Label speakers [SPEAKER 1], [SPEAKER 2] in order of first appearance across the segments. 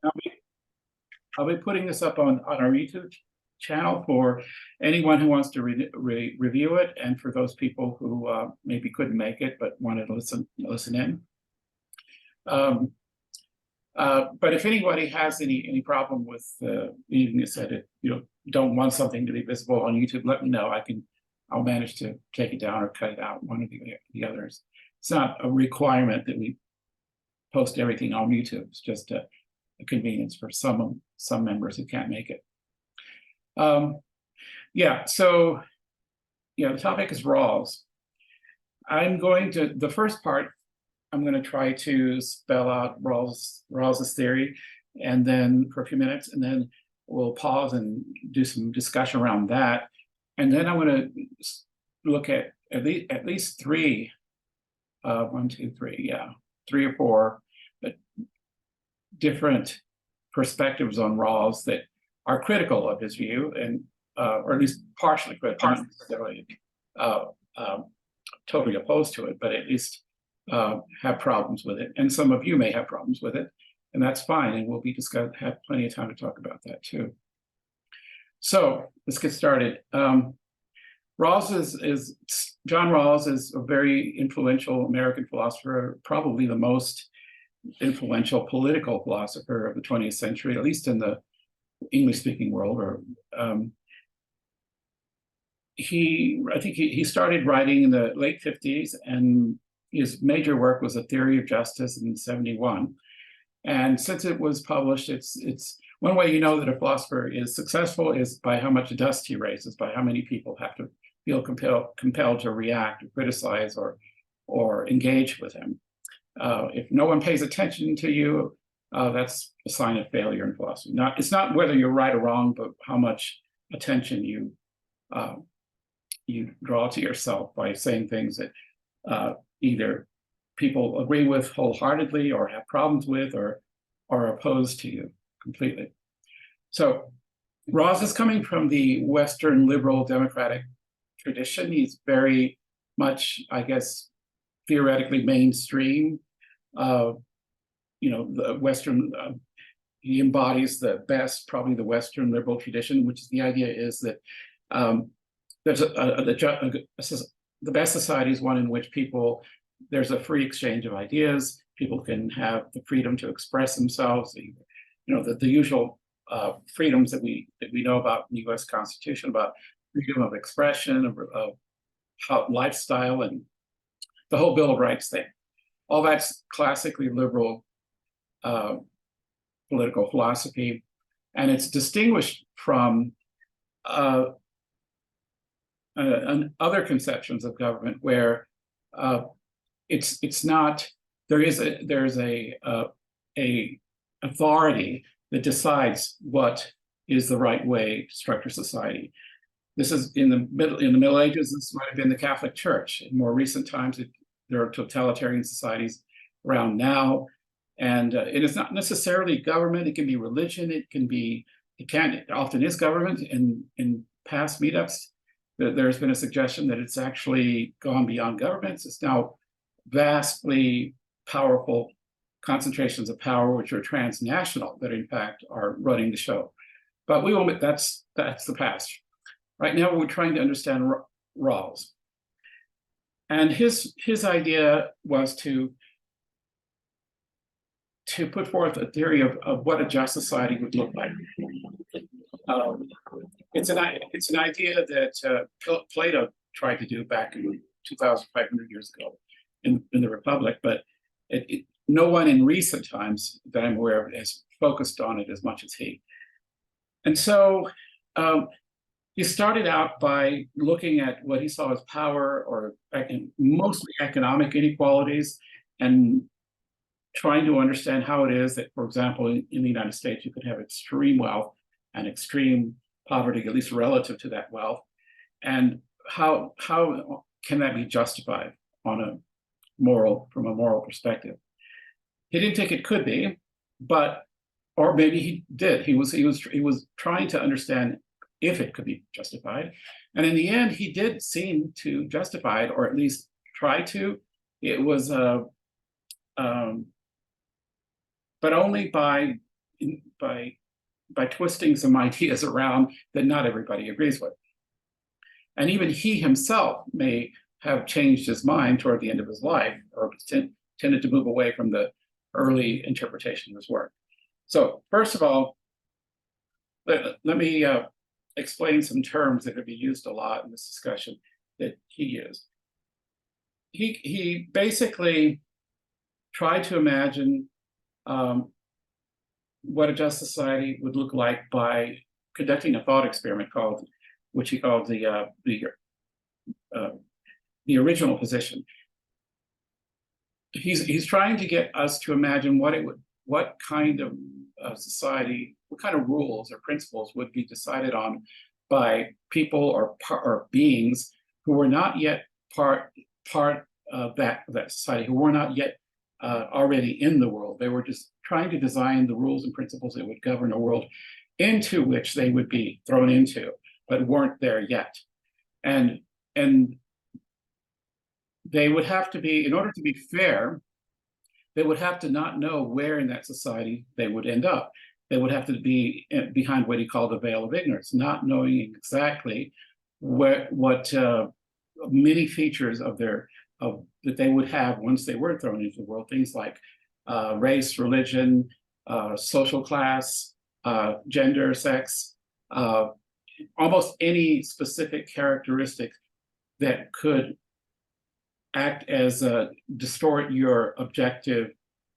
[SPEAKER 1] I'll be putting this up on our YouTube channel for anyone who wants to review it, and for those people who maybe couldn't make it but wanted to listen in. But if anybody has any problem with anything that said it, don't want something to be visible on YouTube, let me know. I'll manage to take it down or cut it out, one of the others. It's not a requirement that we post everything on YouTube. It's just a convenience for some members who can't make it. Yeah, so the topic is Rawls. The first part, I'm going to try to spell out Rawls's theory, and then for a few minutes, and then we'll pause and do some discussion around that. And then I'm going to look at least three, 1, 2, 3, yeah, 3 or 4 different perspectives on Rawls that are critical of his view, and or at least partially critical, not necessarily totally opposed to it, but at least have problems with it. And some of you may have problems with it, and that's fine. And we'll have plenty of time to talk about that too. So let's get started. John Rawls is a very influential American philosopher, probably the most influential political philosopher of the 20th century, at least in the English-speaking world. I think he started writing in the late 50s, and his major work was A Theory of Justice in 71. And since it was published, it's one way you know that a philosopher is successful is by how much dust he raises, by how many people have to feel compelled to react, or criticize, or engage with him. If no one pays attention to you, that's a sign of failure in philosophy. It's not whether you're right or wrong, but how much attention you draw to yourself by saying things that either people agree with wholeheartedly, or have problems with, or are opposed to you completely. So Rawls is coming from the Western liberal democratic tradition. He's very much, I guess, theoretically mainstream. The Western, he embodies probably the Western liberal tradition, which is the idea is that there's the best society is one in which there's a free exchange of ideas. People can have the freedom to express themselves. The usual freedoms that we know about in the U.S. Constitution, about freedom of expression, of lifestyle, and the whole Bill of Rights thing. All that's classically liberal political philosophy, and it's distinguished from other conceptions of government where it's not. There's a authority that decides what is the right way to structure society. This is in the Middle Ages. This might have been the Catholic Church. In more recent times, there are totalitarian societies around now, and it is not necessarily government. It can be religion. It often is government. In past meetups, there's been a suggestion that it's actually gone beyond governments. It's now vastly powerful concentrations of power, which are transnational, that in fact are running the show. But we will admit that's the past. Right now, we're trying to understand Rawls. And his idea was to put forth a theory of what a just society would look like. It's an idea that Plato tried to do back in 2,500 years ago in the Republic, but no one in recent times that I'm aware of has focused on it as much as he. And so he started out by looking at what he saw as power, or mostly economic inequalities, and trying to understand how it is that, for example, in the United States, you could have extreme wealth and extreme poverty, at least relative to that wealth, and how can that be justified from a moral perspective. He didn't think it could be, or maybe he did. He was trying to understand if it could be justified, and in the end, he did seem to justify it, or at least try to. It was, but only by by twisting some ideas around that not everybody agrees with. And even he himself may have changed his mind toward the end of his life, or tended to move away from the early interpretation of his work. So first of all, let me explain some terms that could be used a lot in this discussion that he used. He basically tried to imagine what a just society would look like by conducting a thought experiment which he called the original position. He's trying to get us to imagine what kind of society, what kind of rules or principles would be decided on by people or beings who were not yet part of that society, who were not yet already in the world. They were just trying to design the rules and principles that would govern a world into which they would be thrown into, but weren't there yet. And they would have to be, in order to be fair, they would have to not know where in that society they would end up. They would have to be behind what he called a veil of ignorance, not knowing exactly what many features that they would have once they were thrown into the world, things like race, religion, social class, gender, sex, almost any specific characteristic that could act as distort your objective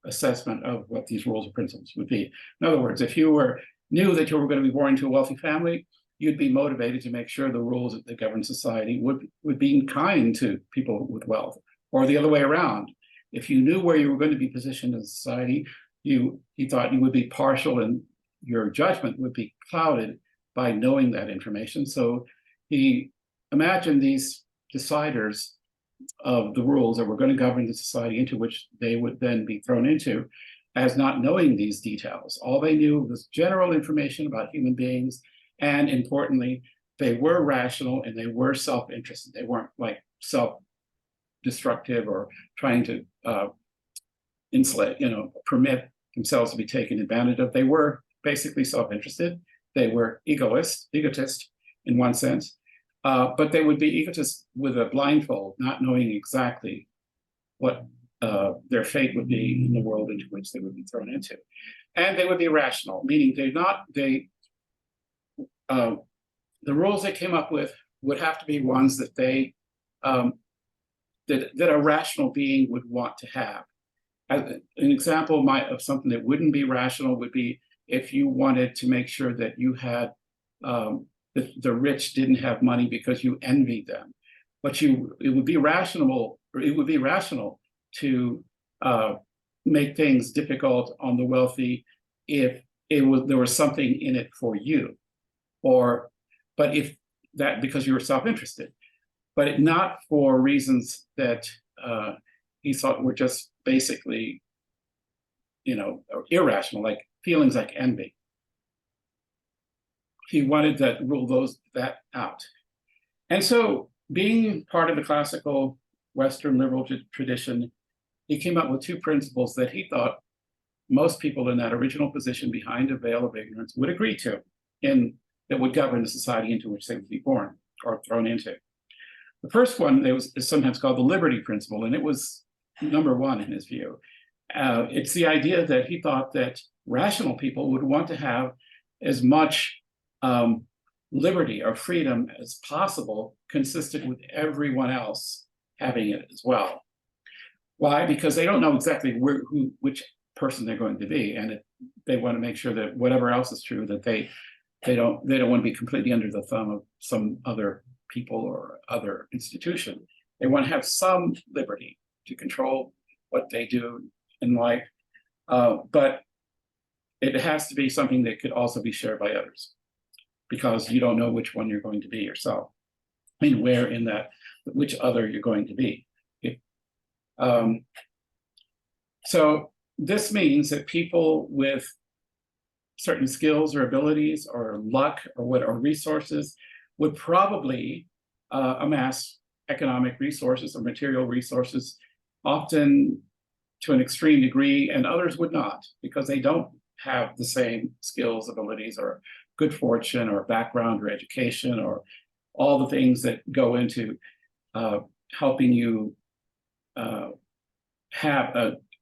[SPEAKER 1] assessment of what these rules and principles would be. In other words, if you knew that you were going to be born into a wealthy family, you'd be motivated to make sure the rules that govern society would be kind to people with wealth, or the other way around. If you knew where you were going to be positioned in society, he thought you would be partial and your judgment would be clouded by knowing that information. So he imagined these deciders of the rules that were going to govern the society into which they would then be thrown into as not knowing these details. All they knew was general information about human beings, and importantly, they were rational and they were self-interested. They weren't like self-destructive or trying to permit themselves to be taken advantage of. They were basically self-interested. They were egotist in one sense. But they would be egotists with a blindfold, not knowing exactly what their fate would be in the world into which they would be thrown into. And they would be rational, meaning the rules they came up with would have to be ones that that a rational being would want to have. An example of something that wouldn't be rational would be if you wanted to make sure that you had the rich didn't have money because you envied them, but it would be rational to make things difficult on the wealthy if there was something in it for you, but if that because you were self-interested, but not for reasons that he thought were just basically, irrational, like feelings like envy. He wanted to rule that out. And so, being part of the classical Western liberal tradition, he came up with two principles that he thought most people in that original position behind a veil of ignorance would agree to, that would govern the society into which they would be born or thrown into. The first one is sometimes called the liberty principle, and it was number one in his view. It's the idea that he thought that rational people would want to have as much liberty or freedom as possible, consistent with everyone else having it as well. Why? Because they don't know exactly which person they're going to be, and they want to make sure that whatever else is true, that they don't want to be completely under the thumb of some other people or other institution. They want to have some liberty to control what they do in life, but it has to be something that could also be shared by others, because you don't know which one you're going to be yourself. I mean, where in that, which other you're going to be. So this means that people with certain skills or abilities or luck or resources would probably amass economic resources or material resources, often to an extreme degree, and others would not, because they don't have the same skills, abilities, or good fortune, or background, or education, or all the things that go into helping you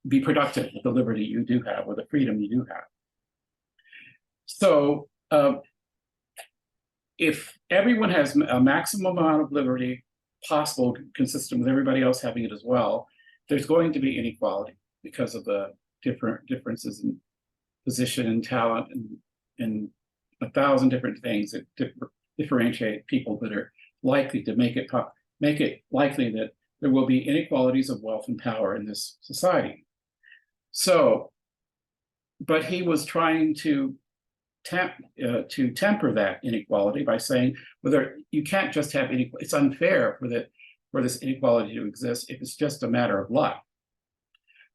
[SPEAKER 1] be productive with the liberty you do have, or the freedom you do have. So if everyone has a maximum amount of liberty possible, consistent with everybody else having it as well, there's going to be inequality because of the differences in position and talent and 1,000 different things that differentiate people that are likely to make it likely that there will be inequalities of wealth and power in this society. So, but he was trying to temper that inequality by saying, whether you can't just have inequality, it's unfair for this inequality to exist if it's just a matter of luck.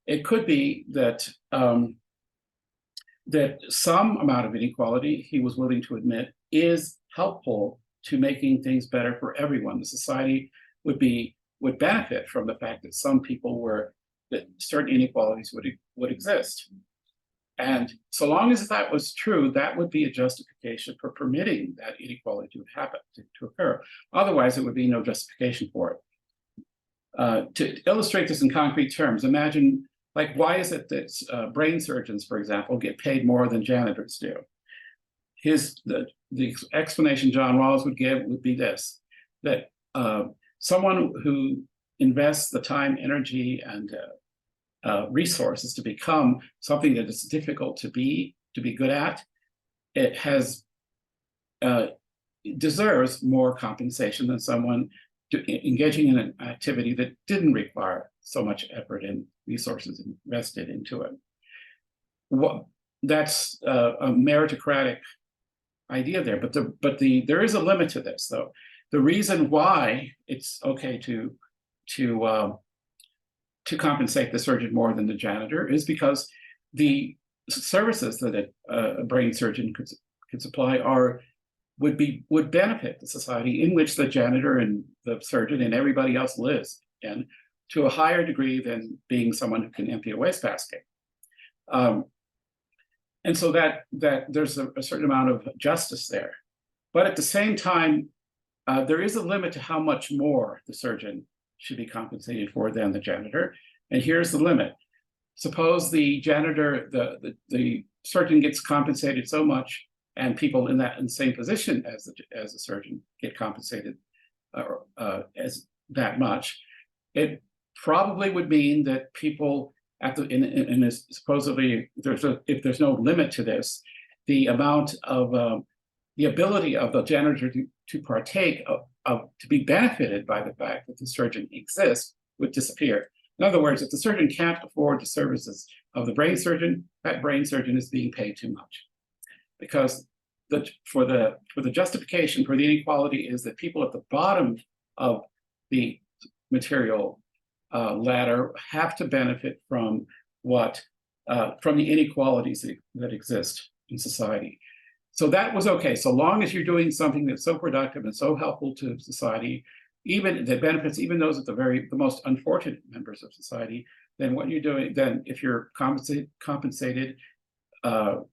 [SPEAKER 1] It could be that that some amount of inequality, he was willing to admit, is helpful to making things better for everyone. The society would benefit from the fact that some people that certain inequalities would exist. And so long as that was true, that would be a justification for permitting that inequality to happen, to occur. Otherwise, it would be no justification for it. To illustrate this in concrete terms, imagine, like, why is it that brain surgeons, for example, get paid more than janitors do? The explanation John Rawls would give would be this, that someone who invests the time, energy, and resources to become something that is difficult to be good at, deserves more compensation than someone engaging in an activity that didn't require so much effort and resources invested into it. That's a meritocratic idea there, but there is a limit to this, though. The reason why it's okay to compensate the surgeon more than the janitor is because the services that a brain surgeon could supply would benefit the society in which the janitor and the surgeon and everybody else lives in, to a higher degree than being someone who can empty a wastebasket. And so that there's a certain amount of justice there. But at the same time, there is a limit to how much more the surgeon should be compensated for than the janitor. And here's the limit. Suppose the janitor, the surgeon gets compensated so much, and people in the same position as the surgeon get compensated as that much. It probably would mean that people supposedly, if there's no limit to this, the amount of the ability of the janitor to partake to be benefited by the fact that the surgeon exists would disappear. In other words, if the surgeon can't afford the services of the brain surgeon, that brain surgeon is being paid too much. Because for the justification for the inequality is that people at the bottom of the material ladder have to benefit from from the inequalities that exist in society. So that was okay, so long as you're doing something that's so productive and so helpful to society, even that benefits even those at the most unfortunate members of society, then what you're doing, then if you're compensated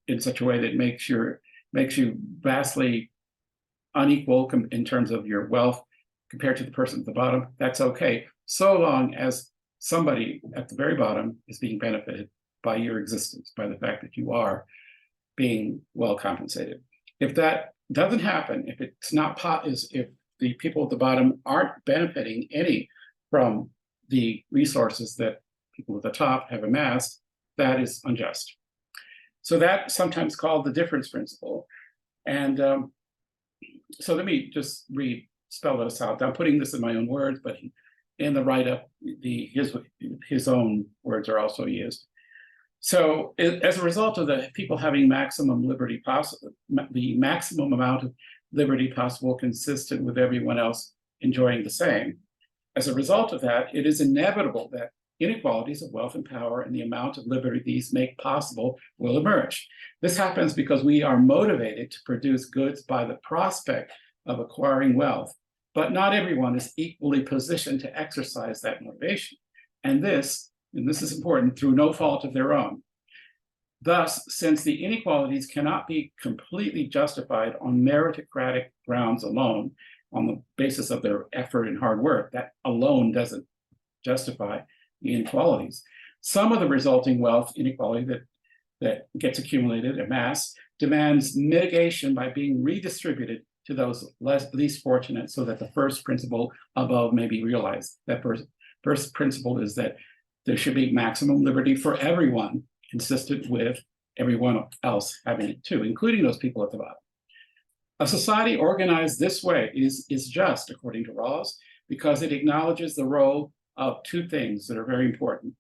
[SPEAKER 1] in such a way that makes you vastly unequal in terms of your wealth compared to the person at the bottom, that's okay, so long as somebody at the very bottom is being benefited by your existence, by the fact that you are being well compensated. If that doesn't happen, if the people at the bottom aren't benefiting any from the resources that people at the top have amassed, that is unjust. So that's sometimes called the difference principle. And so let me just spell this out. I'm putting this in my own words, but in the write-up, his own words are also used. So as a result of the people having maximum liberty possible, the maximum amount of liberty possible consistent with everyone else enjoying the same, as a result of that, it is inevitable that inequalities of wealth and power and the amount of liberty these make possible will emerge. This happens because we are motivated to produce goods by the prospect of acquiring wealth, but not everyone is equally positioned to exercise that motivation. And this is important, through no fault of their own. Thus, since the inequalities cannot be completely justified on meritocratic grounds alone, on the basis of their effort and hard work, that alone doesn't justify the inequalities. Some of the resulting wealth inequality that gets accumulated en masse demands mitigation by being redistributed to those least fortunate, so that the first principle above may be realized. That first principle is that there should be maximum liberty for everyone, consistent with everyone else having it too, including those people at the bottom. A society organized this way is just, according to Rawls, because it acknowledges the role of two things that are very important: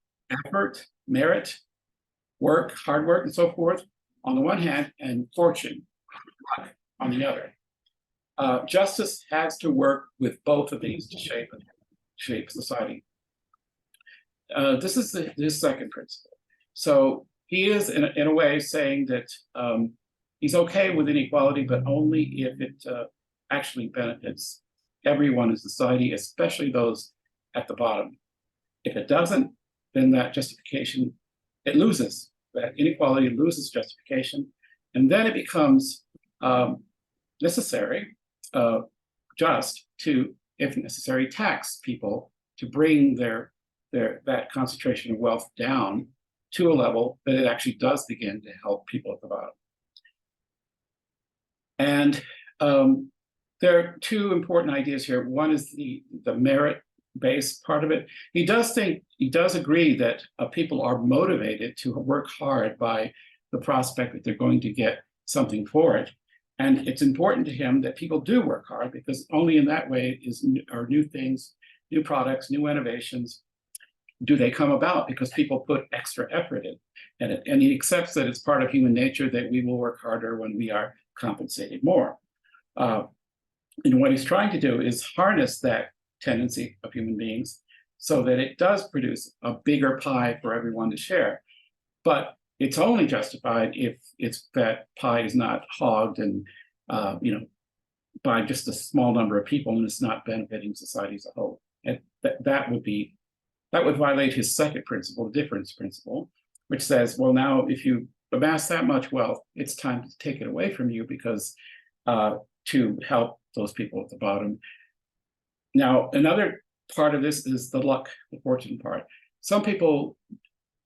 [SPEAKER 1] effort, merit, work, hard work, and so forth, on the one hand, and fortune, luck, on the other. Justice has to work with both of these to shape society. This is his second principle. So he is, in a way, saying that he's okay with inequality, but only if it actually benefits everyone in society, especially those at the bottom. If it doesn't, then that justification, it loses. That inequality loses justification, and then it becomes necessary, just to, if necessary, tax people to bring that concentration of wealth down to a level that it actually does begin to help people at the bottom. And there are two important ideas here. One is the merit-based part of it. He does agree that people are motivated to work hard by the prospect that they're going to get something for it. And it's important to him that people do work hard, because only in that way are new things, new products, new innovations, do they come about, because people put extra effort in it. And he accepts that it's part of human nature that we will work harder when we are compensated more. And what he's trying to do is harness that tendency of human beings so that it does produce a bigger pie for everyone to share. But it's only justified if that pie is not hogged and by just a small number of people, and it's not benefiting society as a whole. And that would violate his second principle, the difference principle, which says, well, now if you amass that much wealth, it's time to take it away from you, because to help those people at the bottom. Now, another part of this is the luck, the fortune part. Some people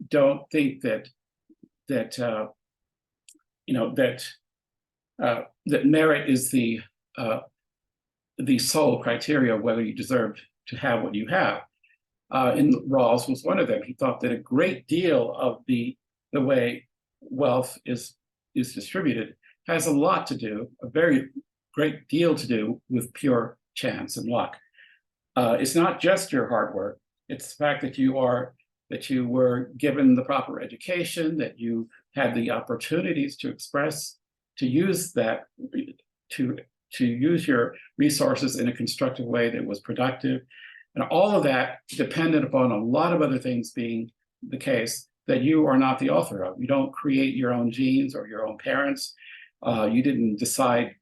[SPEAKER 1] don't think that merit is the sole criteria of whether you deserve to have what you have. And Rawls was one of them. He thought that a great deal of the way wealth is distributed has a lot to do, a very great deal to do, with pure chance and luck. It's not just your hard work. It's the fact that you were given the proper education, that you had the opportunities to express, to use that, to use your resources in a constructive way that was productive. And all of that depended upon a lot of other things being the case that you are not the author of. You don't create your own genes or your own parents. You didn't decide.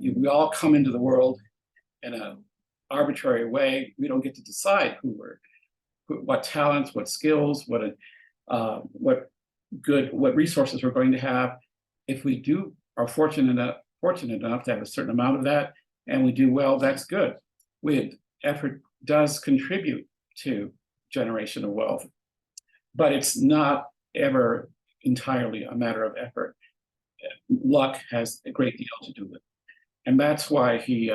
[SPEAKER 1] We all come into the world in an arbitrary way. We don't get to decide what talents, what skills, what resources we're going to have. If we are fortunate enough to have a certain amount of that, and we do well, that's good. Effort does contribute to generation of wealth, but it's not ever entirely a matter of effort. Luck has a great deal to do with it. And that's why he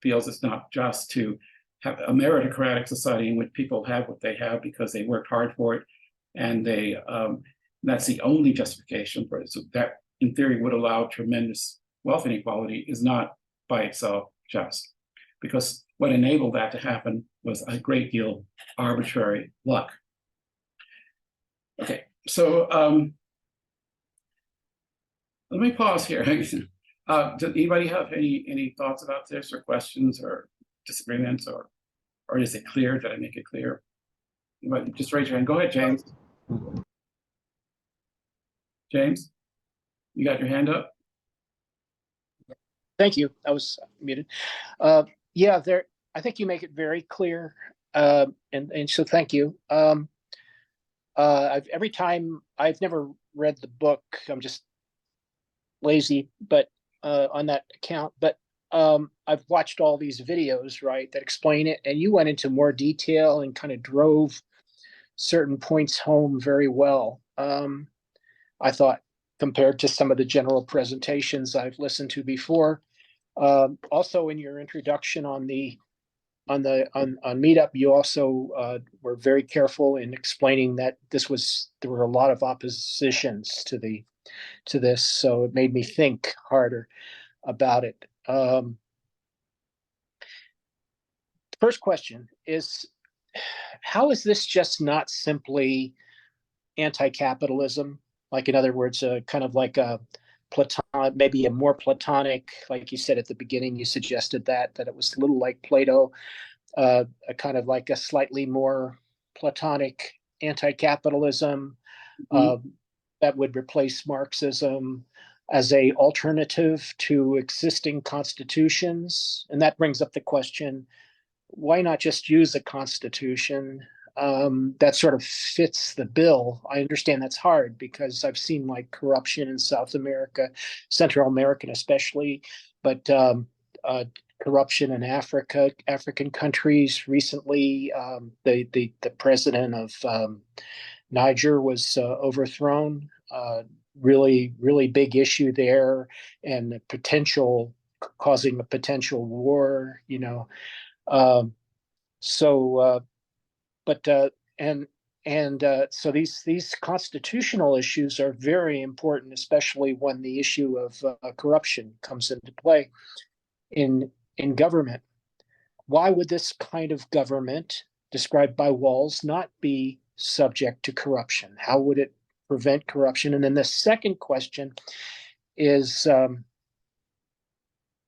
[SPEAKER 1] feels it's not just to have a meritocratic society in which people have what they have because they worked hard for it, and that's the only justification for it. So that, in theory, would allow tremendous wealth inequality is not by itself just, because what enabled that to happen was a great deal of arbitrary luck. Okay, so let me pause here. Does anybody have any thoughts about this, or questions, or disagreements, or is it clear? Did I make it clear? Anybody, just raise your hand. Go ahead, James. James, you got your hand up?
[SPEAKER 2] Thank you. I was muted. Yeah, I think you make it very clear, and so thank you. Every time, I've never read the book. I'm just lazy, but on that account. But I've watched all these videos, right, that explain it, and you went into more detail and kind of drove certain points home very well. I thought, compared to some of the general presentations I've listened to before. Also, in your introduction on Meetup, you also were very careful in explaining that there were a lot of oppositions to this, so it made me think harder about it. First question is, how is this just not simply anti-capitalism? Like, in other words, kind of like a Platonic, maybe a more Platonic, like you said at the beginning, you suggested that it was a little like Plato, a kind of like a slightly more Platonic anti-capitalism that would replace Marxism as a alternative to existing constitutions. And that brings up the question, why not just use a constitution that sort of fits the bill? I understand that's hard because I've seen like corruption in South America, Central America especially, but corruption in African countries. Recently, the president of Niger was overthrown. Really big issue there, and causing a potential war. So these constitutional issues are very important, especially when the issue of corruption comes into play in government. Why would this kind of government, described by Rawls, not be subject to corruption? How would it prevent corruption? And then the second question is,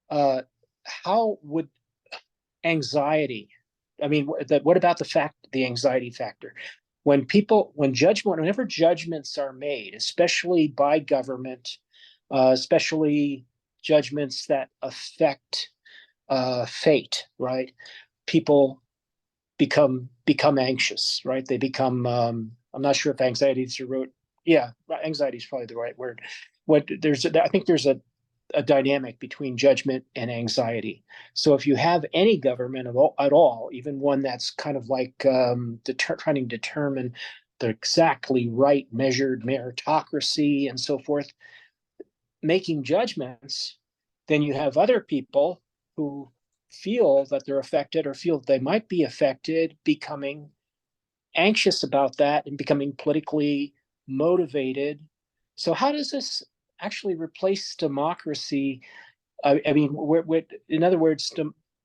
[SPEAKER 2] how would anxiety, what about the anxiety factor? Whenever judgments are made, especially by government, especially judgments that affect fate, right? People become anxious, right? They become, I'm not sure if anxiety is the root. Yeah, anxiety is probably the right word. I think there's a dynamic between judgment and anxiety. So if you have any government at all, even one that's kind of like trying to determine the exactly right measured meritocracy and so forth, making judgments, then you have other people who feel that they're affected or feel they might be affected, becoming anxious about that and becoming politically motivated. So how does this actually replace democracy? In other words,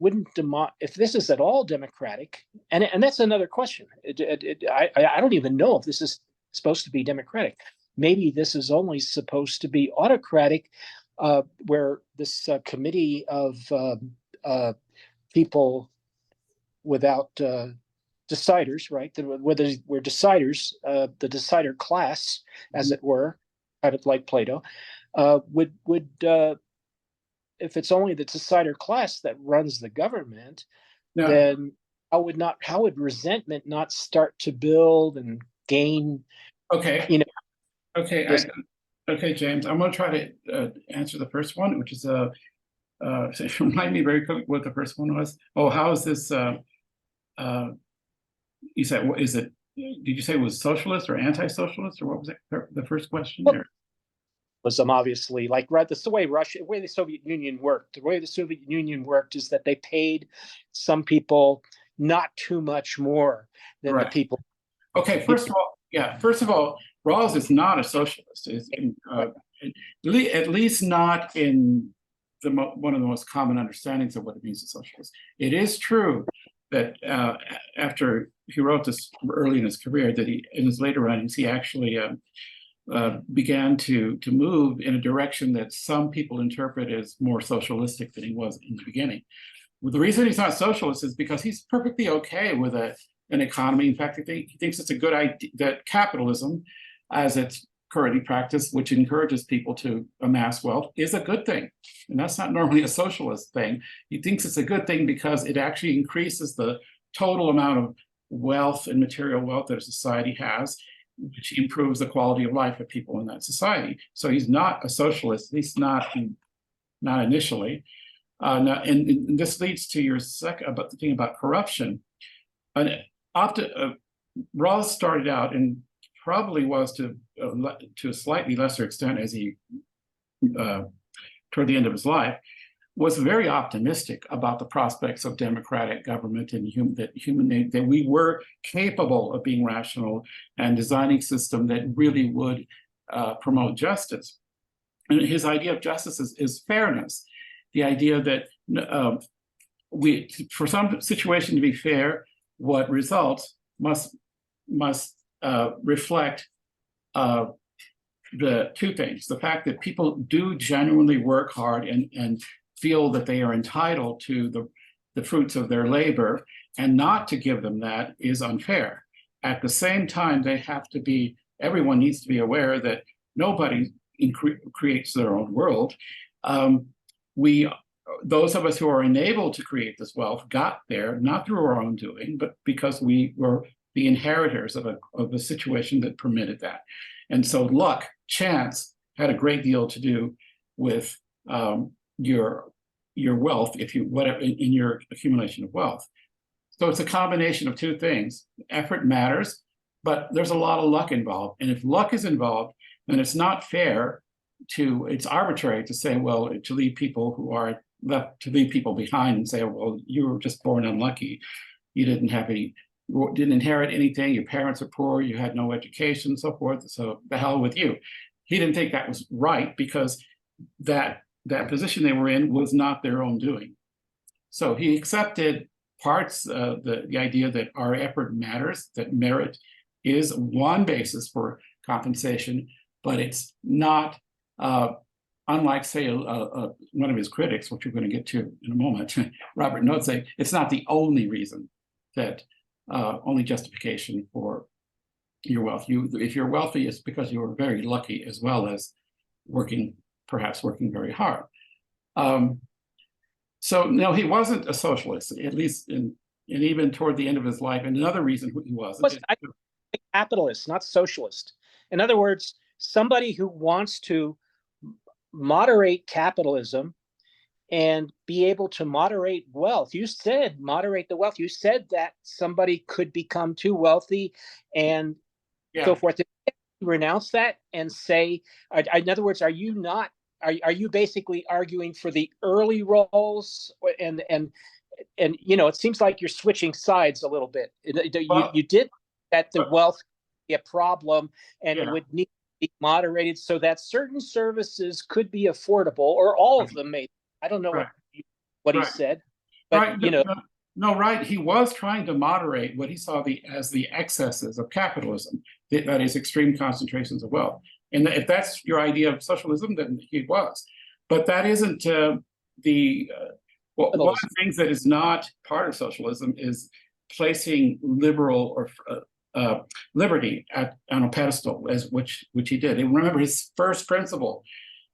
[SPEAKER 2] if this is at all democratic, and that's another question. I don't even know if this is supposed to be democratic. Maybe this is only supposed to be autocratic, where this committee of people without deciders, right? Whether we're deciders, the decider class, as it were, kind of like Plato, would if it's only the decider class that runs the government, then how would resentment not start to build and gain?
[SPEAKER 1] Okay. Okay, James. I'm going to try to answer the first one, which is remind me very quickly what the first one was. Oh, how is this? You said, what is it? Did you say it was socialist or anti-socialist, or what was it? The first question there?
[SPEAKER 2] Obviously, like, right, that's the way the Soviet Union worked. The way the Soviet Union worked is that they paid some people not too much more than the people.
[SPEAKER 1] Okay, first of all, Rawls is not a socialist. At least not in one of the most common understandings of what it means to socialist. It is true that after he wrote this early in his career, that in his later writings, he actually began to move in a direction that some people interpret as more socialistic than he was in the beginning. Well, the reason he's not socialist is because he's perfectly okay with an economy. In fact, he thinks it's a good idea that capitalism, as it's currently practiced, which encourages people to amass wealth, is a good thing. And that's not normally a socialist thing. He thinks it's a good thing because it actually increases the total amount of wealth and material wealth that a society has. which improves the quality of life of people in that society. So he's not a socialist, at least not initially. And this leads to your second about the thing about corruption. And Rawls started out, and probably was to a slightly lesser extent as he toward the end of his life, was very optimistic about the prospects of democratic government and that we were capable of being rational and designing a system that really would promote justice. And his idea of justice is fairness, the idea that for some situation to be fair, what results must reflect the two things: the fact that people do genuinely work hard and feel that they are entitled to the fruits of their labor, and not to give them that is unfair. At the same time, everyone needs to be aware that nobody creates their own world. Those of us who are enabled to create this wealth got there not through our own doing, but because we were the inheritors of a situation that permitted that. And so luck, chance, had a great deal to do with your wealth, in your accumulation of wealth. So it's a combination of two things. Effort matters, but there's a lot of luck involved. And if luck is involved, then it's not fair it's arbitrary to say, well, to leave people who are left, to leave people behind and say, well, you were just born unlucky. You didn't inherit anything. Your parents are poor. You had no education, so forth. So the hell with you. He didn't think that was right, because that position they were in was not their own doing. So he accepted parts of the idea that our effort matters, that merit is one basis for compensation, but it's not, unlike, say, one of his critics, which we're going to get to in a moment, Robert Nozick, it's not the only reason that only justification for your wealth. If you're wealthy, it's because you were very lucky, as well as perhaps working very hard. So no, he wasn't a socialist, at least and even toward the end of his life. And another reason he wasn't.
[SPEAKER 2] Capitalist, not socialist. In other words, somebody who wants to moderate capitalism and be able to moderate wealth. You said moderate the wealth. You said that somebody could become too wealthy and so forth. Renounce that and say, in other words, are you basically arguing for the early Rawls? And it seems like you're switching sides a little bit. You did that the wealth be a problem and it would need to be moderated so that certain services could be affordable, or all of them maybe. I don't know what he said, but
[SPEAKER 1] right. He was trying to moderate what he saw as the excesses of capitalism, that is, extreme concentrations of wealth. And if that's your idea of socialism, then he was. But that isn't one of the things that is not part of socialism is placing liberal or liberty on a pedestal, which he did. And remember, his first principle,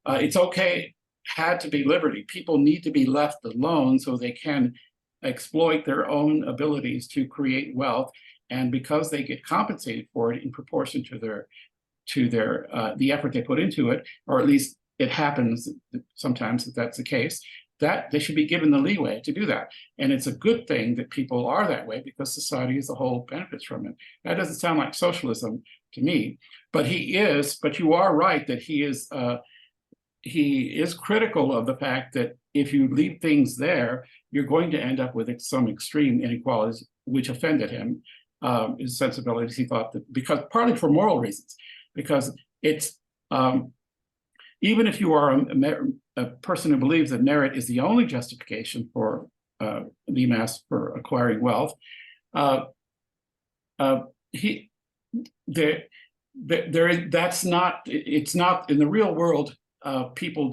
[SPEAKER 1] it's okay, had to be liberty. People need to be left alone so they can exploit their own abilities to create wealth, and because they get compensated for it in proportion to the effort they put into it, or at least it happens sometimes that that's the case, that they should be given the leeway to do that. And it's a good thing that people are that way, because society as a whole benefits from it. That doesn't sound like socialism to me, but you are right that he is critical of the fact that if you leave things there, you're going to end up with some extreme inequalities, which offended him, his sensibilities. He thought that, because partly for moral reasons, because it's even if you are a person who believes that merit is the only justification for the mass for acquiring wealth, that's not. It's not in the real world. People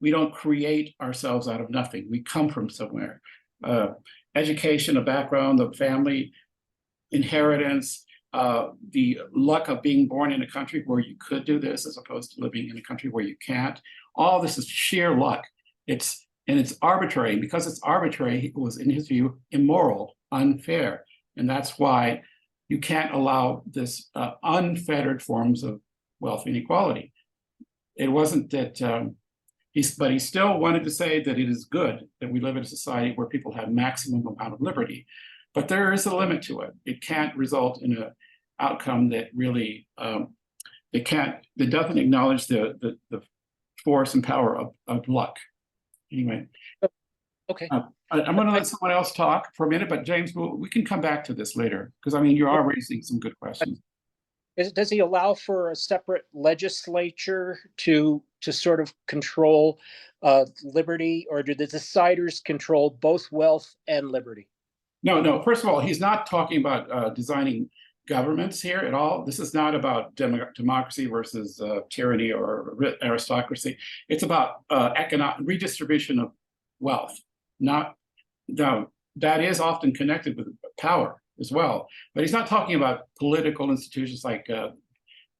[SPEAKER 1] we don't create ourselves out of nothing. We come from somewhere. Education, a background, the family, inheritance, the luck of being born in a country where you could do this as opposed to living in a country where you can't. All this is sheer luck. It's arbitrary. Because it's arbitrary, it was, in his view, immoral, unfair. And that's why you can't allow this unfettered forms of wealth inequality. It wasn't that but he still wanted to say that it is good that we live in a society where people have maximum amount of liberty, but there is a limit to it. It can't result in an outcome that really that doesn't acknowledge the force and power of luck. Anyway,
[SPEAKER 2] Okay.
[SPEAKER 1] I'm going to let someone else talk for a minute, but James, we can come back to this later because I mean you are raising some good questions.
[SPEAKER 2] Does he allow for a separate legislature to sort of control liberty, or do the deciders control both wealth and liberty?
[SPEAKER 1] No. First of all, he's not talking about designing governments here at all. This is not about democracy versus tyranny or aristocracy. It's about economic redistribution of wealth. Now, that is often connected with power as well. But he's not talking about political institutions like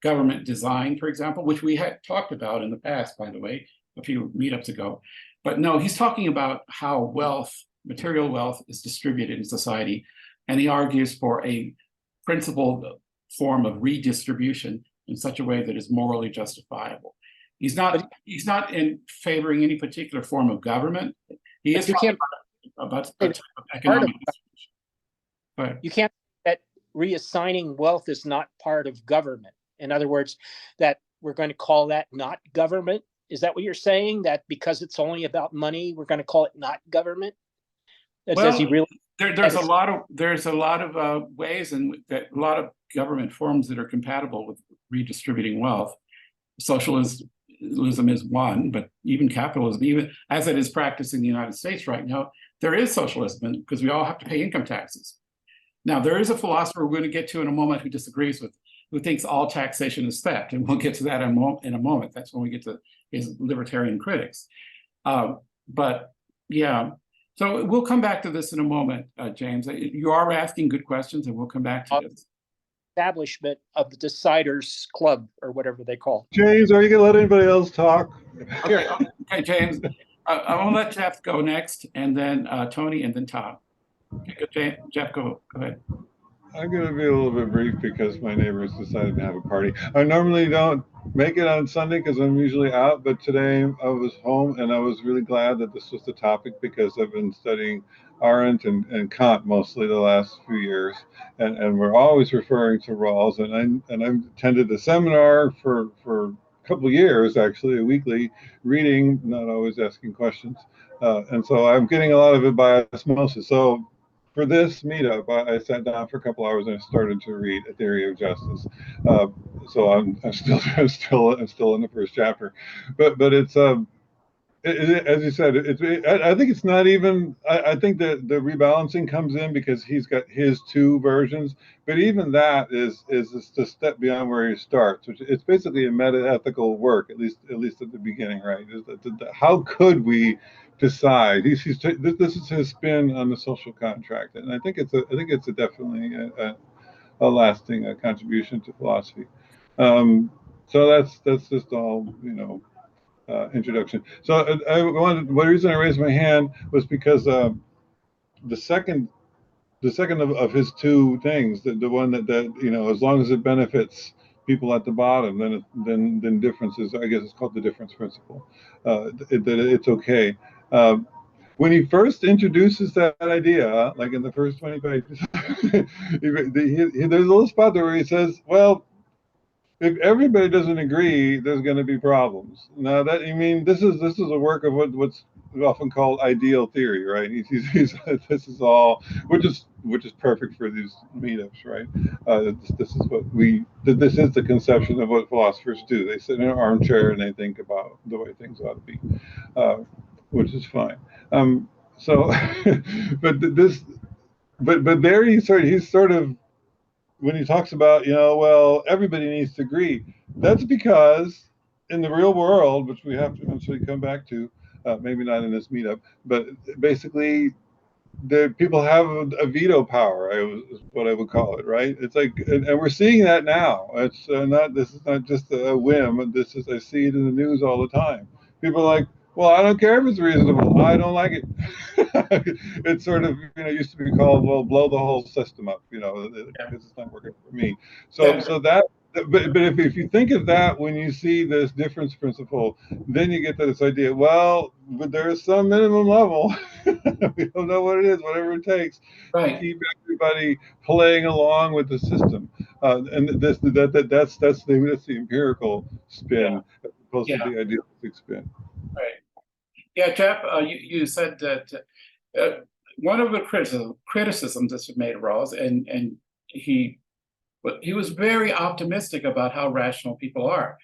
[SPEAKER 1] government design, for example, which we had talked about in the past, by the way, a few meetups ago. But no, he's talking about how wealth, material wealth, is distributed in society. And he argues for a principled form of redistribution in such a way that is morally justifiable. He's not in favoring any particular form of government. He is talking about a type of economic distribution. But
[SPEAKER 2] you can't say that reassigning wealth is not part of government. In other words, that we're going to call that not government. Is that what you're saying? That because it's only about money, we're going to call it not government?
[SPEAKER 1] Well,
[SPEAKER 2] does he really?
[SPEAKER 1] There's a lot of ways and that a lot of government forms that are compatible with redistributing wealth. Socialism is one, but even capitalism, even as it is practiced in the United States right now, there is socialism because we all have to pay income taxes. Now, there is a philosopher we're going to get to in a moment who disagrees with, who thinks all taxation is theft, and we'll get to that in a moment. That's when we get to his libertarian critics. But yeah. So we'll come back to this in a moment, James. You are asking good questions, and we'll come back to this.
[SPEAKER 2] Establishment of the Deciders Club, or whatever they call it.
[SPEAKER 3] James, are you going to let anybody else talk?
[SPEAKER 1] Okay, James. I want to let Jeff go next, and then Tony, and then Todd. Okay, Jeff, go ahead.
[SPEAKER 3] I'm going to be a little bit brief because my neighbors decided to have a party. I normally don't make it on Sunday because I'm usually out, but today I was home and I was really glad that this was the topic because I've been studying Arendt and Kant mostly the last few years, and we're always referring to Rawls, and I've attended a seminar for a couple of years, actually, a weekly reading, not always asking questions, and so I'm getting a lot of it by osmosis. So for this meetup, I sat down for a couple hours and I started to read A Theory of Justice. So I'm still in the first chapter, but it's as you said, I think it's not even. I think that the rebalancing comes in because he's got his two versions, but even that is just a step beyond where he starts, which it's basically a metaethical work, at least at the beginning, right? How could we decide? This is his spin on the social contract, and I think it's definitely a lasting contribution to philosophy. So that's just all, introduction. So the reason I raised my hand was because the second of his two things, the one that as long as it benefits people at the bottom, then differences. I guess it's called the difference principle. That it's okay. When he first introduces that idea, like in the first 20 pages, there's a little spot there where he says, "Well, if everybody doesn't agree, there's going to be problems." Now this is a work of what's often called ideal theory, right? This is all, which is perfect for these meetups, right? This is the conception of what philosophers do. They sit in an armchair and they think about the way things ought to be, which is fine. But there he's sort of, when he talks about, well, everybody needs to agree, that's because in the real world, which we have to eventually come back to, maybe not in this meetup, but basically, the people have a veto power, is what I would call it, right? It's like, and we're seeing that now. This is not just a whim. I see it in the news all the time. People are like, well, I don't care if it's reasonable. I don't like it. It's sort of, used to be called, well, blow the whole system up,
[SPEAKER 1] Yeah.
[SPEAKER 3] because it's not working for me.
[SPEAKER 1] Yeah.
[SPEAKER 3] So that, but if you think of that when you see this difference principle, then you get to this idea, well, but there's some minimum level. We don't know what it is, whatever it takes to
[SPEAKER 1] Right.
[SPEAKER 3] keep everybody playing along with the system. And that's the empirical spin as opposed to
[SPEAKER 1] Yeah.
[SPEAKER 3] the idealistic spin.
[SPEAKER 1] Right. Yeah, Jeff, you said that one of the criticisms that's been made of Rawls, and he was very optimistic about how rational people are.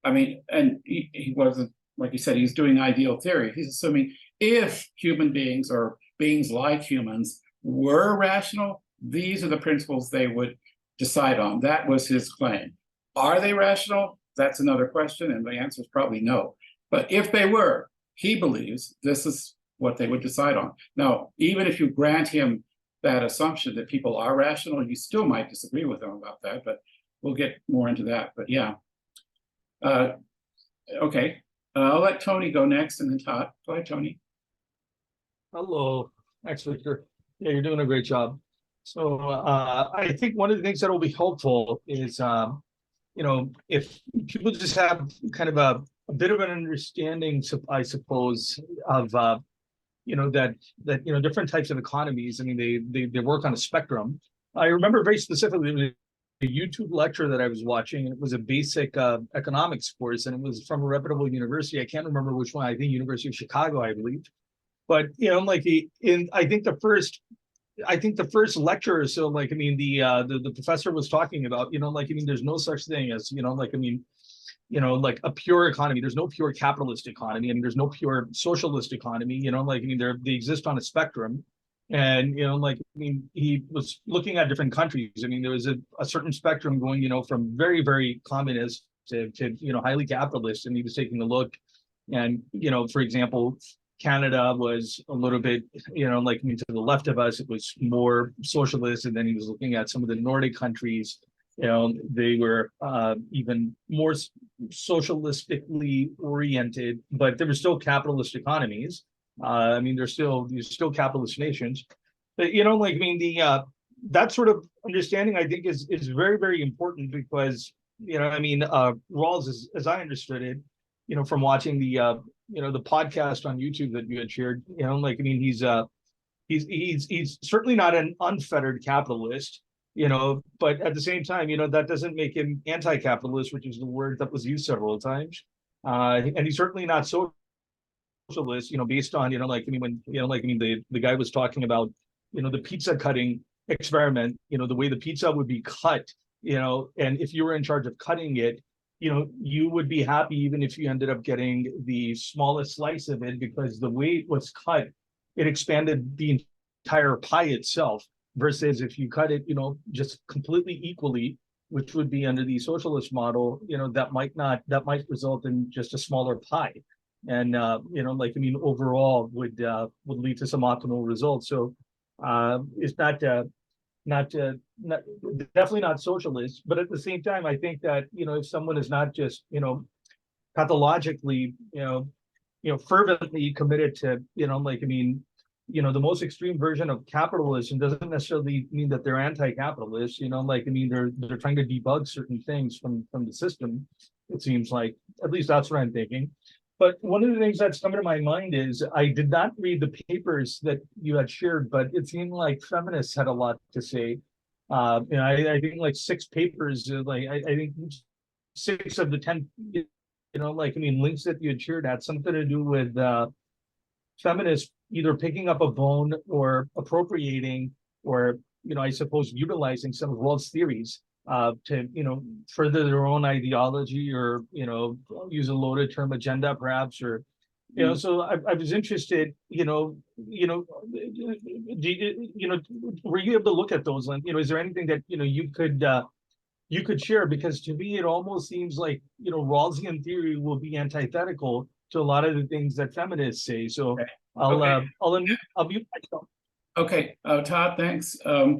[SPEAKER 1] I mean, and he wasn't, like you said, he's doing ideal theory. He's assuming if human beings or beings like humans were rational, these are the principles they would decide on. That was his claim. Are they rational? That's another question, and the answer is probably no. But if they were, he believes this is what they would decide on. Now, even if you grant him that assumption that people are rational, you still might disagree with him about that, but we'll get more into that. But yeah. Okay, I'll let Tony go next and then Todd. Go ahead, Tony.
[SPEAKER 4] Hello, thanks, Victor. Yeah, you're doing a great job. So I think one of the things that will be helpful is, if people just have kind of a bit of an understanding, I suppose, of that different types of economies. I mean, they work on a spectrum. I remember very specifically a YouTube lecture that I was watching, and it was a basic economics course, and it was from a reputable university. I can't remember which one. I think University of Chicago, I believe. But I think the first lecture. So the professor was talking about there's no such thing as a pure economy. There's no pure capitalist economy. I mean, there's no pure socialist economy. They exist on a spectrum. And he was looking at different countries. I mean, there was a certain spectrum going from very, very communist to highly capitalist, and he was taking a look. And for example, Canada was a little bit to the left of us, it was more socialist. And then he was looking at some of the Nordic countries. They were even more socialistically oriented, but they were still capitalist economies. I mean, they're still capitalist nations, but that sort of understanding, I think, is very, very important, because Rawls, as I understood it, from watching the podcast on YouTube that you had shared, he's certainly not an unfettered capitalist, but at the same time, that doesn't make him anti-capitalist, which is the word that was used several times, and he's certainly not socialist, based on when the guy was talking about the pizza cutting experiment, the way the pizza would be cut, and if you were in charge of cutting it, you would be happy even if you ended up getting the smallest slice of it, because the way it was cut, it expanded the entire pie itself, versus if you cut it just completely equally, which would be under the socialist model, that might result in just a smaller pie. And overall would lead to some optimal results. So it's definitely not socialist, but at the same time, I think that if someone is not just pathologically fervently committed to the most extreme version of capitalism, doesn't necessarily mean that they're anti-capitalist. They're trying to debug certain things from the system. It seems like, at least that's what I'm thinking. But one of the things that's come to my mind is, I did not read the papers that you had shared, but it seemed like feminists had a lot to say. I think like 6 papers, I think 6 of the 10, links that you had shared had something to do with feminists either picking up a bone or appropriating, or I suppose utilizing some of Rawls' theories to further their own ideology, or use a loaded term, agenda perhaps, or so I was interested, were you able to look at those? Is there anything that you could share? Because to me it almost seems like Rawlsian theory will be antithetical to a lot of the things that feminists say. So
[SPEAKER 1] Okay.
[SPEAKER 4] I'll mute myself.
[SPEAKER 1] Okay, Todd, thanks. I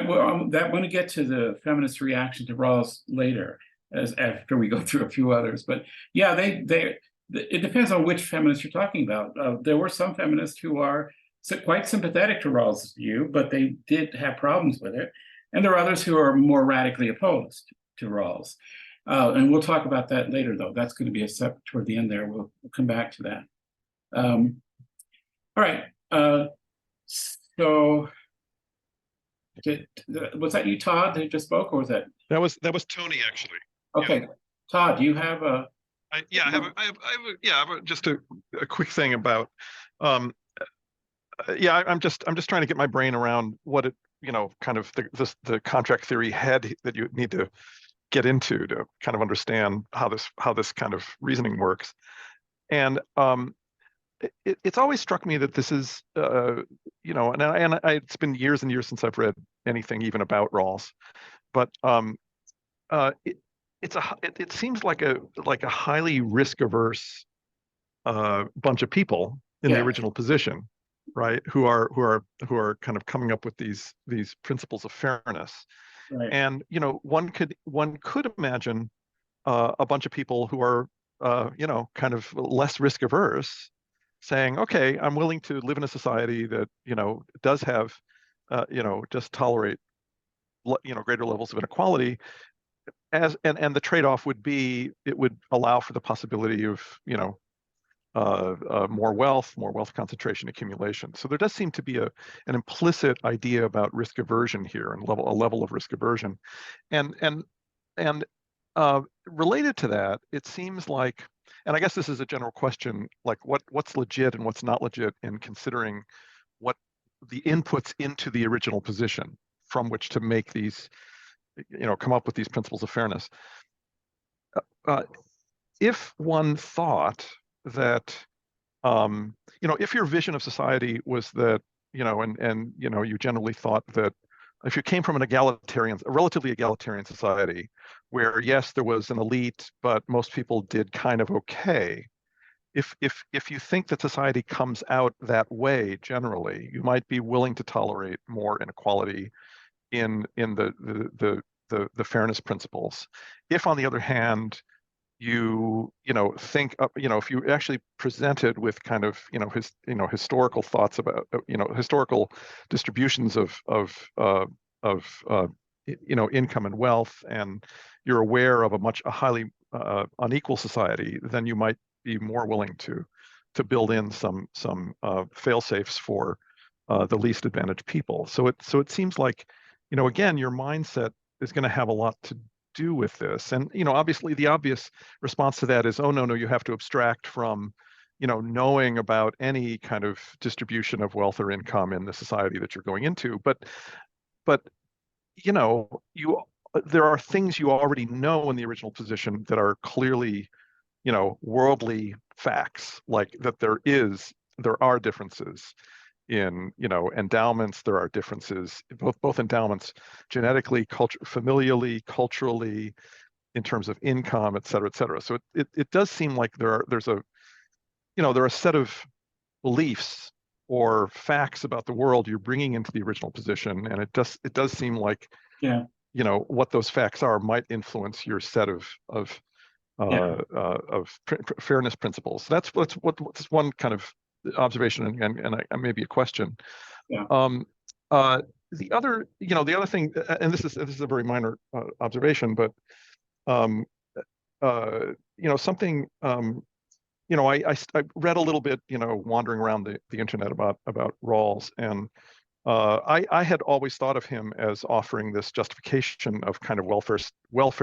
[SPEAKER 1] want to get to the feminist reaction to Rawls later, after we go through a few others. But yeah, it depends on which feminists you're talking about. There were some feminists who are quite sympathetic to Rawls' view, but they did have problems with it. And there are others who are more radically opposed to Rawls. And we'll talk about that later, though. That's going to be a step toward the end there. We'll come back to that. All right. So was that you, Todd, that just spoke, or was that?
[SPEAKER 5] That was Tony, actually.
[SPEAKER 1] Okay. Yeah. Todd, do you have a?
[SPEAKER 5] I have just a quick thing about, I'm just trying to get my brain around what it, kind of the contract theory head that you need to get into to kind of understand how this kind of reasoning works. And it's always struck me that this is, it's been years and years since I've read anything even about Rawls, but it seems like a highly risk-averse bunch of people in the original position, right? Who are kind of coming up with these principles of fairness.
[SPEAKER 1] Right.
[SPEAKER 5] And one could imagine a bunch of people who are kind of less risk-averse, saying, okay, I'm willing to live in a society that does have just tolerate greater levels of inequality. And the trade-off would be it would allow for the possibility of more wealth concentration, accumulation. So there does seem to be an implicit idea about risk aversion here, and a level of risk aversion, and related to that, it seems like, and I guess this is a general question, like what's legit and what's not legit in considering what the inputs into the original position from which to make these, come up with these principles of fairness. If one thought that, if your vision of society was that, and you generally thought that if you came from a relatively egalitarian society, where yes, there was an elite, but most people did kind of okay. If you think that society comes out that way generally, you might be willing to tolerate more inequality in the fairness principles. If, on the other hand, you think if you actually presented with kind of historical thoughts about historical distributions of income and wealth, and you're aware of a highly unequal society, then you might be more willing to build in some fail-safes for the least advantaged people. So it seems like again, your mindset is going to have a lot to do with this. And obviously the obvious response to that is, oh no, you have to abstract from knowing about any kind of distribution of wealth or income in the society that you're going into. But there are things you already know in the original position that are clearly worldly facts, like that there are differences in endowments. There are differences, both endowments genetically, familially, culturally, in terms of income, et cetera, et cetera. So it does seem like there are a set of beliefs or facts about the world you're bringing into the original position, and it does seem like what those facts are might influence your set of fairness principles. That's what's one kind of observation, and maybe a question.
[SPEAKER 1] Yeah.
[SPEAKER 5] The other thing, and this is a very minor observation, but something, I read a little bit, wandering around the internet about Rawls, and I had always thought of him as offering this justification of kind of welfare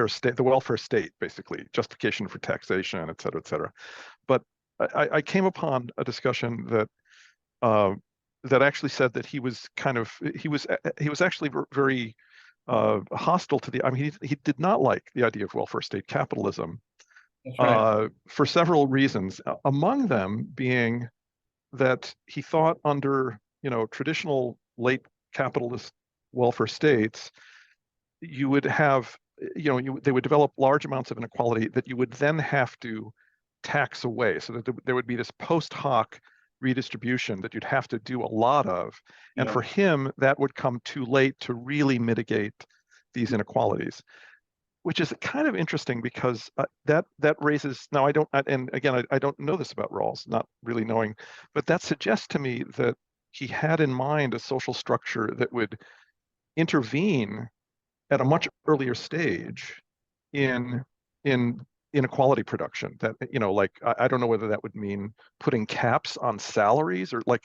[SPEAKER 5] state, basically justification for taxation, et cetera, but I came upon a discussion that actually said that he was actually very hostile to he did not like the idea of welfare state capitalism.
[SPEAKER 1] That's right.
[SPEAKER 5] For several reasons, among them being that he thought under traditional late capitalist welfare states, you would have they would develop large amounts of inequality that you would then have to tax away, so that there would be this post hoc redistribution that you'd have to do a lot of, and for him that would come too late to really mitigate these inequalities. which is kind of interesting because that raises, now I don't, and again, I don't know this about Rawls, not really knowing, but that suggests to me that he had in mind a social structure that would intervene at a much earlier stage in inequality production. That, you know, like I don't know whether that would mean putting caps on salaries, or like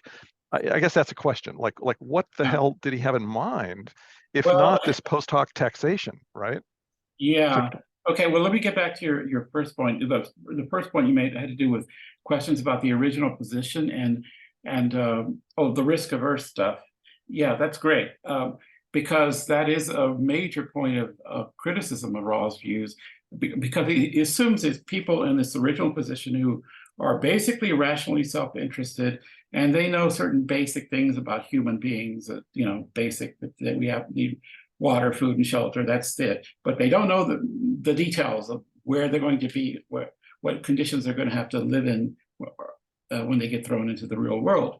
[SPEAKER 5] I guess that's a question. Like what the hell did he have in mind, if
[SPEAKER 1] Well,
[SPEAKER 5] not this post hoc taxation, right?
[SPEAKER 1] yeah.
[SPEAKER 5] So,
[SPEAKER 1] Okay, well, let me get back to your first point. The first point you made had to do with questions about the original position and the risk averse stuff. Yeah, that's great. Because that is a major point of criticism of Rawls' views, because he assumes that people in this original position who are basically rationally self-interested, and they know certain basic things about human beings, that, you know, basic, that we need water, food, and shelter, that's it. But they don't know the details of where they're going to be, what conditions they're going to have to live in when they get thrown into the real world.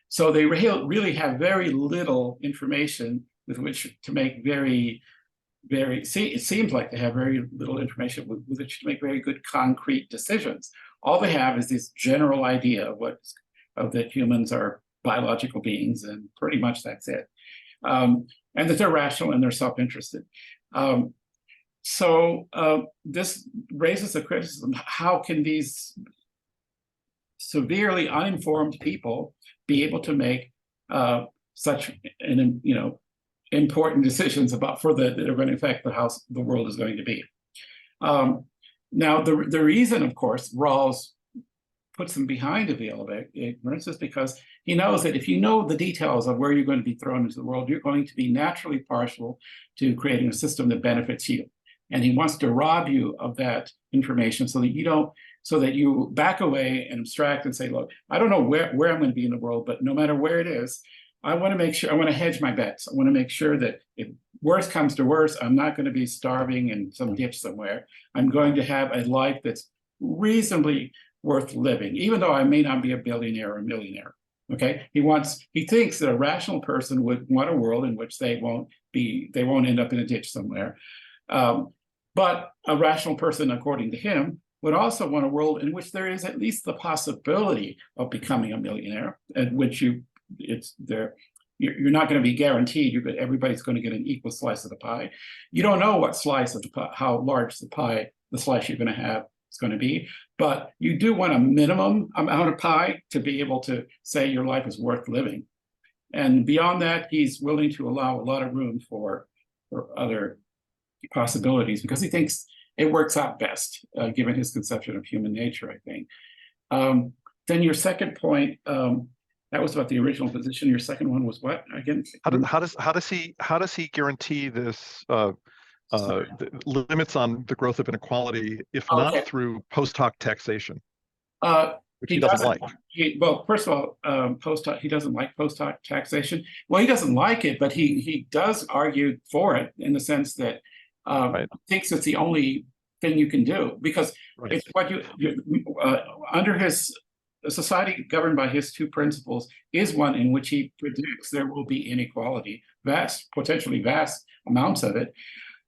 [SPEAKER 1] So they really have very little information with which to make it seems like they have very little information with which to make very good concrete decisions. All they have is this general idea of that humans are biological beings, and pretty much that's it. And that they're rational and they're self-interested. So this raises the criticism: how can these severely uninformed people be able to make such important decisions that are going to affect how the world is going to be? Now, the reason, of course, Rawls puts them behind a veil of ignorance is because he knows that if you know the details of where you're going to be thrown into the world, you're going to be naturally partial to creating a system that benefits you. And he wants to rob you of that information so that you back away and abstract and say, look, I don't know where I'm going to be in the world, but no matter where it is, I want to hedge my bets. I want to make sure that if worse comes to worse, I'm not going to be starving in some ditch somewhere. I'm going to have a life that's reasonably worth living, even though I may not be a billionaire or a millionaire. Okay, he thinks that a rational person would want a world in which they won't end up in a ditch somewhere. But a rational person, according to him, would also want a world in which there is at least the possibility of becoming a millionaire, at which you're not going to be guaranteed. Everybody's going to get an equal slice of the pie. You don't know what slice of the pie, how large the slice you're going to have is going to be, but you do want a minimum amount of pie to be able to say your life is worth living. And beyond that, he's willing to allow a lot of room for other possibilities, because he thinks it works out best, given his conception of human nature, I think. Then your second point, that was about the original position. Your second one was what again?
[SPEAKER 5] How does he guarantee this the limits on the growth of inequality, if not through post hoc taxation, which he doesn't like?
[SPEAKER 1] Well, first of all, he doesn't like post hoc taxation. Well, he doesn't like it, but he does argue for it in the sense that
[SPEAKER 5] Right.
[SPEAKER 1] thinks it's the only thing you can do, because
[SPEAKER 5] Right.
[SPEAKER 1] it's what under his society governed by his two principles is one in which he predicts there will be inequality, potentially vast amounts of it,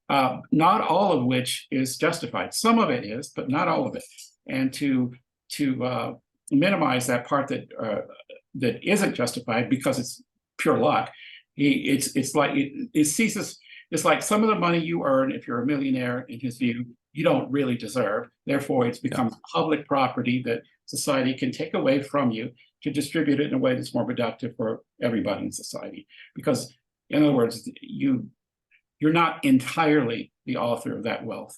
[SPEAKER 1] not all of which is justified. Some of it is, but not all of it. And to minimize that part that isn't justified because it's pure luck, it's like some of the money you earn if you're a millionaire, in his view, you don't really deserve. Therefore, it becomes public property that society can take away from you to distribute it in a way that's more productive for everybody in society. Because, in other words, you're not entirely the author of that wealth.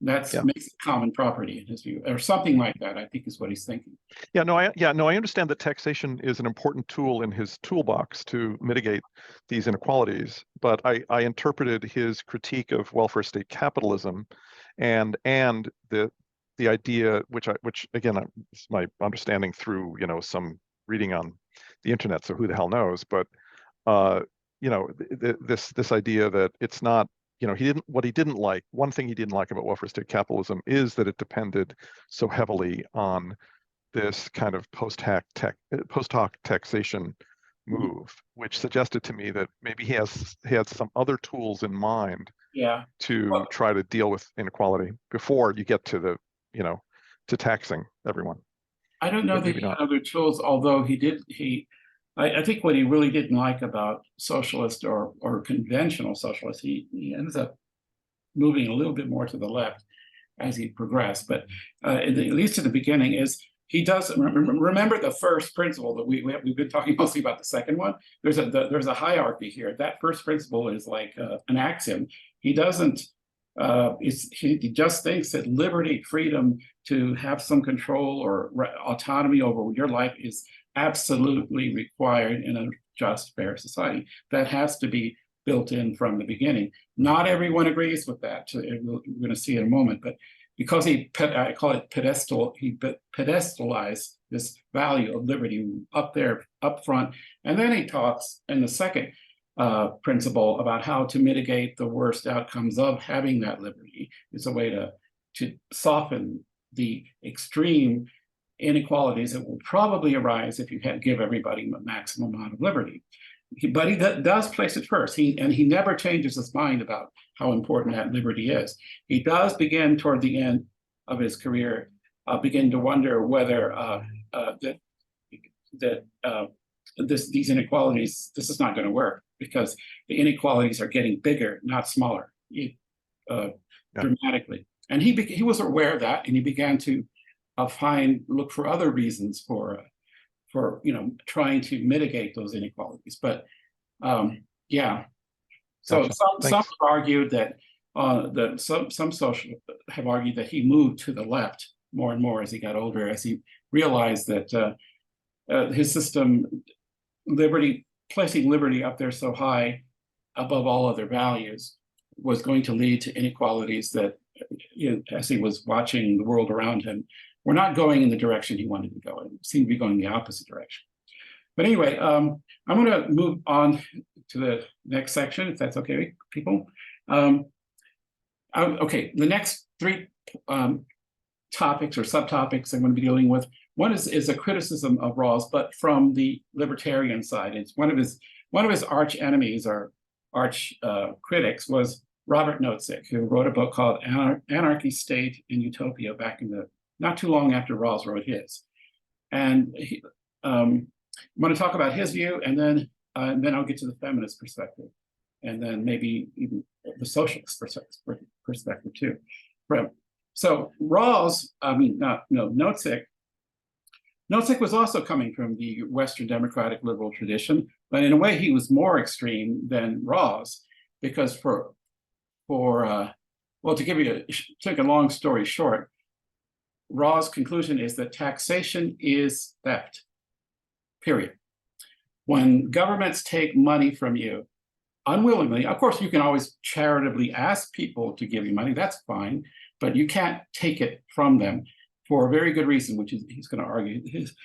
[SPEAKER 1] That makes it common property in his view, or something like that, I think is what he's thinking.
[SPEAKER 5] I understand that taxation is an important tool in his toolbox to mitigate these inequalities, but I interpreted his critique of welfare state capitalism and the idea, which again is my understanding through some reading on the internet, so who the hell knows, but this idea that it's not, one thing he didn't like about welfare state capitalism is that it depended so heavily on this kind of post hoc taxation move, which suggested to me that maybe he had some other tools in mind
[SPEAKER 1] Yeah.
[SPEAKER 5] to
[SPEAKER 1] Well,
[SPEAKER 5] try to deal with inequality before you get to the, to taxing everyone.
[SPEAKER 1] I don't know
[SPEAKER 5] But
[SPEAKER 1] that
[SPEAKER 5] maybe
[SPEAKER 1] he had
[SPEAKER 5] not.
[SPEAKER 1] other tools, although I think what he really didn't like about socialist or conventional socialist, he ends up moving a little bit more to the left as he progressed. But at least at the beginning, is he does remember the first principle that we've been talking mostly about the second one. There's a hierarchy here. That first principle is like an axiom. He doesn't. He just thinks that liberty, freedom to have some control or autonomy over your life is absolutely required in a just, fair society. That has to be built in from the beginning. Not everyone agrees with that. We're going to see in a moment, but because I call it he pedestalized this value of liberty up there, up front, and then he talks in the second principle about how to mitigate the worst outcomes of having that liberty. It's a way to soften the extreme inequalities that will probably arise if you give everybody a maximum amount of liberty. But he does place it first. He never changes his mind about how important that liberty is. He does begin toward the end of his career, begin to wonder whether these inequalities, this is not going to work because the inequalities are getting bigger, not smaller, dramatically. And he was aware of that, and he began to look for other reasons for trying to mitigate those inequalities. But yeah, so
[SPEAKER 5] Gotcha.
[SPEAKER 1] some have argued that some socialists have argued that he moved to the left more and more as he got older, as he realized that his system, placing liberty up there so high above all other values, was going to lead to inequalities that, as he was watching the world around him, were not going in the direction he wanted to go in. It seemed to be going the opposite direction. But anyway, I'm going to move on to the next section, if that's okay, people. Okay, the next three topics or subtopics I'm going to be dealing with. One is a criticism of Rawls, but from the libertarian side. It's one of his arch enemies or arch critics was Robert Nozick, who wrote a book called Anarchy, State, and Utopia back in not too long after Rawls wrote his. And I'm going to talk about his view, and then I'll get to the feminist perspective, and then maybe even the socialist perspective too. So Rawls, Nozick was also coming from the Western democratic liberal tradition, but in a way he was more extreme than Rawls, because to take a long story short, Rawls' conclusion is that taxation is theft, period. When governments take money from you unwillingly, of course, you can always charitably ask people to give you money, that's fine, but you can't take it from them for a very good reason, which is he's going to argue.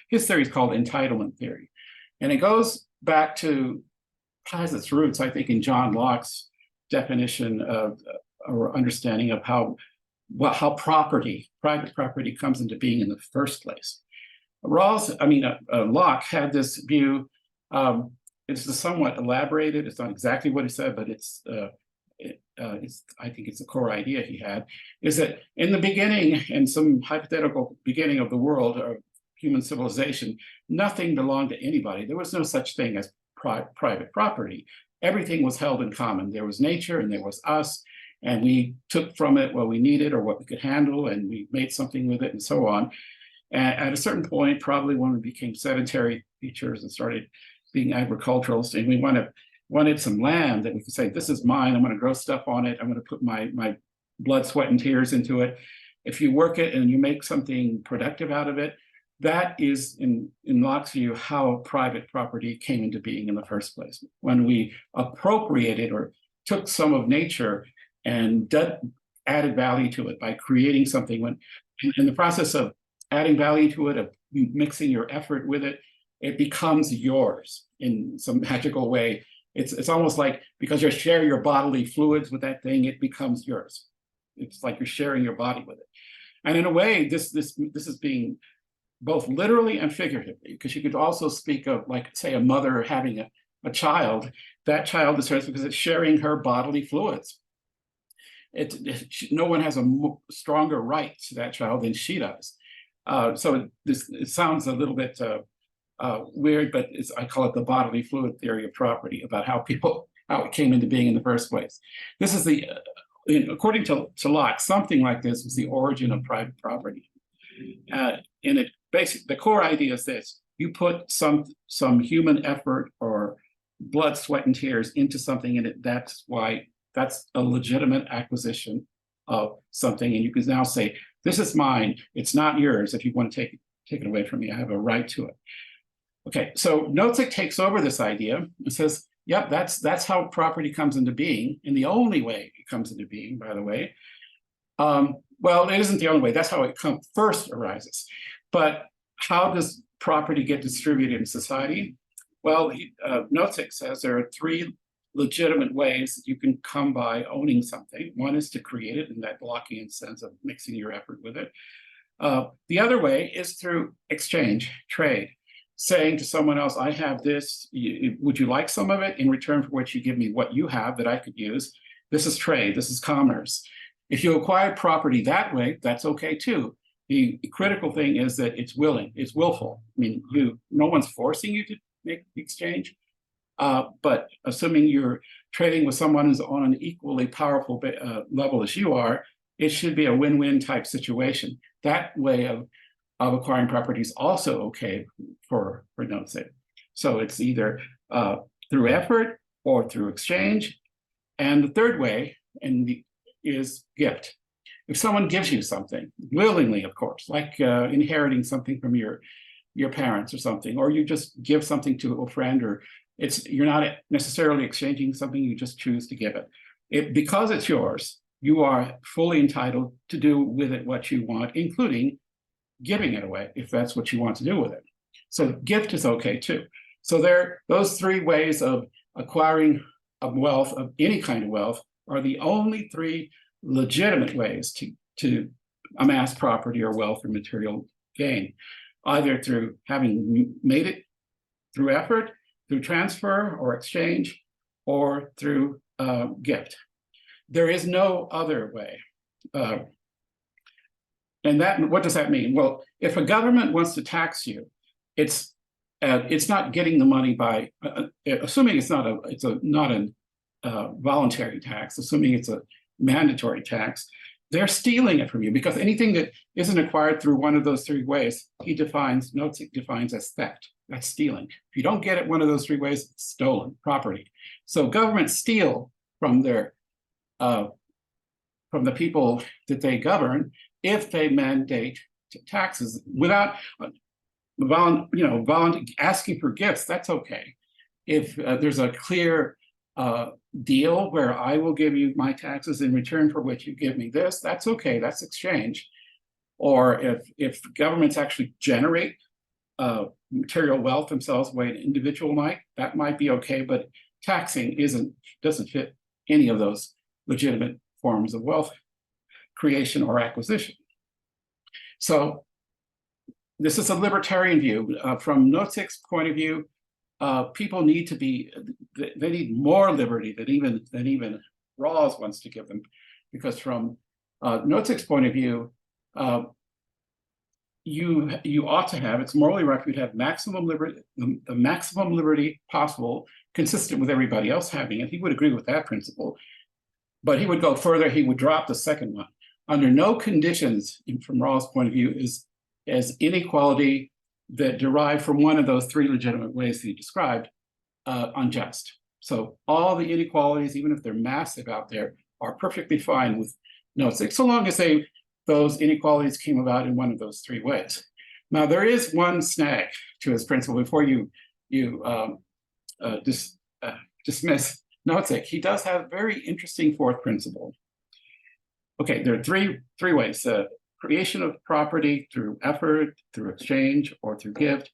[SPEAKER 1] His theory is called entitlement theory. And it goes back to, has its roots, I think, in John Locke's definition of or understanding of how private property comes into being in the first place. Locke had this view. It's somewhat elaborated. It's not exactly what he said, but I think it's the core idea he had, is that in the beginning, in some hypothetical beginning of the world or human civilization, nothing belonged to anybody. There was no such thing as private property. Everything was held in common. There was nature and there was us, and we took from it what we needed or what we could handle, and we made something with it and so on. And at a certain point, probably when we became sedentary creatures and started being agriculturalists, and we wanted some land that we could say, this is mine, I'm going to grow stuff on it, I'm going to put my blood, sweat, and tears into it. If you work it and you make something productive out of it, that is, in Locke's view, how private property came into being in the first place. When we appropriated or took some of nature and added value to it by creating something, when in the process of adding value to it, of mixing your effort with it, it becomes yours in some magical way. It's almost like, because you share your bodily fluids with that thing, it becomes yours. It's like you're sharing your body with it. And in a way, this is being both literally and figuratively, because you could also speak of, like, say, a mother having a child. That child is hers because it's sharing her bodily fluids. no one has a stronger right to that child than she does. So it sounds a little bit weird, but I call it the bodily fluid theory of property, about how it came into being in the first place. This is according to Locke, something like this was the origin of private property. And the core idea is this: you put some human effort or blood, sweat, and tears into something, and that's a legitimate acquisition of something. And you can now say, this is mine, it's not yours. If you want to take it away from me, I have a right to it. Okay, so Nozick takes over this idea and says, yep, that's how property comes into being, and the only way it comes into being, by the way. Well, it isn't the only way. That's how it first arises. But how does property get distributed in society? Well, Nozick says there are three legitimate ways that you can come by owning something. One is to create it in that Lockean sense of mixing your effort with it. The other way is through exchange, trade, saying to someone else, I have this, would you like some of it? In return for which you give me what you have that I could use. This is trade, this is commerce. If you acquire property that way, that's okay too. The critical thing is that it's willing, it's willful. I mean, no one's forcing you to make the exchange, but assuming you're trading with someone who's on an equally powerful level as you are, it should be a win-win type situation. That way of acquiring property is also okay for Nozick. So it's either through effort or through exchange. And the third way is gift. If someone gives you something, willingly, of course, like inheriting something from your parents or something, or you just give something to a friend, or you're not necessarily exchanging something, you just choose to give it. Because it's yours, you are fully entitled to do with it what you want, including giving it away if that's what you want to do with it. So gift is okay too. So those three ways of acquiring wealth, of any kind of wealth, are the only three legitimate ways to amass property or wealth or material gain, either through having made it through effort, through transfer or exchange, or through gift. There is no other way. And what does that mean? Well, if a government wants to tax you, it's not getting the money by assuming it's not a voluntary tax, assuming it's a mandatory tax, they're stealing it from you, because anything that isn't acquired through one of those three ways, Nozick defines as theft. That's stealing. If you don't get it one of those three ways, it's stolen property. So governments steal from the people that they govern if they mandate taxes without asking for gifts. That's okay. If there's a clear deal where I will give you my taxes in return for which you give me this, that's okay, that's exchange. Or if governments actually generate material wealth themselves the way an individual might, that might be okay, but taxing doesn't fit any of those legitimate forms of wealth creation or acquisition. So this is a libertarian view. From Nozick's point of view, people need they need more liberty than even Rawls wants to give them, because from Nozick's point of view, you ought to have, it's morally right for you to have maximum liberty, the maximum liberty possible, consistent with everybody else having it. He would agree with that principle, but he would go further. He would drop the second one. Under no conditions, from Rawls' point of view, is inequality that derive from one of those three legitimate ways that he described unjust. So all the inequalities, even if they're massive out there, are perfectly fine with Nozick, so long as those inequalities came about in one of those three ways. Now, there is one snag to his principle before you dismiss Nozick. He does have a very interesting fourth principle. Okay, there are three ways: creation of property through effort, through exchange, or through gift.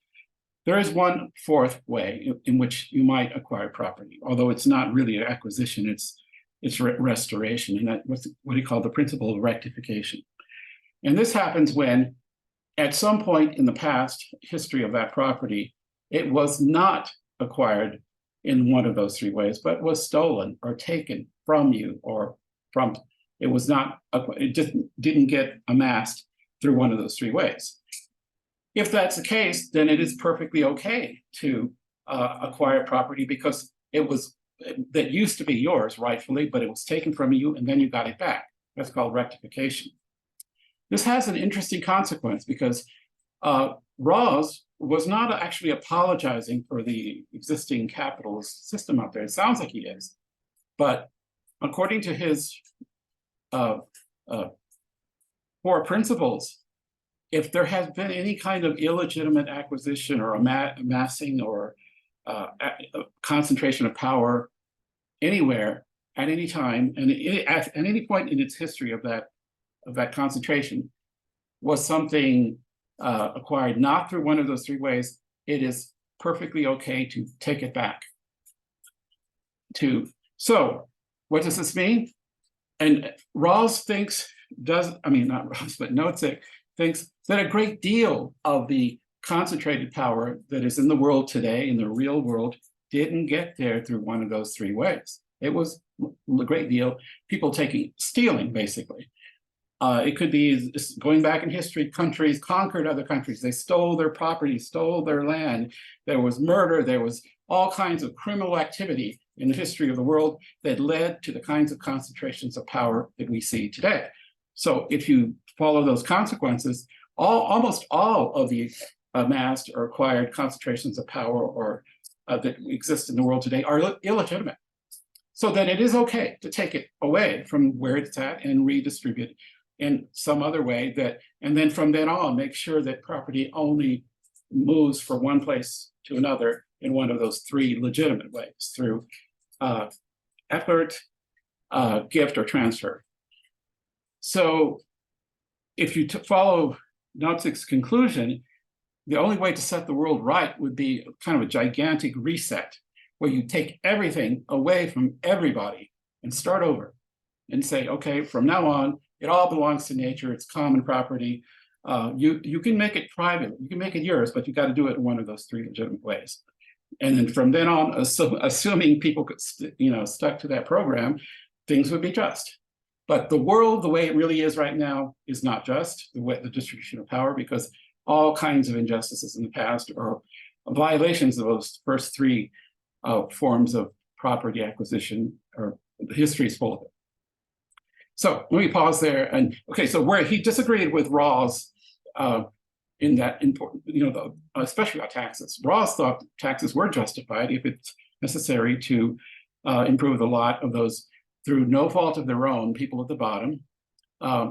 [SPEAKER 1] There is one fourth way in which you might acquire property, although it's not really an acquisition, it's restoration, and that's what he called the principle of rectification. And this happens when, at some point in the past history of that property, it was not acquired in one of those three ways, but was stolen or taken from you, or from It was not, it just didn't get amassed through one of those three ways. If that's the case, then it is perfectly okay to acquire property because that used to be yours rightfully, but it was taken from you and then you got it back. That's called rectification. This has an interesting consequence because Rawls was not actually apologizing for the existing capitalist system out there. It sounds like he is, but according to his core principles, if there has been any kind of illegitimate acquisition or amassing or concentration of power anywhere at any time and at any point in its history of that concentration was something acquired not through one of those three ways, it is perfectly okay to take it back. So what does this mean? And Rawls not Rawls, but Nozick thinks that a great deal of the concentrated power that is in the world today, in the real world, didn't get there through one of those three ways. It was a great deal, people stealing, basically. It could be going back in history, countries conquered other countries. They stole their property, stole their land. There was murder. There was all kinds of criminal activity in the history of the world that led to the kinds of concentrations of power that we see today. So if you follow those consequences, almost all of the amassed or acquired concentrations of power or that exist in the world today are illegitimate. So then it is okay to take it away from where it's at and redistribute it in some other way and then from then on, make sure that property only moves from one place to another in one of those three legitimate ways through effort, gift, or transfer. So if you follow Nozick's conclusion, the only way to set the world right would be kind of a gigantic reset where you take everything away from everybody and start over and say, okay, from now on, it all belongs to nature, it's common property. You can make it private, you can make it yours, but you got to do it in one of those three legitimate ways. And then from then on, assuming people stuck to that program, things would be just. But the world, the way it really is right now, is not just the distribution of power, because all kinds of injustices in the past are violations of those first three forms of property acquisition, or the history is full of it. So let me pause there. And okay, so where he disagreed with Rawls in that important, especially about taxes. Rawls thought taxes were justified if it's necessary to improve the lot of those through no fault of their own people at the bottom.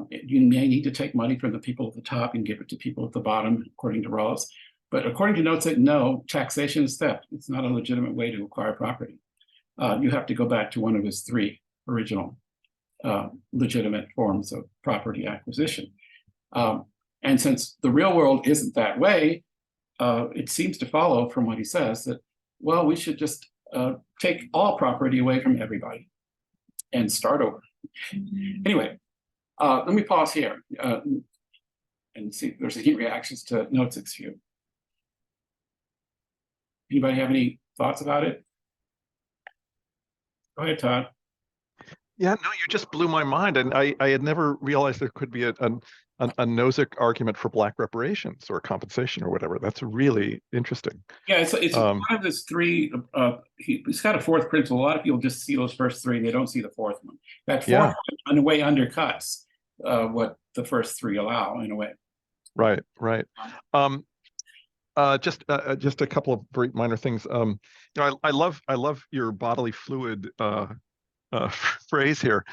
[SPEAKER 1] You may need to take money from the people at the top and give it to people at the bottom, according to Rawls. But according to Nozick, no, taxation is theft. It's not a legitimate way to acquire property. You have to go back to one of his three original legitimate forms of property acquisition. And since the real world isn't that way, it seems to follow from what he says that, well, we should just take all property away from everybody and start over. Anyway, let me pause here and see if there's any reactions to Nozick's view. Anybody have any thoughts about it? Go ahead, Todd.
[SPEAKER 5] Yeah, no, you just blew my mind, and I had never realized there could be a Nozick argument for Black reparations or compensation or whatever. That's really interesting.
[SPEAKER 1] Yeah, it's one of his three. He's got a fourth principle. A lot of people just see those first three; they don't see the fourth one. That fourth one, in a way, undercuts what the first three allow, in a way.
[SPEAKER 5] Right, right. Just a couple of very minor things. I love your bodily fluid phrase here.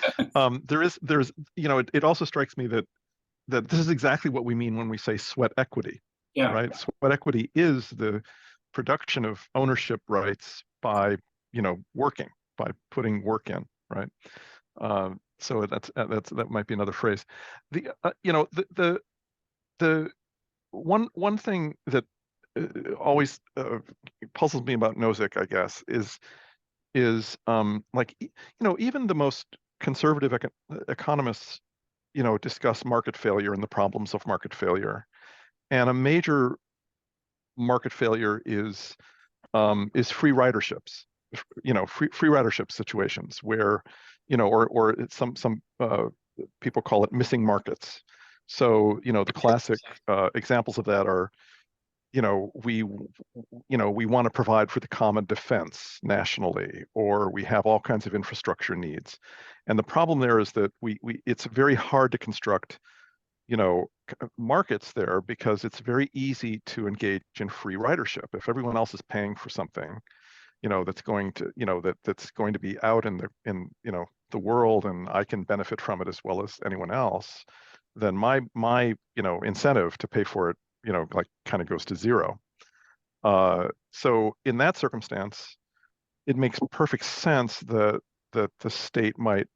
[SPEAKER 5] There's it also strikes me that this is exactly what we mean when we say sweat equity. Yeah. Right. Sweat equity is the production of ownership rights by working, by putting work in. Right. So that might be another phrase. The one thing that always puzzles me about Nozick, I guess, is even the most conservative economists discuss market failure and the problems of market failure, and a major market failure is free riderships, free ridership situations where or some people call it missing markets. So, the classic examples of that are, we want to provide for the common defense nationally, or we have all kinds of infrastructure needs. And the problem there is that it's very hard to construct, markets there, because it's very easy to engage in free ridership. If everyone else is paying for something, that's going to, that's going to be out in the world, and I can benefit from it as well as anyone else, then my incentive to pay for it, like kind of goes to zero. So in that circumstance, it makes perfect sense that the state might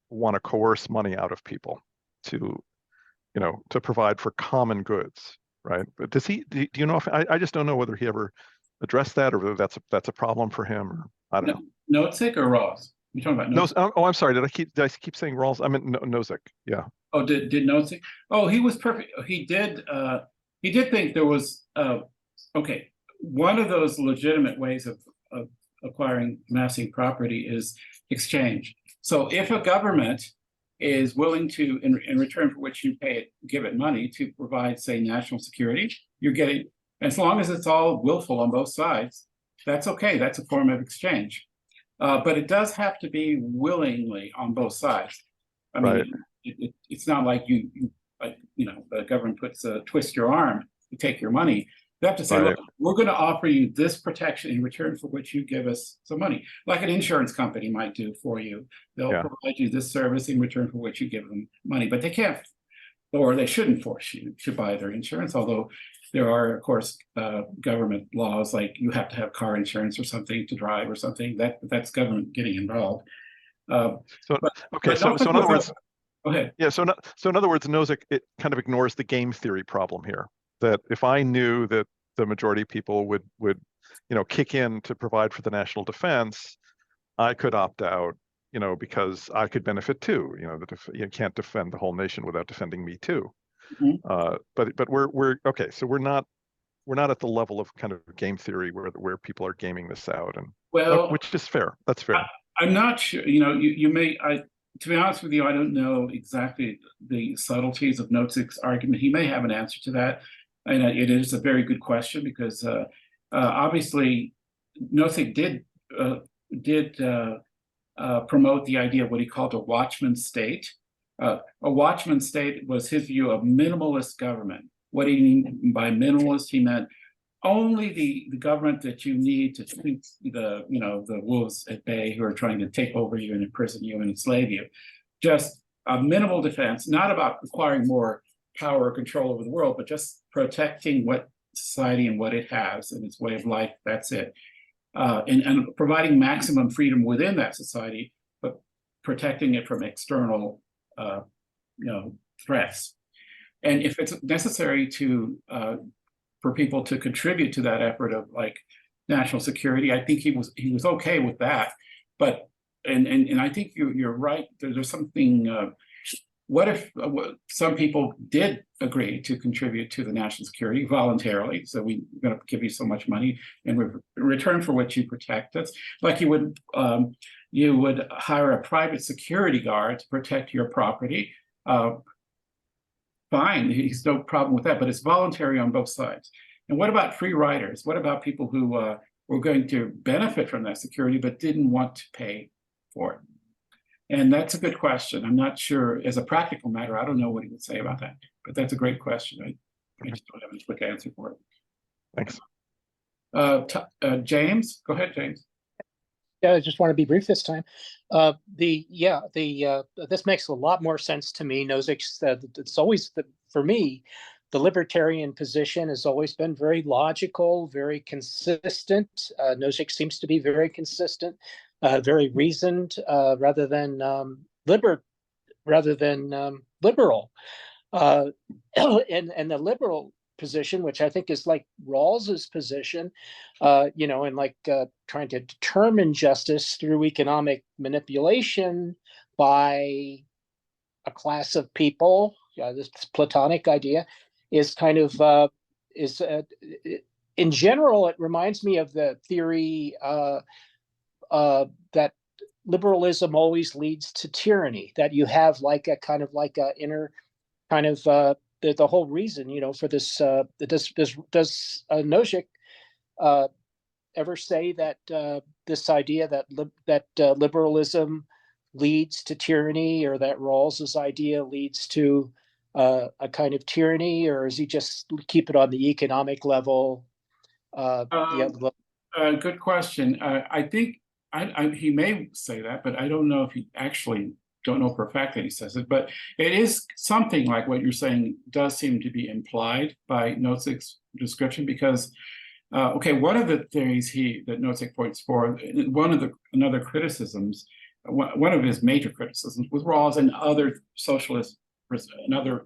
[SPEAKER 5] want to coerce money out of people to provide for common goods, right? But do you know if I just don't know whether he ever addressed that, or whether that's a problem for him, or I don't know.
[SPEAKER 1] Nozick or Rawls? You're talking about Nozick?
[SPEAKER 5] No, I'm sorry. Did I keep saying Rawls? I meant Nozick. Yeah.
[SPEAKER 1] Oh, did Nozick? Oh, he was perfect. He did think there was okay. One of those legitimate ways of acquiring amassing property is exchange. So if a government is willing to, in return for which you give it money to provide, say, national security, you're getting, as long as it's all willful on both sides, that's okay. That's a form of exchange. But it does have to be willingly on both sides. I mean,
[SPEAKER 5] right.
[SPEAKER 1] It's not like the government twist your arm to take your money. You have to say, look, we're going to offer you this protection in return for which you give us some money, like an insurance company might do for you. They'll provide you this service in return for which you give them money, but they can't, or they shouldn't force you to buy their insurance, although there are, of course, government laws, like you have to have car insurance or something to drive or something. That's government getting involved.
[SPEAKER 5] So in other words,
[SPEAKER 1] go ahead.
[SPEAKER 5] Yeah. So in other words, Nozick, it kind of ignores the game theory problem here. That if I knew that the majority of people would kick in to provide for the national defense, I could opt out, because I could benefit too. You can't defend the whole nation without defending me too. Mm-hmm. But we're okay. So we're not at the level of kind of game theory where people are gaming this out, and which is fair. That's fair.
[SPEAKER 1] I'm not sure. You may. To be honest with you, I don't know exactly the subtleties of Nozick's argument. He may have an answer to that, and it is a very good question, because obviously Nozick did promote the idea of what he called a watchman state. A watchman state was his view of minimalist government. What he mean by minimalist? He meant only the government that you need to keep the wolves at bay who are trying to take over you and imprison you and enslave you. Just a minimal defense, not about acquiring more power or control over the world, but just protecting what society and what it has and its way of life. That's it. And providing maximum freedom within that society, but protecting it from external threats. And if it's necessary for people to contribute to that effort of like national security, I think he was okay with that. But and I think you're right. There's something. What if some people did agree to contribute to the national security voluntarily? So we're going to give you so much money in return for which you protect us, like you would hire a private security guard to protect your property. Fine, there's no problem with that, but it's voluntary on both sides. And what about free riders? What about people who were going to benefit from that security but didn't want to pay for it? And that's a good question. I'm not sure, as a practical matter, I don't know what he would say about that, but that's a great question. I just don't have a quick answer for it.
[SPEAKER 5] Thanks.
[SPEAKER 1] James, go ahead, James.
[SPEAKER 2] Yeah, I just want to be brief this time. This makes a lot more sense to me. Nozick said that it's always, for me, the libertarian position has always been very logical, very consistent. Nozick seems to be very consistent, very reasoned, rather than liberal. And the liberal position, which I think is like Rawls's position, and like trying to determine justice through economic manipulation by a class of people. This Platonic idea is kind of in general, it reminds me of the theory that liberalism always leads to tyranny, that you have like a kind of like a inner kind of the whole reason, for this. Does Nozick ever say that this idea that liberalism leads to tyranny, or that Rawls's idea leads to a kind of tyranny, or is he just keep it on the economic level?
[SPEAKER 1] Good question. I think he may say that, but I don't know if he actually don't know for a fact that he says it. But it is something like what you're saying does seem to be implied by Nozick's description, because one of the theories that Nozick points for, another criticisms, one of his major criticisms with Rawls and other socialists and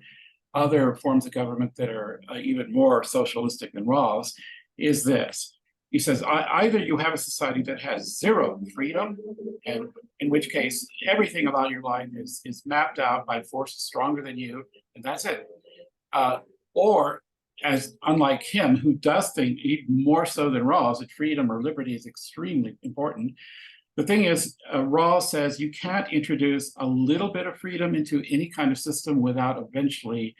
[SPEAKER 1] other forms of government that are even more socialistic than Rawls, is this. He says, either you have a society that has zero freedom, and in which case everything about your life is mapped out by forces stronger than you, and that's it. Or, as unlike him, who does think even more so than Rawls that freedom or liberty is extremely important. The thing is, Rawls says you can't introduce a little bit of freedom into any kind of system without it eventually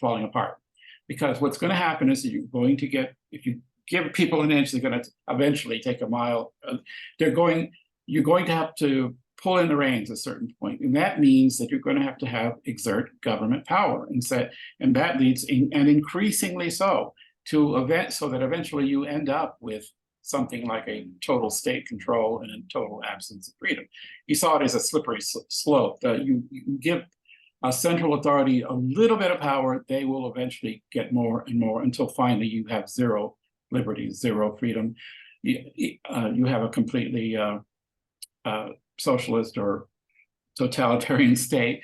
[SPEAKER 1] falling apart. Because what's going to happen is that you're going to get, if you give people an inch, they're going to eventually take a mile. You're going to have to pull in the reins at a certain point, and that means that you're going to have exert government power, and that leads, and increasingly so, so that eventually you end up with something like a total state control and a total absence of freedom. He saw it as a slippery slope. You give a central authority a little bit of power, they will eventually get more and more until finally you have zero liberty, zero freedom. You have a completely socialist or totalitarian state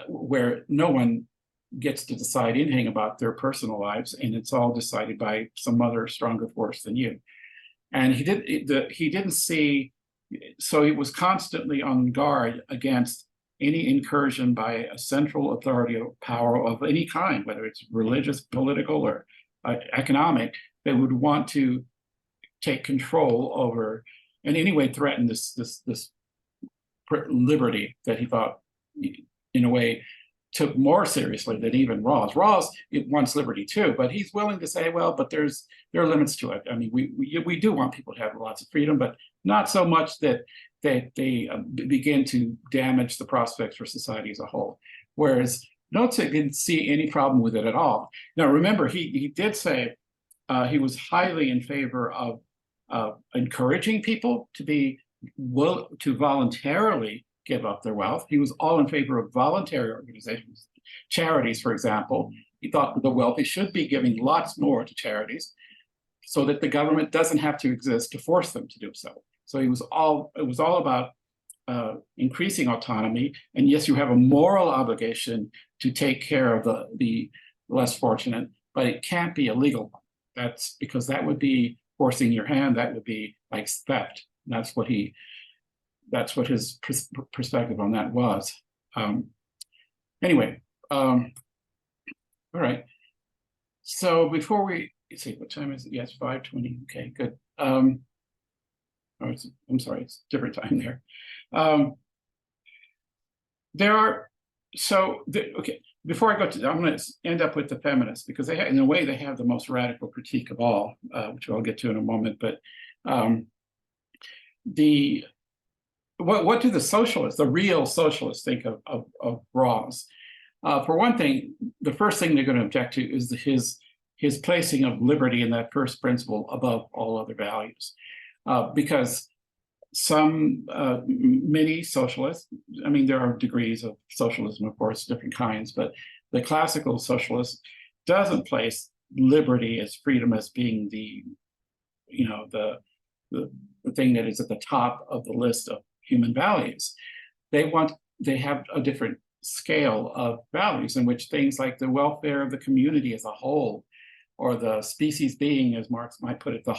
[SPEAKER 1] where no one gets to decide anything about their personal lives, and it's all decided by some other stronger force than you. And he didn't see, so he was constantly on guard against any incursion by a central authority or power of any kind, whether it's religious, political, or economic, that would want to take control over, and anyway threaten this liberty that he thought, in a way, took more seriously than even Rawls. Rawls wants liberty too, but he's willing to say, well, but there are limits to it. I mean, we do want people to have lots of freedom, but not so much that they begin to damage the prospects for society as a whole. Whereas Nozick didn't see any problem with it at all. Now, remember, he did say he was highly in favor of encouraging people to voluntarily give up their wealth. He was all in favor of voluntary organizations, charities, for example. He thought the wealthy should be giving lots more to charities so that the government doesn't have to exist to force them to do so. So it was all about increasing autonomy. And yes, you have a moral obligation to take care of the less fortunate, but it can't be a legal one. That's because that would be forcing your hand. That would be like theft. That's what his perspective on that was. Anyway, all right. So before we see, what time is it? Yes, 5:20. Okay, good. I'm sorry, it's a different time there. Okay, before I go to, I'm going to end up with the feminists, because in a way, they have the most radical critique of all, which I'll get to in a moment. But what do the socialists, the real socialists, think of Rawls? For one thing, the first thing they're going to object to is his placing of liberty in that first principle above all other values. Because many socialists, I mean, there are degrees of socialism, of course, different kinds, but the classical socialist doesn't place liberty as freedom as being the thing that is at the top of the list of human values. They have a different scale of values in which things like the welfare of the community as a whole, or the species being, as Marx might put it, the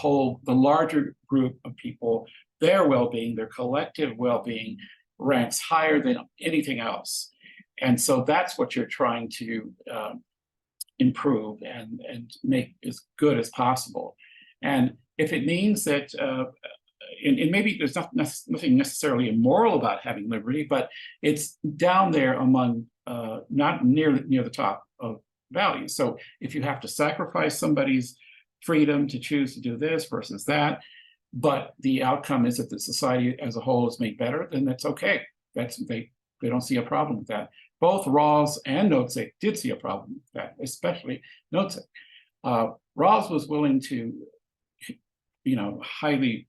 [SPEAKER 1] larger group of people, their well-being, their collective well-being ranks higher than anything else. And so that's what you're trying to improve and make as good as possible. And if it means that and maybe there's nothing necessarily immoral about having liberty, but it's down there among not near the top of values. So if you have to sacrifice somebody's freedom to choose to do this versus that, but the outcome is that the society as a whole is made better, then that's okay. They don't see a problem with that. Both Rawls and Nozick did see a problem with that, especially Nozick. Rawls was willing to, highly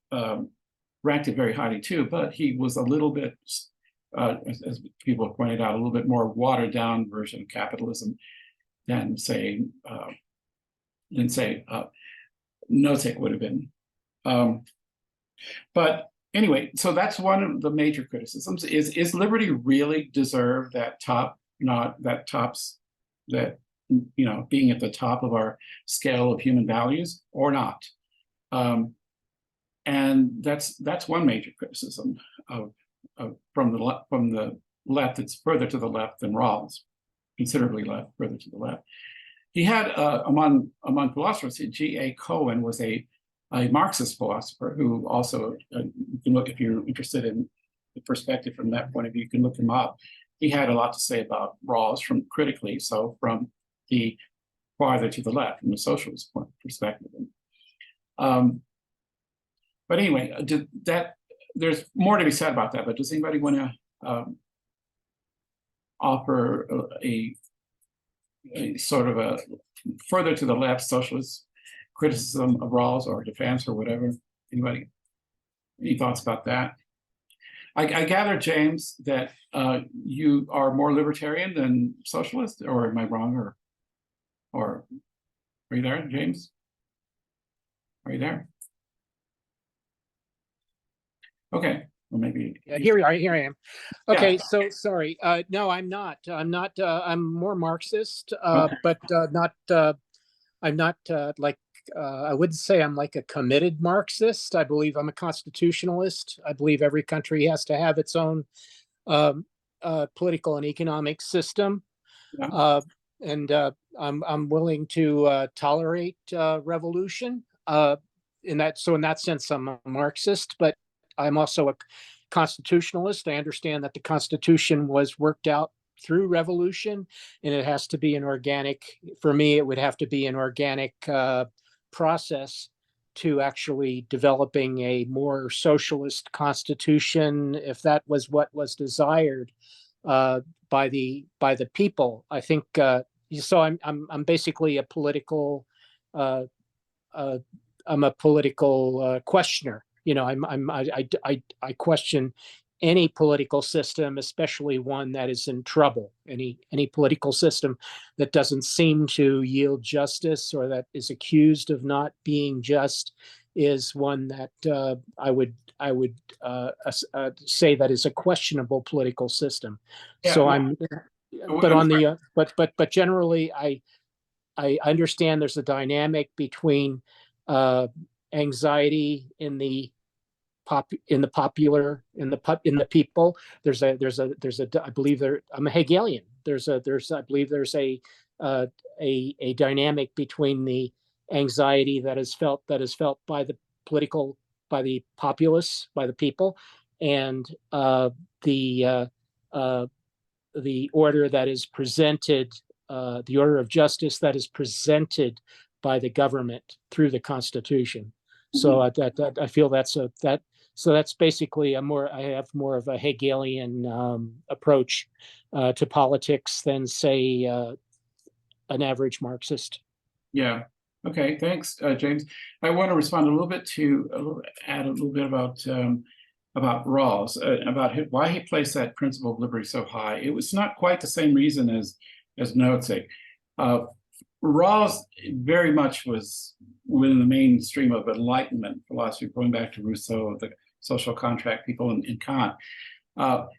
[SPEAKER 1] ranked it very highly too, but he was a little bit, as people have pointed out, a little bit more watered down version of capitalism than say Nozick would have been. But anyway, so that's one of the major criticisms: is liberty really deserve that being at the top of our scale of human values or not? And that's one major criticism from the left. That's further to the left than Rawls, considerably further to the left. He had among philosophers, G.A. Cohen was a Marxist philosopher who also, you can look, if you're interested in the perspective from that point of view, you can look him up. He had a lot to say about Rawls from the farther to the left, from the socialist perspective. But anyway, there's more to be said about that, but does anybody want to offer a sort of a further to the left socialist criticism of Rawls or defense or whatever? Anybody? Any thoughts about that? I gather, James, that you are more libertarian than socialist, or am I wrong? Or are you there, James? Are you there? Okay, well maybe.
[SPEAKER 2] Yeah, here I am. Okay, yeah. So sorry. No, I'm not. I'm more Marxist,
[SPEAKER 1] Okay.
[SPEAKER 2] but not. I'm not like. I wouldn't say I'm like a committed Marxist. I believe I'm a constitutionalist. I believe every country has to have its own political and economic system, and I'm willing to tolerate revolution. In that sense, I'm a Marxist, but I'm also a constitutionalist. I understand that the Constitution was worked out through revolution, and it has to be an organic, for me, it would have to be an organic process to actually developing a more socialist constitution, if that was what was desired by the people. I think so. I'm basically a political. I'm a political questioner. I question any political system, especially one that is in trouble. Any political system that doesn't seem to yield justice or that is accused of not being just is one that I would say that is a questionable political system. Yeah, so but generally I understand there's a dynamic between anxiety in the people. There's a I believe I'm a Hegelian. I believe there's a dynamic between the anxiety that is felt by the populace, by the people, and the order that is presented, the order of justice that is presented by the government through the Constitution. So I feel so that's basically I have more of a Hegelian approach to politics than, say, an average Marxist.
[SPEAKER 1] Yeah. Okay. Thanks, James. I want to respond a little bit add a little bit about Rawls, about why he placed that principle of liberty so high. It was not quite the same reason as Nozick. Rawls very much was within the mainstream of Enlightenment philosophy, going back to Rousseau, the social contract people, in Kant. What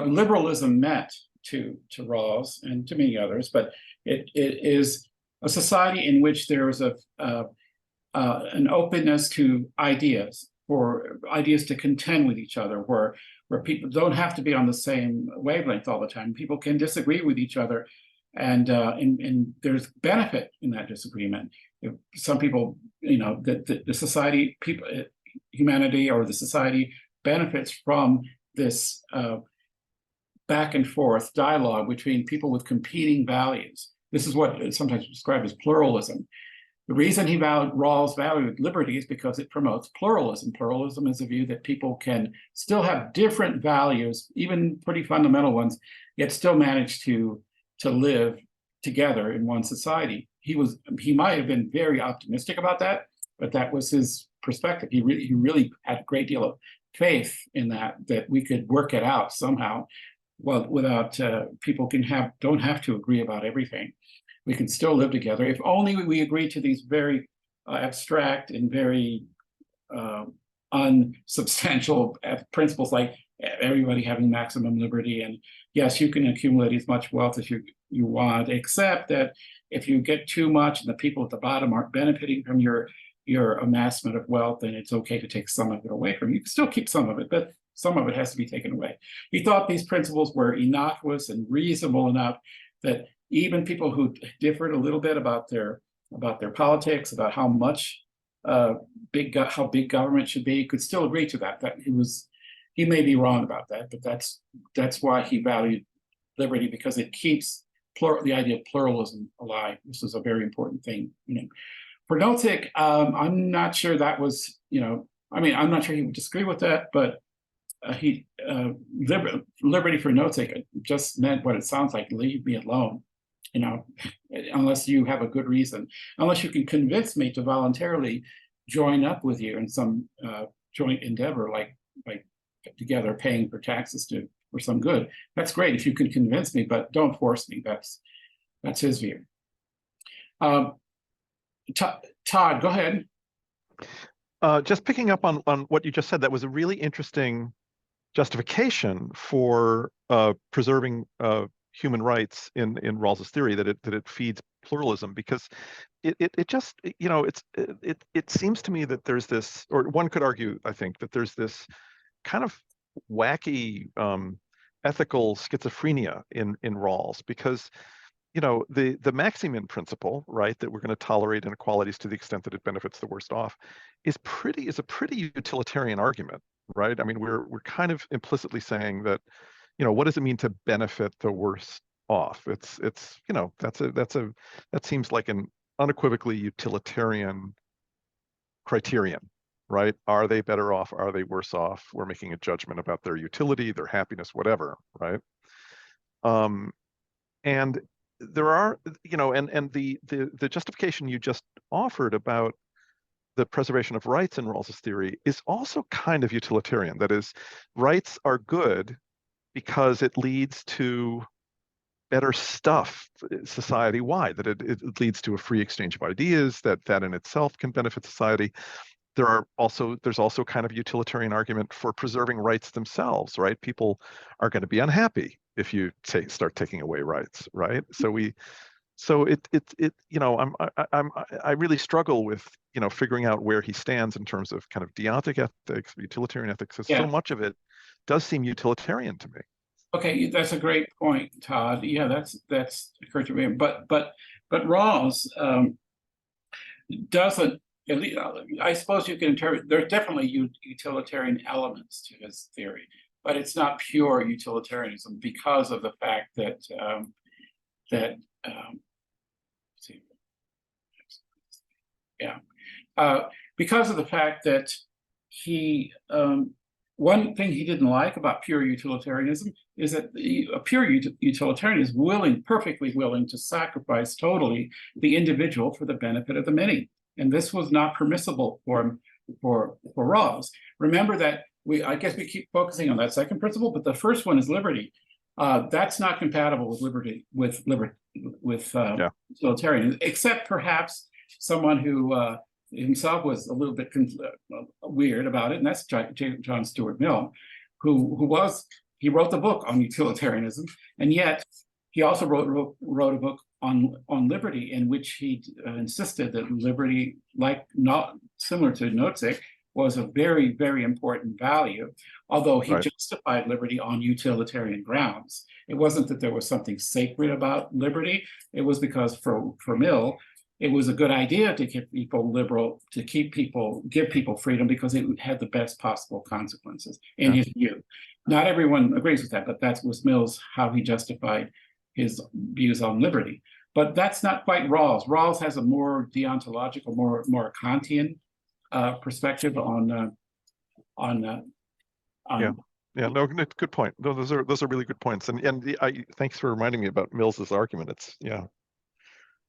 [SPEAKER 1] liberalism meant to Rawls and to many others, but it is a society in which there is an openness to ideas, for ideas to contend with each other, where people don't have to be on the same wavelength all the time. People can disagree with each other and there's benefit in that disagreement. If some people, the society, humanity or the society benefits from this back and forth dialogue between people with competing values. This is what is sometimes described as pluralism. The reason Rawls valued liberty is because it promotes pluralism. Pluralism is a view that people can still have different values, even pretty fundamental ones, yet still manage to live together in one society. He might have been very optimistic about that, but that was his perspective. He really had a great deal of faith in that we could work it out somehow. Well, without people don't have to agree about everything. We can still live together if only we agree to these very abstract and very unsubstantial principles, like everybody having maximum liberty, and yes, you can accumulate as much wealth as you want, except that if you get too much and the people at the bottom aren't benefiting from your amassment of wealth, then it's okay to take some of it away from you. You can still keep some of it, but some of it has to be taken away. He thought these principles were innocuous and reasonable enough that even people who differed a little bit about their politics, about how much how big government should be, could still agree to that. He may be wrong about that, but that's why he valued liberty, because it keeps the idea of pluralism alive. This is a very important thing. For Nozick, I'm not sure that was, I'm not sure he would disagree with that, but liberty for Nozick just meant what it sounds like: leave me alone. Unless you have a good reason, unless you can convince me to voluntarily join up with you in some joint endeavor, like together paying for taxes for some good. That's great if you can convince me, but don't force me. That's his view. Todd, go ahead.
[SPEAKER 5] Just picking up on what you just said, that was a really interesting justification for preserving human rights in Rawls's theory, that it feeds pluralism, because it seems to me that there's this, or one could argue, I think, that there's this kind of wacky ethical schizophrenia in Rawls, because the Maximin principle, right, that we're going to tolerate inequalities to the extent that it benefits the worst off, is a pretty utilitarian argument, right? I mean, we're kind of implicitly saying that, what does it mean to benefit the worst off? That seems like an unequivocally utilitarian criterion, right? Are they better off? Are they worse off? We're making a judgment about their utility, their happiness, whatever, right? And there are, and the justification you just offered about the preservation of rights in Rawls's theory is also kind of utilitarian. That is, rights are good because it leads to better stuff society-wide, that it leads to a free exchange of ideas, that in itself can benefit society. There's also kind of utilitarian argument for preserving rights themselves, right? People are going to be unhappy if you start taking away rights, right? I really struggle with figuring out where he stands in terms of kind of deontic ethics, utilitarian ethics. So much of it does seem utilitarian to me.
[SPEAKER 1] Okay, that's a great point, Todd. Yeah, that's occurred to me. But Rawls doesn't. At least, I suppose you can interpret. There's definitely utilitarian elements to his theory, but it's not pure utilitarianism because of the fact that because of the fact that he one thing he didn't like about pure utilitarianism is that a pure utilitarian is perfectly willing to sacrifice totally the individual for the benefit of the many. And this was not permissible for Rawls. Remember that I guess we keep focusing on that second principle, but the first one is liberty. That's not compatible with liberty, with utilitarian, except perhaps someone who himself was a little bit weird about it, and that's John Stuart Mill, who wrote the book on utilitarianism, and yet he also wrote a book on liberty, in which he insisted that liberty, not similar to Nozick, was a very, very important value, although he justified liberty on utilitarian grounds. It wasn't that there was something sacred about liberty. It was because for Mill, it was a good idea to keep people liberal, to give people freedom because it had the best possible consequences in his view. Not everyone agrees with that, but that was Mill's how he justified his views on liberty. But that's not quite Rawls. Rawls has a more deontological, more Kantian perspective on.
[SPEAKER 5] Yeah, no, good point. Those are really good points. And thanks for reminding me about Mills's argument. It's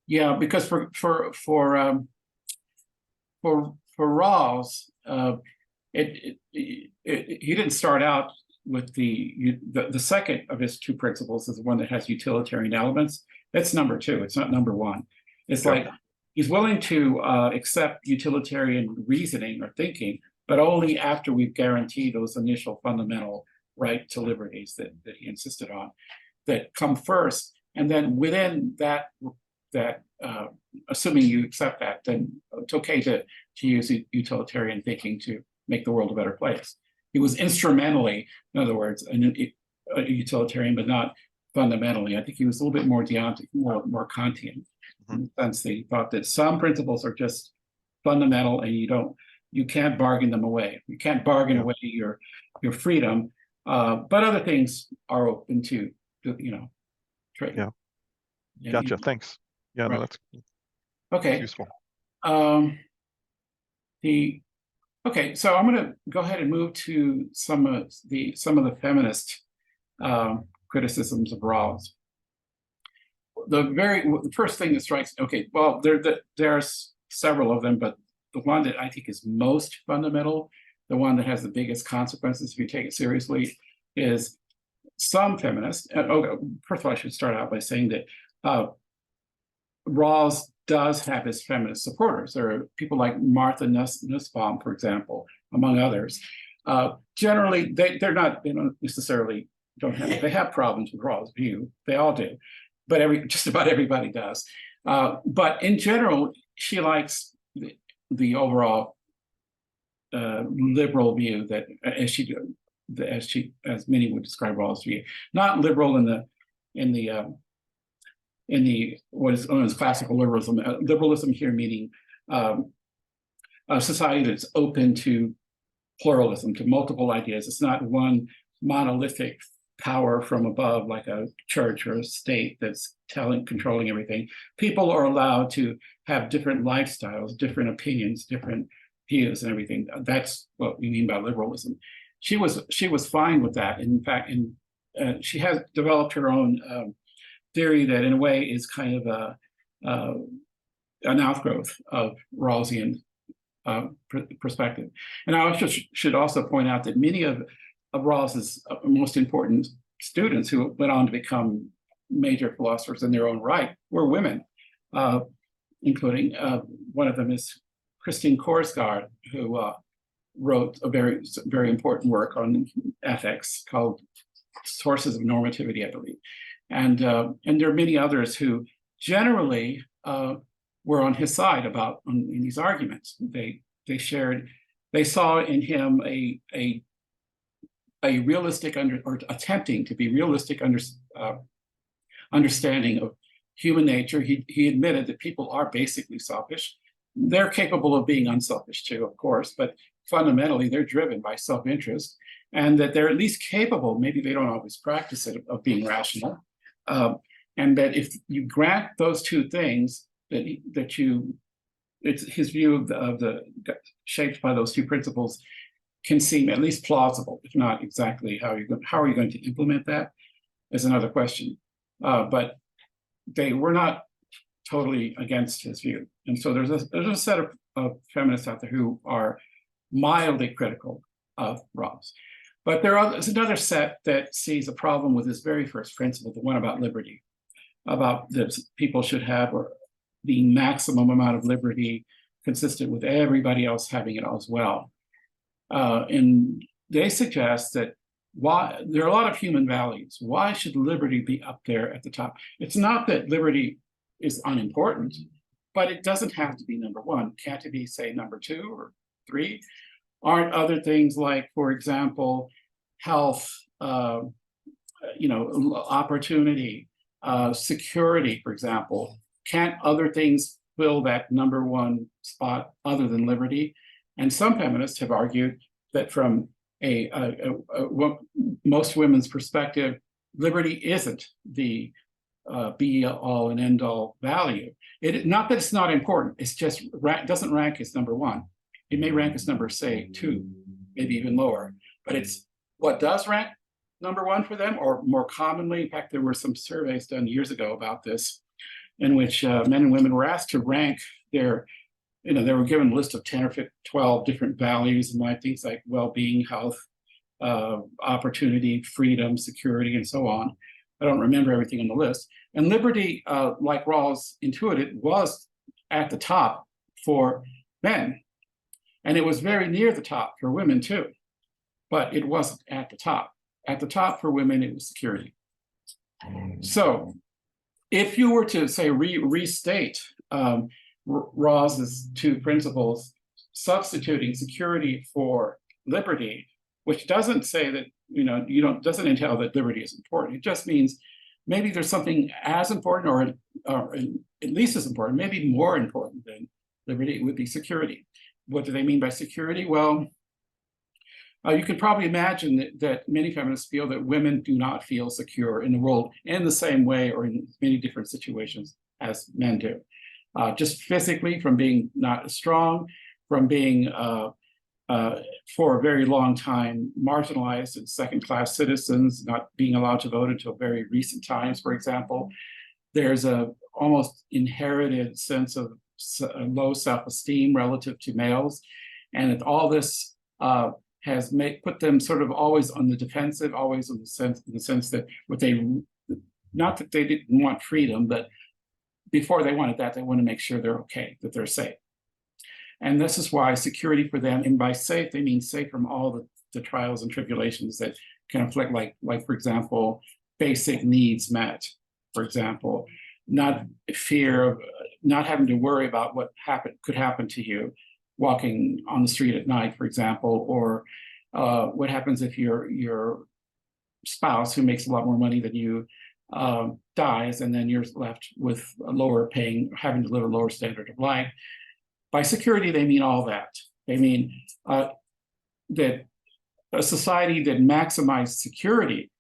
[SPEAKER 1] yeah, because for Rawls, he didn't start out with the second of his two principles is the one that has utilitarian elements. That's number two. It's not number one. It's like he's willing to accept utilitarian reasoning or thinking, but only after we've guaranteed those initial fundamental right to liberties that he insisted on, that come first. And then within that assuming you accept that, then it's okay to use utilitarian thinking to make the world a better place. He was instrumentally, in other words, a utilitarian, but not fundamentally. I think he was a little bit more deontic, more Kantian, in the sense that he thought that some principles are just fundamental and you can't bargain them away. You can't bargain away your freedom, but other things are open to trade.
[SPEAKER 5] Yeah. Gotcha. Thanks. Yeah,
[SPEAKER 1] right.
[SPEAKER 5] No, that's
[SPEAKER 1] okay.
[SPEAKER 5] Useful.
[SPEAKER 1] Okay, so I'm going to go ahead and move to some of the feminist criticisms of Rawls. The first thing that strikes, okay, well, there's several of them, but the one that I think is most fundamental, the one that has the biggest consequences if you take it seriously, is some feminists. First of all, I should start out by saying that Rawls does have his feminist supporters. There are people like Martha Nussbaum, for example, among others. Generally, they don't necessarily they have problems with Rawls' view. They all do, but just about everybody does. But in general, she likes the overall liberal view that, as many would describe Rawls' view, not liberal in the what is known as classical liberalism. Liberalism here meaning a society that's open to pluralism, to multiple ideas. It's not one monolithic power from above like a church or a state that's controlling everything. People are allowed to have different lifestyles, different opinions, different views and everything. That's what we mean by liberalism. She was fine with that. In fact, she has developed her own theory that in a way is kind of an outgrowth of Rawlsian perspective. And I should also point out that many of Rawls's most important students who went on to become major philosophers in their own right were women, including one of them is Christine Korsgaard, who wrote a very, very important work on ethics called Sources of Normativity, I believe. And there are many others who generally were on his side in these arguments. They saw in him a realistic or attempting to be realistic understanding of human nature. He admitted that people are basically selfish. They're capable of being unselfish too, of course, but fundamentally they're driven by self-interest, and that they're at least capable, maybe they don't always practice it, of being rational. And that if you grant those two things, it's his view of the shaped by those two principles can seem at least plausible, if not exactly how are you going to implement that is another question. But they were not totally against his view. And so there's a set of feminists out there who are mildly critical of Rawls. But there's another set that sees a problem with his very first principle, the one about liberty, about that people should have the maximum amount of liberty consistent with everybody else having it as well. And they suggest that there are a lot of human values. Why should liberty be up there at the top? It's not that liberty is unimportant, but it doesn't have to be number one. Can't it be, say, number two or three? Aren't other things like, for example, health, opportunity, security, for example. Can't other things fill that number one spot other than liberty? And some feminists have argued that from most women's perspective, liberty isn't the be all and end all value. Not that it's not important, it's just doesn't rank as number one. It may rank as number, say, two, maybe even lower, but it's what does rank number one for them, or more commonly. In fact, there were some surveys done years ago about this, in which men and women were asked to rank their, they were given a list of 10 or 12 different values in life, things like well-being, health, opportunity, freedom, security, and so on. I don't remember everything on the list. And liberty, like Rawls intuited, was at the top for men. And it was very near the top for women too, but it wasn't at the top. At the top for women, it was security. So if you were to say restate Rawls's two principles, substituting security for liberty, which doesn't say that, doesn't entail that liberty is important. It just means maybe there's something as important or at least as important, maybe more important than liberty, it would be security. What do they mean by security? Well, you could probably imagine that many feminists feel that women do not feel secure in the world in the same way or in many different situations as men do. Just physically, from being not as strong, from being for a very long time marginalized and second-class citizens, not being allowed to vote until very recent times, for example. There's a almost inherited sense of low self-esteem relative to males, and all this has put them sort of always on the defensive, always in the sense that not that they didn't want freedom, but before they wanted that, they want to make sure they're okay, that they're safe. And this is why security for them, and by safe, they mean safe from all the trials and tribulations that can afflict, like for example, basic needs met, for example, not fear of not having to worry about what could happen to you walking on the street at night, for example, or what happens if your spouse, who makes a lot more money than you, dies, and then you're left with a lower paying, having to live a lower standard of life. By security, they mean all that. They mean that a society that maximized security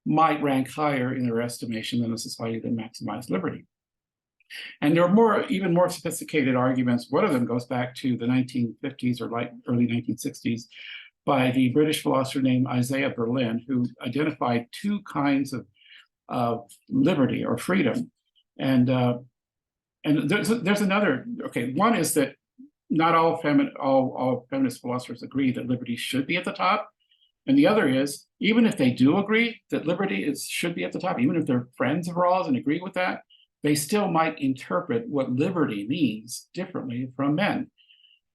[SPEAKER 1] might rank higher in their estimation than a society that maximized liberty. And there are even more sophisticated arguments. One of them goes back to the 1950s or early 1960s by the British philosopher named Isaiah Berlin, who identified two kinds of liberty or freedom. And there's another, okay, one is that not all feminist philosophers agree that liberty should be at the top. And the other is, even if they do agree that liberty should be at the top, even if they're friends of Rawls and agree with that, they still might interpret what liberty means differently from men.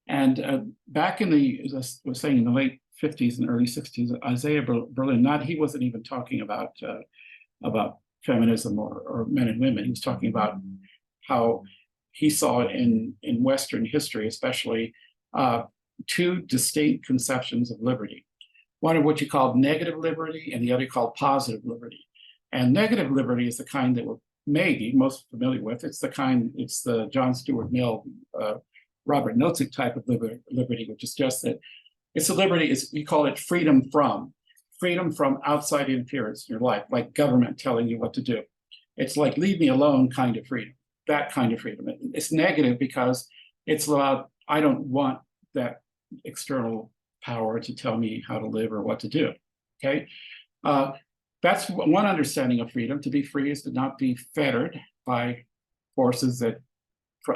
[SPEAKER 1] And back in as I was saying, in the late 50s and early 60s, Isaiah Berlin, he wasn't even talking about feminism or men and women. He was talking about how he saw it in Western history, especially, two distinct conceptions of liberty. One of what you called negative liberty and the other called positive liberty. And negative liberty is the kind that we're maybe most familiar with. It's the John Stuart Mill, Robert Nozick type of liberty, which is just that it's a liberty, we call it freedom from outside interference in your life, like government telling you what to do. It's like leave me alone kind of freedom, that kind of freedom. It's negative because it's about, I don't want that external power to tell me how to live or what to do, okay? That's one understanding of freedom. To be free is to not be fettered by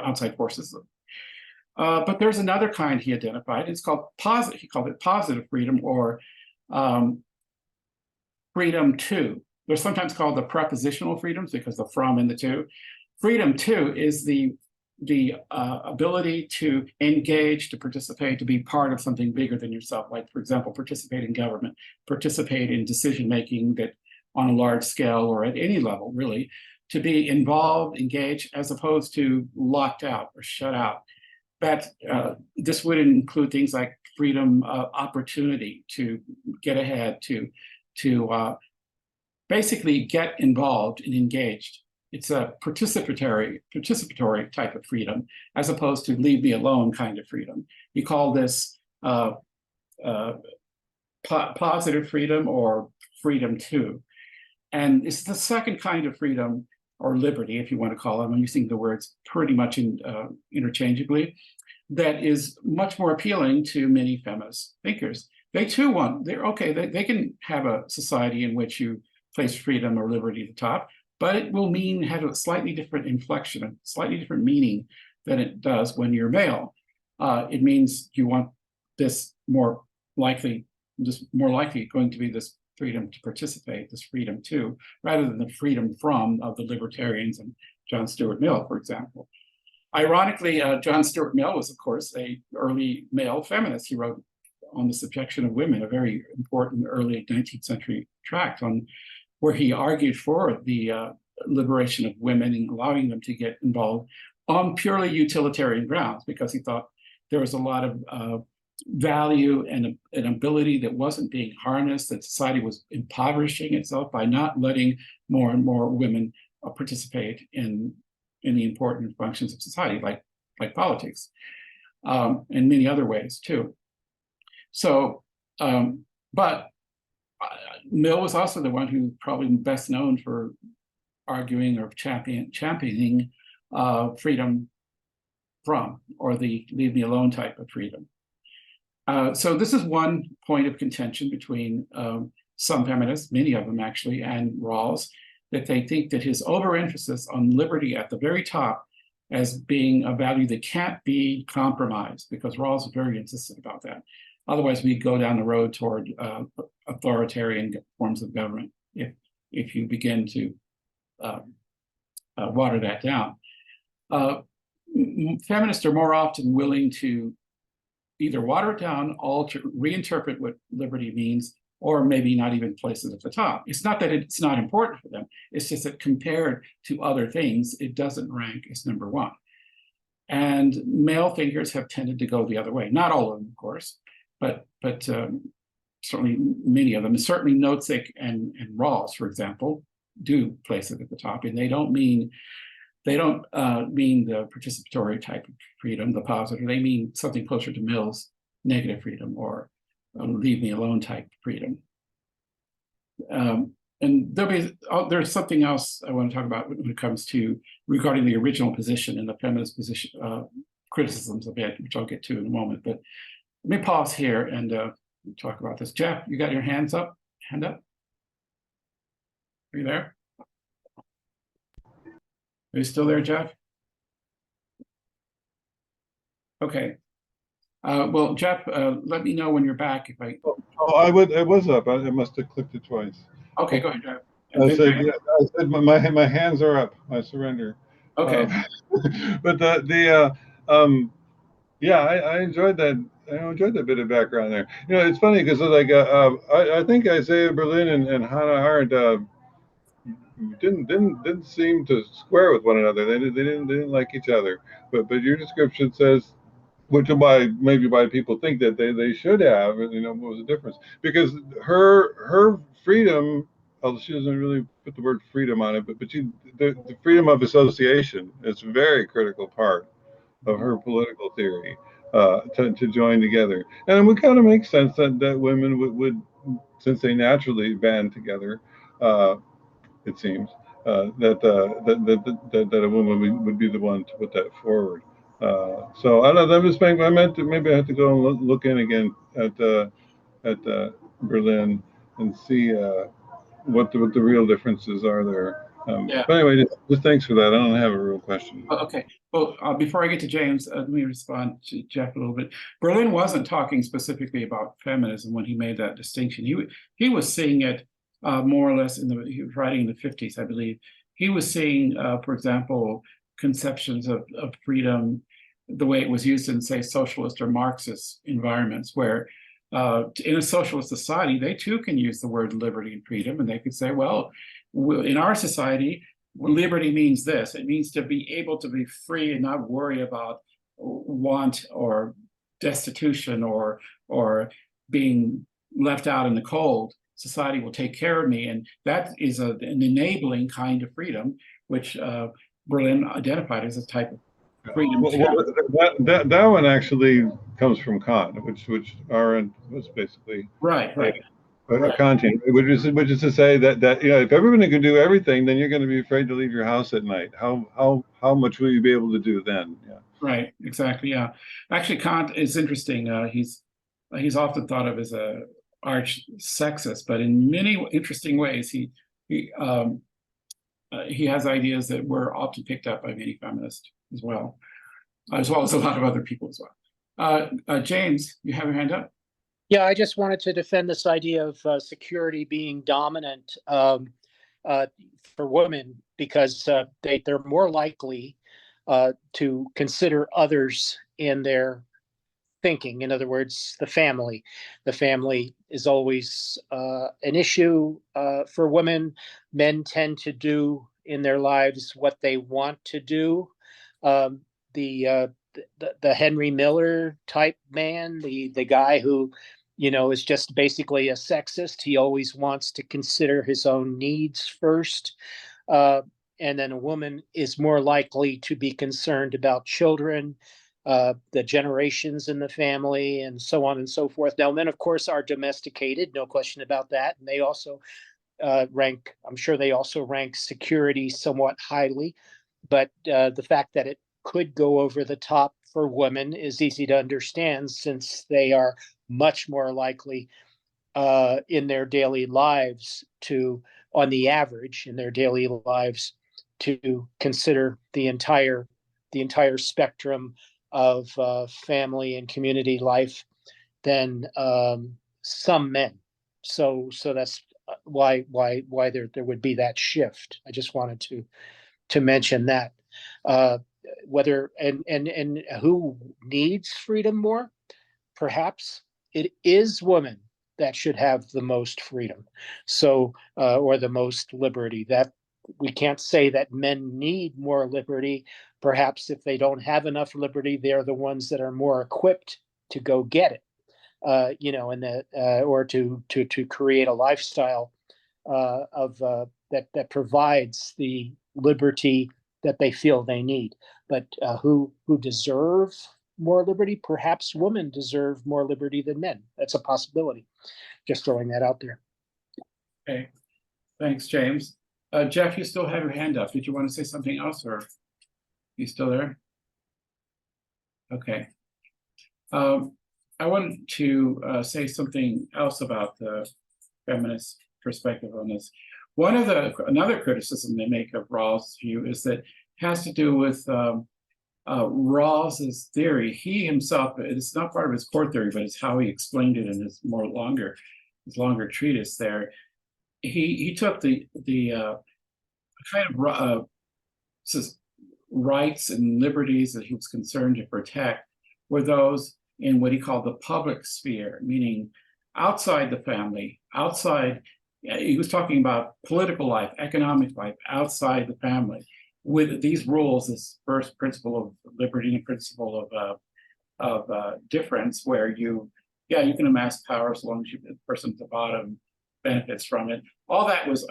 [SPEAKER 1] outside forces. But there's another kind he identified. It's called positive. He called it positive freedom, or freedom to. They're sometimes called the prepositional freedoms because the from and the to. Freedom to is the ability to engage, to participate, to be part of something bigger than yourself. Like, for example, participate in government, participate in decision-making that on a large scale or at any level, really, to be involved, engaged, as opposed to locked out or shut out. That this would include things like freedom, opportunity to get ahead, to basically get involved and engaged. It's a participatory type of freedom, as opposed to leave me alone kind of freedom. You call this positive freedom or freedom too. And it's the second kind of freedom, or liberty, if you want to call it. I'm using the words pretty much interchangeably, that is much more appealing to many feminist thinkers. They too they can have a society in which you place freedom or liberty at the top, but it will have a slightly different inflection, a slightly different meaning than it does when you're male. It means you want this more likely going to be this freedom to participate, this freedom to, rather than the freedom from of the libertarians and John Stuart Mill, for example. Ironically, John Stuart Mill was, of course, an early male feminist. He wrote on the subjection of women, a very important early 19th century tract where he argued for the liberation of women and allowing them to get involved on purely utilitarian grounds, because he thought there was a lot of value and an ability that wasn't being harnessed, that society was impoverishing itself by not letting more and more women participate in the important functions of society, like politics, and many other ways too. So, but Mill was also the one who probably best known for arguing or championing freedom from, or the leave me alone type of freedom. So this is one point of contention between some feminists, many of them actually, and Rawls, that they think that his overemphasis on liberty at the very top as being a value that can't be compromised, because Rawls is very insistent about that. Otherwise, we go down the road toward authoritarian forms of government if you begin to water that down. Feminists are more often willing to either water it down, alter, reinterpret what liberty means, or maybe not even place it at the top. It's not that it's not important for them. It's just that compared to other things, it doesn't rank as number one. And male thinkers have tended to go the other way. Not all of them, of course, but certainly many of them. And certainly Nozick and Rawls, for example, do place it at the top, and they don't mean the participatory type of freedom, the positive. They mean something closer to Mill's negative freedom, or leave me alone type freedom. And there's something else I want to talk about when it comes to regarding the original position and the feminist position, criticisms of it, which I'll get to in a moment. But let me pause here and talk about this. Jeff, you got your hand up? Are you there? Are you still there, Jeff? Okay. Well, Jeff, let me know when you're back. If I
[SPEAKER 3] was up. I must have clicked it twice.
[SPEAKER 1] Okay, go ahead, Jeff.
[SPEAKER 3] I said my hands are up. I surrender.
[SPEAKER 1] Okay.
[SPEAKER 3] But yeah, I enjoyed that. I enjoyed that bit of background there. You know, it's funny because like I think Isaiah Berlin and Hannah Arendt didn't seem to square with one another. They didn't like each other. But your description says, which maybe why people think that they should have. You know, what was the difference? Because her freedom, although she doesn't really put the word freedom on it, but the freedom of association is a very critical part of her political theory, to join together. And it would kind of make sense that women would, since they naturally band together, it seems, that a woman would be the one to put that forward. So I don't know. Maybe I have to go and look in again at Berlin and see what the real differences are there.
[SPEAKER 1] Yeah.
[SPEAKER 3] But anyway, just thanks for that. I don't have a real question.
[SPEAKER 1] Okay. Well, before I get to James, let me respond to Jeff a little bit. Berlin wasn't talking specifically about feminism when he made that distinction. He was seeing it more or less he was writing in the 50s, I believe. He was seeing, for example, conceptions of freedom the way it was used in, say, socialist or Marxist environments, where in a socialist society, they too can use the word liberty and freedom, and they could say, well, in our society, liberty means this. It means to be able to be free and not worry about want or destitution or being left out in the cold. society will take care of me. And that is an enabling kind of freedom, which Berlin identified as a type of freedom.
[SPEAKER 3] That one actually comes from Kant, which Arendt was basically
[SPEAKER 1] right.
[SPEAKER 3] a Kantian, which is to say that if everybody can do everything, then you're going to be afraid to leave your house at night. How much will you be able to do then? Yeah.
[SPEAKER 1] Right. Exactly. Yeah. Actually, Kant is interesting. He's often thought of as a arch sexist, but in many interesting ways, he has ideas that were often picked up by many feminists as well as a lot of other people as well. James, you have your hand up.
[SPEAKER 2] Yeah, I just wanted to defend this idea of security being dominant for women because they're more likely to consider others in their thinking. In other words, the family. The family is always an issue for women. Men tend to do in their lives what they want to do. The Henry Miller type man, the guy who is just basically a sexist. He always wants to consider his own needs first. And then a woman is more likely to be concerned about children, the generations in the family, and so on and so forth. Now, men, of course, are domesticated, no question about that. And they also I'm sure they also rank security somewhat highly. But the fact that it could go over the top for women is easy to understand, since they are much more likely in their daily lives on the average in their daily lives, to consider the entire spectrum of family and community life than some men. So that's why there would be that shift. I just wanted to mention that. Whether and who needs freedom more? Perhaps it is women that should have the most freedom, or the most liberty. That we can't say that men need more liberty. Perhaps if they don't have enough liberty, they're the ones that are more equipped to go get it, or to create a lifestyle that provides the liberty that they feel they need. But who deserve more liberty? Perhaps women deserve more liberty than men. That's a possibility. Just throwing that out there.
[SPEAKER 1] Okay, thanks, James. Jeff, you still have your hand up. Did you want to say something else, or you still there? Okay. I wanted to say something else about the feminist perspective on this. Another criticism they make of Rawls' view is that it has to do with Rawls' theory. He himself, it's not part of his core theory, but it's how he explained it in his longer treatise there. He took the kind of rights and liberties that he was concerned to protect were those in what he called the public sphere, meaning outside the family, he was talking about political life, economic life, outside the family, with these rules, this first principle of liberty and principle of difference, where you can amass power as long as the person at the bottom benefits from it. All that was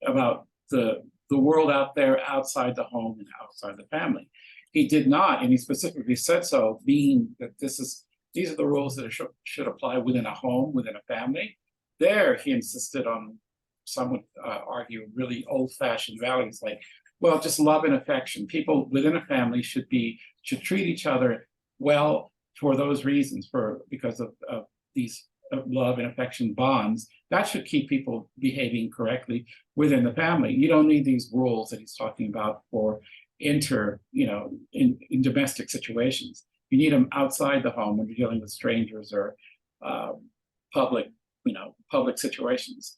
[SPEAKER 1] about the world out there, outside the home and outside the family. He did not, and he specifically said so, mean that these are the rules that should apply within a home, within a family. There, he insisted on, some would argue, really old-fashioned values like, well, just love and affection. People within a family should treat each other well for those reasons, because of these love and affection bonds. That should keep people behaving correctly within the family. You don't need these rules that he's talking about for in domestic situations. You need them outside the home when you're dealing with strangers or public situations.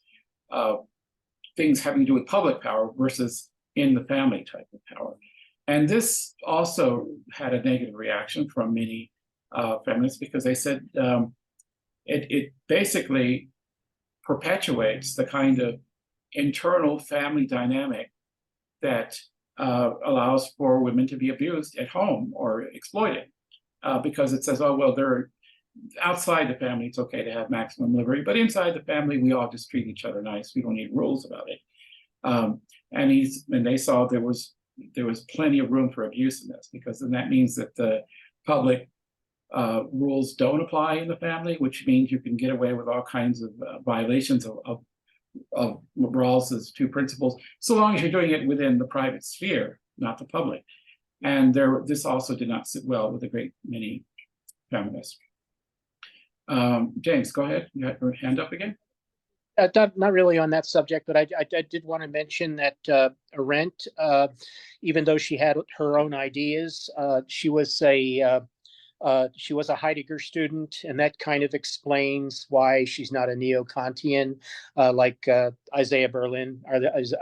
[SPEAKER 1] Things having to do with public power versus in the family type of power. And this also had a negative reaction from many feminists, because they said it basically perpetuates the kind of internal family dynamic that allows for women to be abused at home or exploited, because it says, oh, well, outside the family, it's okay to have maximum liberty, but inside the family, we all just treat each other nice. We don't need rules about it. And they saw there was plenty of room for abuse in this, because then that means that the public rules don't apply in the family, which means you can get away with all kinds of violations of Rawls's two principles, so long as you're doing it within the private sphere, not the public. And this also did not sit well with a great many feminists. James, go ahead. You had your hand up again.
[SPEAKER 2] Not really on that subject, but I did want to mention that Arendt, even though she had her own ideas, she was a Heidegger student, and that kind of explains why she's not a neo-Kantian like Isaiah Berlin.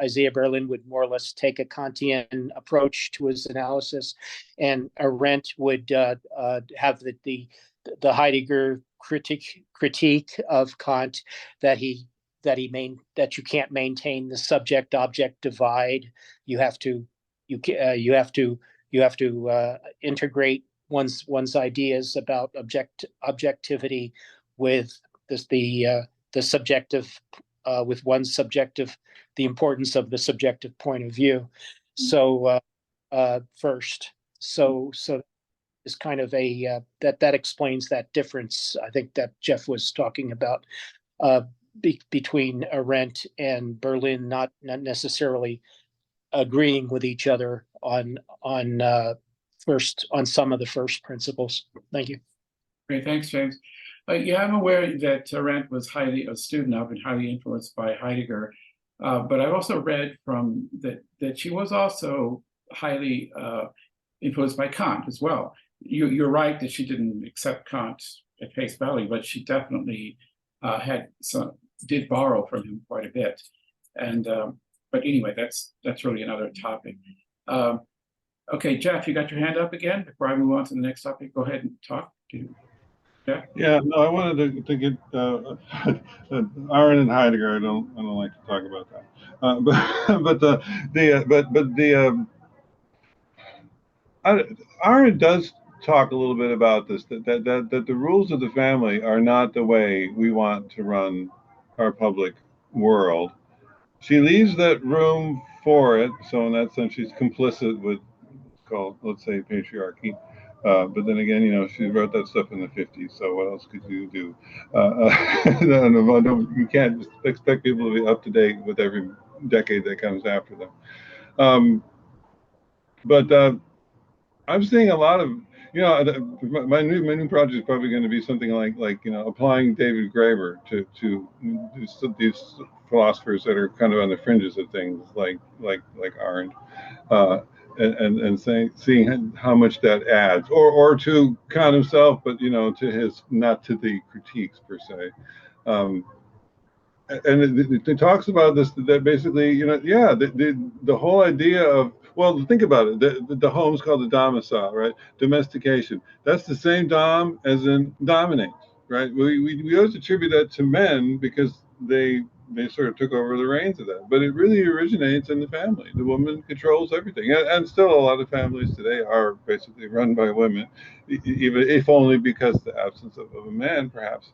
[SPEAKER 2] Isaiah Berlin would more or less take a Kantian approach to his analysis, and Arendt would have the Heidegger critique of Kant, that you can't maintain the subject-object divide. You have to integrate one's ideas about objectivity with the subjective, with one's subjective, the importance of the subjective point of view. So first, so is kind of a that explains that difference, I think, that Jeff was talking about, between Arendt and Berlin, not necessarily agreeing with each other on some of the first principles. Thank you.
[SPEAKER 1] Great, thanks, James. Yeah, I'm aware that Arendt was highly a student of and highly influenced by Heidegger, but I've also read from that she was also highly influenced by Kant as well. You're right that she didn't accept Kant at face value, but she definitely did borrow from him quite a bit. And but anyway, that's really another topic. Okay, Jeff, you got your hand up again. Before I move on to the next topic, go ahead and talk. Jeff?
[SPEAKER 3] Yeah, no, I wanted to get Arendt and Heidegger. I don't like to talk about that. Arendt does talk a little bit about this, that the rules of the family are not the way we want to run our public world. She leaves that room for it, so in that sense, she's complicit with, called, let's say, patriarchy. But then again, she wrote that stuff in the 50s, so what else could you do? You can't just expect people to be up to date with every decade that comes after them. But I'm seeing a lot of, my new project is probably going to be something like applying David Graeber to these philosophers that are kind of on the fringes of things, like Arendt, and seeing how much that adds, or to Kant himself, but to his, not to the critiques per se. And it talks about this, that basically, the whole idea of, well, think about it. The home's called the domicile, right? Domestication. That's the same dom as in dominate, right? We always attribute that to men because they sort of took over the reins of that. But it really originates in the family. The woman controls everything. And still a lot of families today are basically run by women, even if only because of the absence of a man, perhaps.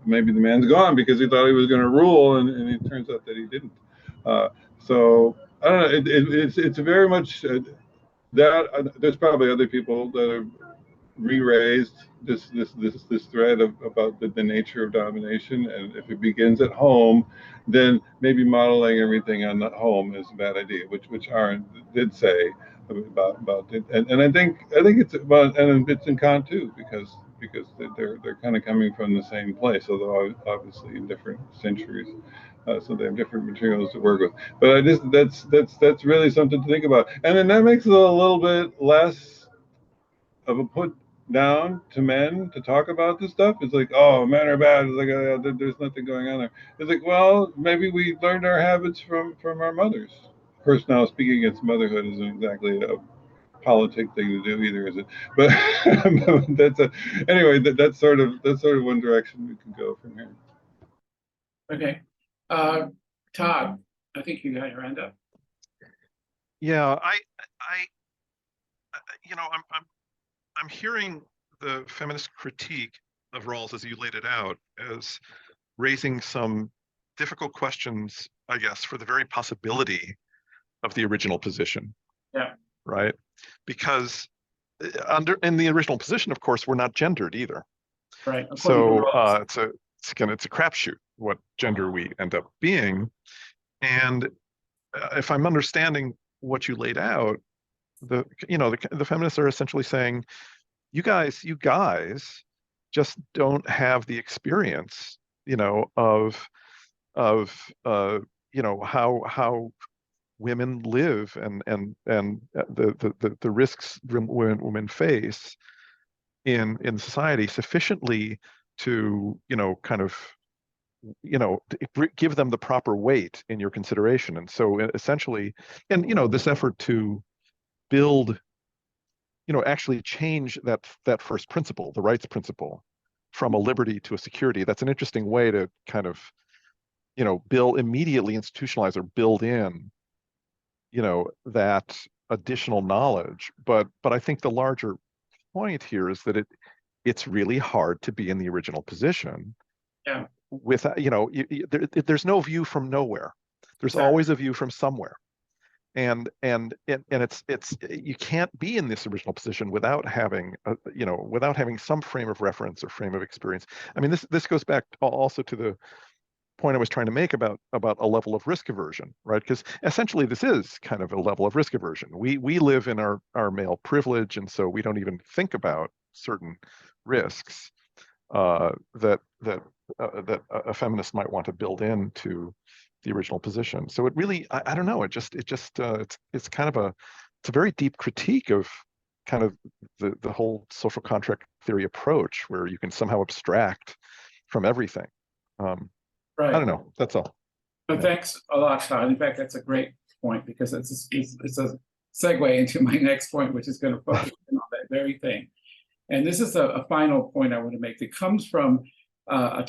[SPEAKER 3] Maybe the man's gone because he thought he was going to rule, and it turns out that he didn't. So I don't know. It's very much that there's probably other people that have re-raised this thread about the nature of domination, and if it begins at home, then maybe modeling everything on the home is a bad idea, which Arendt did say about it, and I think it's about, and it's in Kant too, because they're kind of coming from the same place, although obviously in different centuries, so they have different materials to work with. But that's really something to think about, and then that makes it a little bit less of a put down to men to talk about this stuff. It's like, oh, men are bad. It's like, there's nothing going on there. It's like, well, maybe we learned our habits from our mothers. Of course, now speaking against motherhood isn't exactly a politic thing to do either, is it? But anyway. That's sort of one direction we can go from here.
[SPEAKER 1] Okay, Todd, I think you got your hand up.
[SPEAKER 5] Yeah, I'm hearing the feminist critique, of Rawls, as you laid it out, as raising some difficult questions, I guess, for the very possibility of the original position.
[SPEAKER 1] Yeah.
[SPEAKER 5] Right? Because in the original position, of course, we're not gendered either.
[SPEAKER 1] Right.
[SPEAKER 5] So it's a crapshoot what gender we end up being. And if I'm understanding what you laid out, the feminists are essentially saying, you guys just don't have the experience, of how women live and the risks women face in society sufficiently to kind of give them the proper weight in your consideration. And so essentially, and this effort to build, actually change that first principle, the rights principle, from a liberty to a security. That's an interesting way to kind of immediately institutionalize or build in that additional knowledge. But I think the larger point here is that it's really hard to be in the original position.
[SPEAKER 1] Yeah.
[SPEAKER 5] With there's no view from nowhere. There's always a view from somewhere, and it's you can't be in this original position without having some frame of reference or frame of experience. I mean, this goes back also to the point I was trying to make about a level of risk aversion, right? Because essentially this is kind of a level of risk aversion. We live in our male privilege, and so we don't even think about certain risks that a feminist might want to build into the original position. So it really, I don't know, it's kind of it's a very deep critique of kind of the whole social contract theory approach, where you can somehow abstract from everything.
[SPEAKER 1] Right.
[SPEAKER 5] I don't know. That's all.
[SPEAKER 1] But thanks a lot, Todd. In fact, that's a great point, because it's a segue into my next point, which is going to focus on that very thing. And this is a final point I want to make that comes from a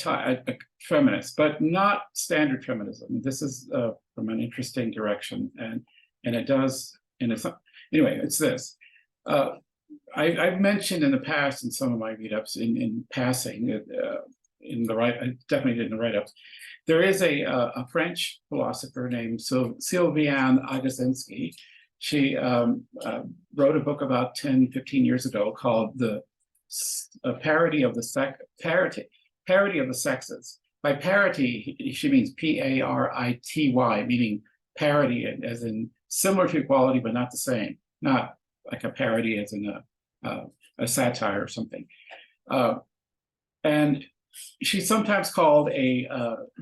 [SPEAKER 1] feminist, but not standard feminism. This is from an interesting direction, and it does, and anyway, it's this. I've mentioned in the past in some of my meetups in passing, I definitely did in the write-ups. There is a French philosopher named Sylviane Agacinski. She wrote a book about 10, 15 years ago called The Parity of the Sexes. By parity, she means parity, meaning parity as in similar to equality, but not the same. Not like a parody as in a satire or something. And she's sometimes called a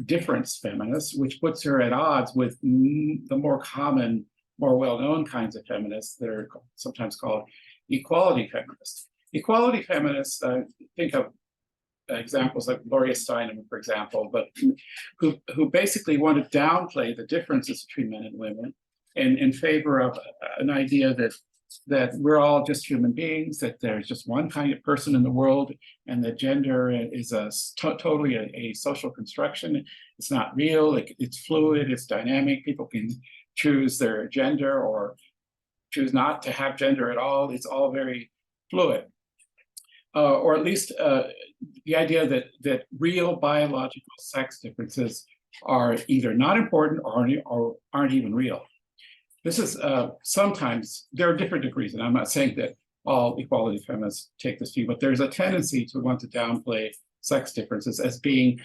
[SPEAKER 1] difference feminist, which puts her at odds with the more common, more well-known kinds of feminists that are sometimes called equality feminists. Equality feminists, think of examples like Gloria Steinem, for example, but who basically want to downplay the differences between men and women in favor of an idea that we're all just human beings, that there's just one kind of person in the world, and that gender is totally a social construction. It's not real, it's fluid, it's dynamic. People can choose their gender or choose not to have gender at all. It's all very fluid. Or at least the idea that real biological sex differences are either not important or aren't even real. This is sometimes, there are different degrees, and I'm not saying that all equality feminists take this view, but there's a tendency to want to downplay sex differences as being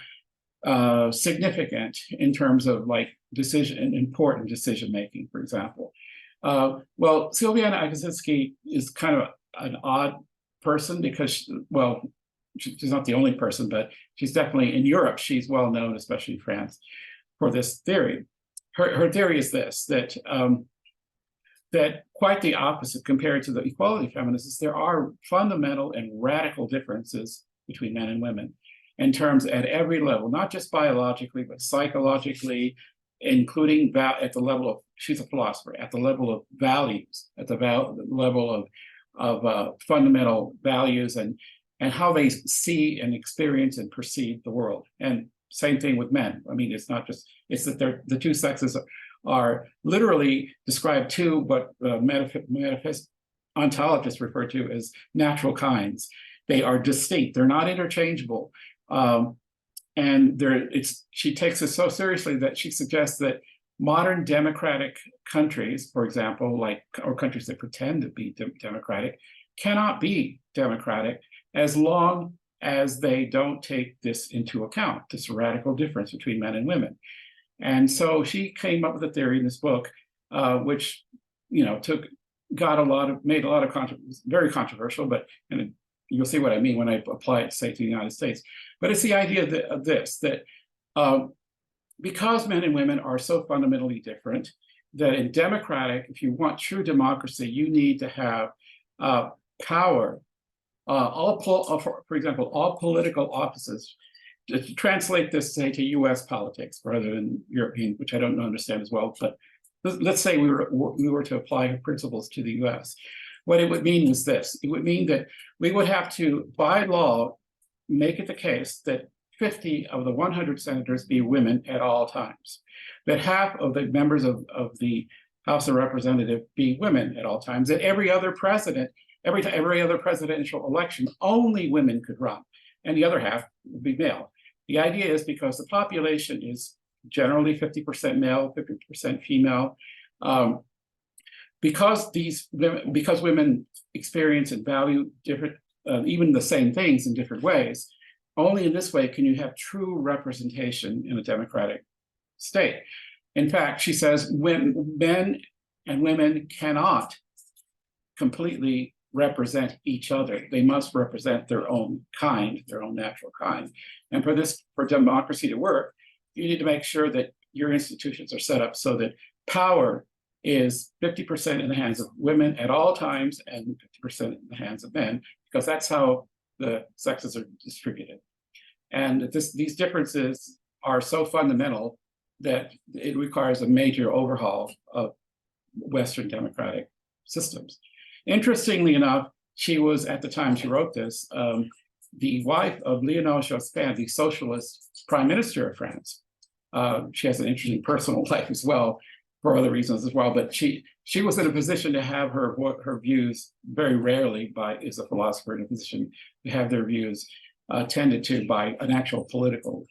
[SPEAKER 1] significant in terms of important decision making, for example. Well, Sylviane Agacinski is kind of an odd person because, she's not the only person, but she's definitely in Europe. She's well known, especially in France, for this theory. Her theory is this, that quite the opposite compared to the equality feminists, there are fundamental and radical differences between men and women in terms at every level, not just biologically, but psychologically, including at the level of, she's a philosopher, at the level of values, at the level of fundamental values and how they see and experience and perceive the world. And same thing with men. I mean, it's not just, it's that the two sexes are literally described to what ontologists refer to as natural kinds. They are distinct. They're not interchangeable. And she takes this so seriously that she suggests that modern democratic countries, for example, or countries that pretend to be democratic, cannot be democratic as long as they don't take this into account, this radical difference between men and women. And so she came up with a theory in this book, which, you know, made a lot of very controversial, but and you'll see what I mean when I apply it, say, to the United States. But it's the idea that because men and women are so fundamentally different, that in democratic, if you want true democracy, you need to have power. For example, all political offices. To translate this, say, to U.S. politics rather than European, which I don't understand as well, but let's say we were to apply her principles to the U.S. What it would mean is this: it would mean that we would have to, by law, make it the case that 50 of the 100 senators be women at all times, that half of the members of the House of Representatives be women at all times, that every other presidential election, only women could run, and the other half would be male. The idea is because the population is generally 50% male, 50% female, because women experience and value different, even the same things in different ways. Only in this way can you have true representation in a democratic state. In fact, she says when men and women cannot completely represent each other. They must represent their own kind, their own natural kind. And for democracy to work, you need to make sure that your institutions are set up so that power is 50% in the hands of women at all times and 50% in the hands of men, because that's how the sexes are distributed. And these differences are so fundamental that it requires a major overhaul of Western democratic systems. Interestingly enough, she was, at the time she wrote this, the wife of Lionel Jospin, the socialist prime minister of France. She has an interesting personal life as well, for other reasons as well, but she was in a position to have her views, very rarely is a philosopher in a position to have their views tended to by an actual political,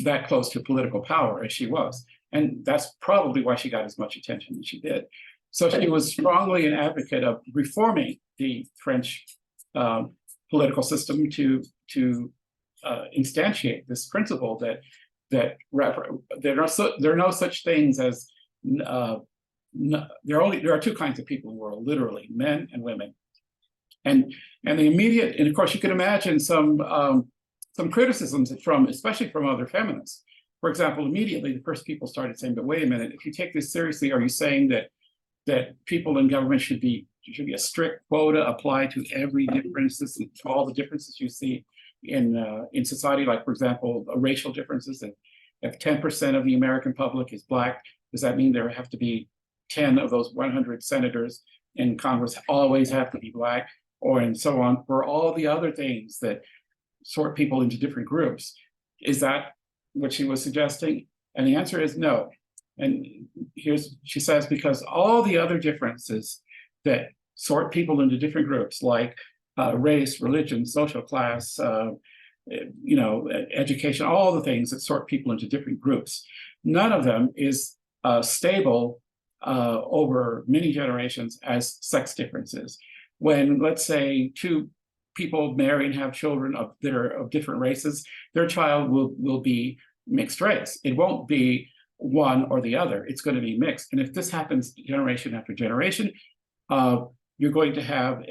[SPEAKER 1] that close to political power as she was. And that's probably why she got as much attention as she did. So she was strongly an advocate of reforming the French political system to instantiate this principle that there are no such things as there are two kinds of people in the world, literally, men and women. And of course you can imagine some criticisms especially from other feminists. For example, immediately the first people started saying, but wait a minute, if you take this seriously, are you saying that people in government should be a strict quota applied to every differences, to all the differences you see in society? Like, for example, racial differences. If 10% of the American public is Black, does that mean there have to be 10 of those 100 senators in Congress always have to be Black, or and so on, for all the other things that sort people into different groups? Is that what she was suggesting? And the answer is no. And she says, because all the other differences that sort people into different groups, like race, religion, social class, education, all the things that sort people into different groups, none of them is stable over many generations as sex differences. When, let's say, two people marry and have children that are of different races, their child will be mixed race. It won't be one or the other. It's going to be mixed. And if this happens generation after generation, you're going to have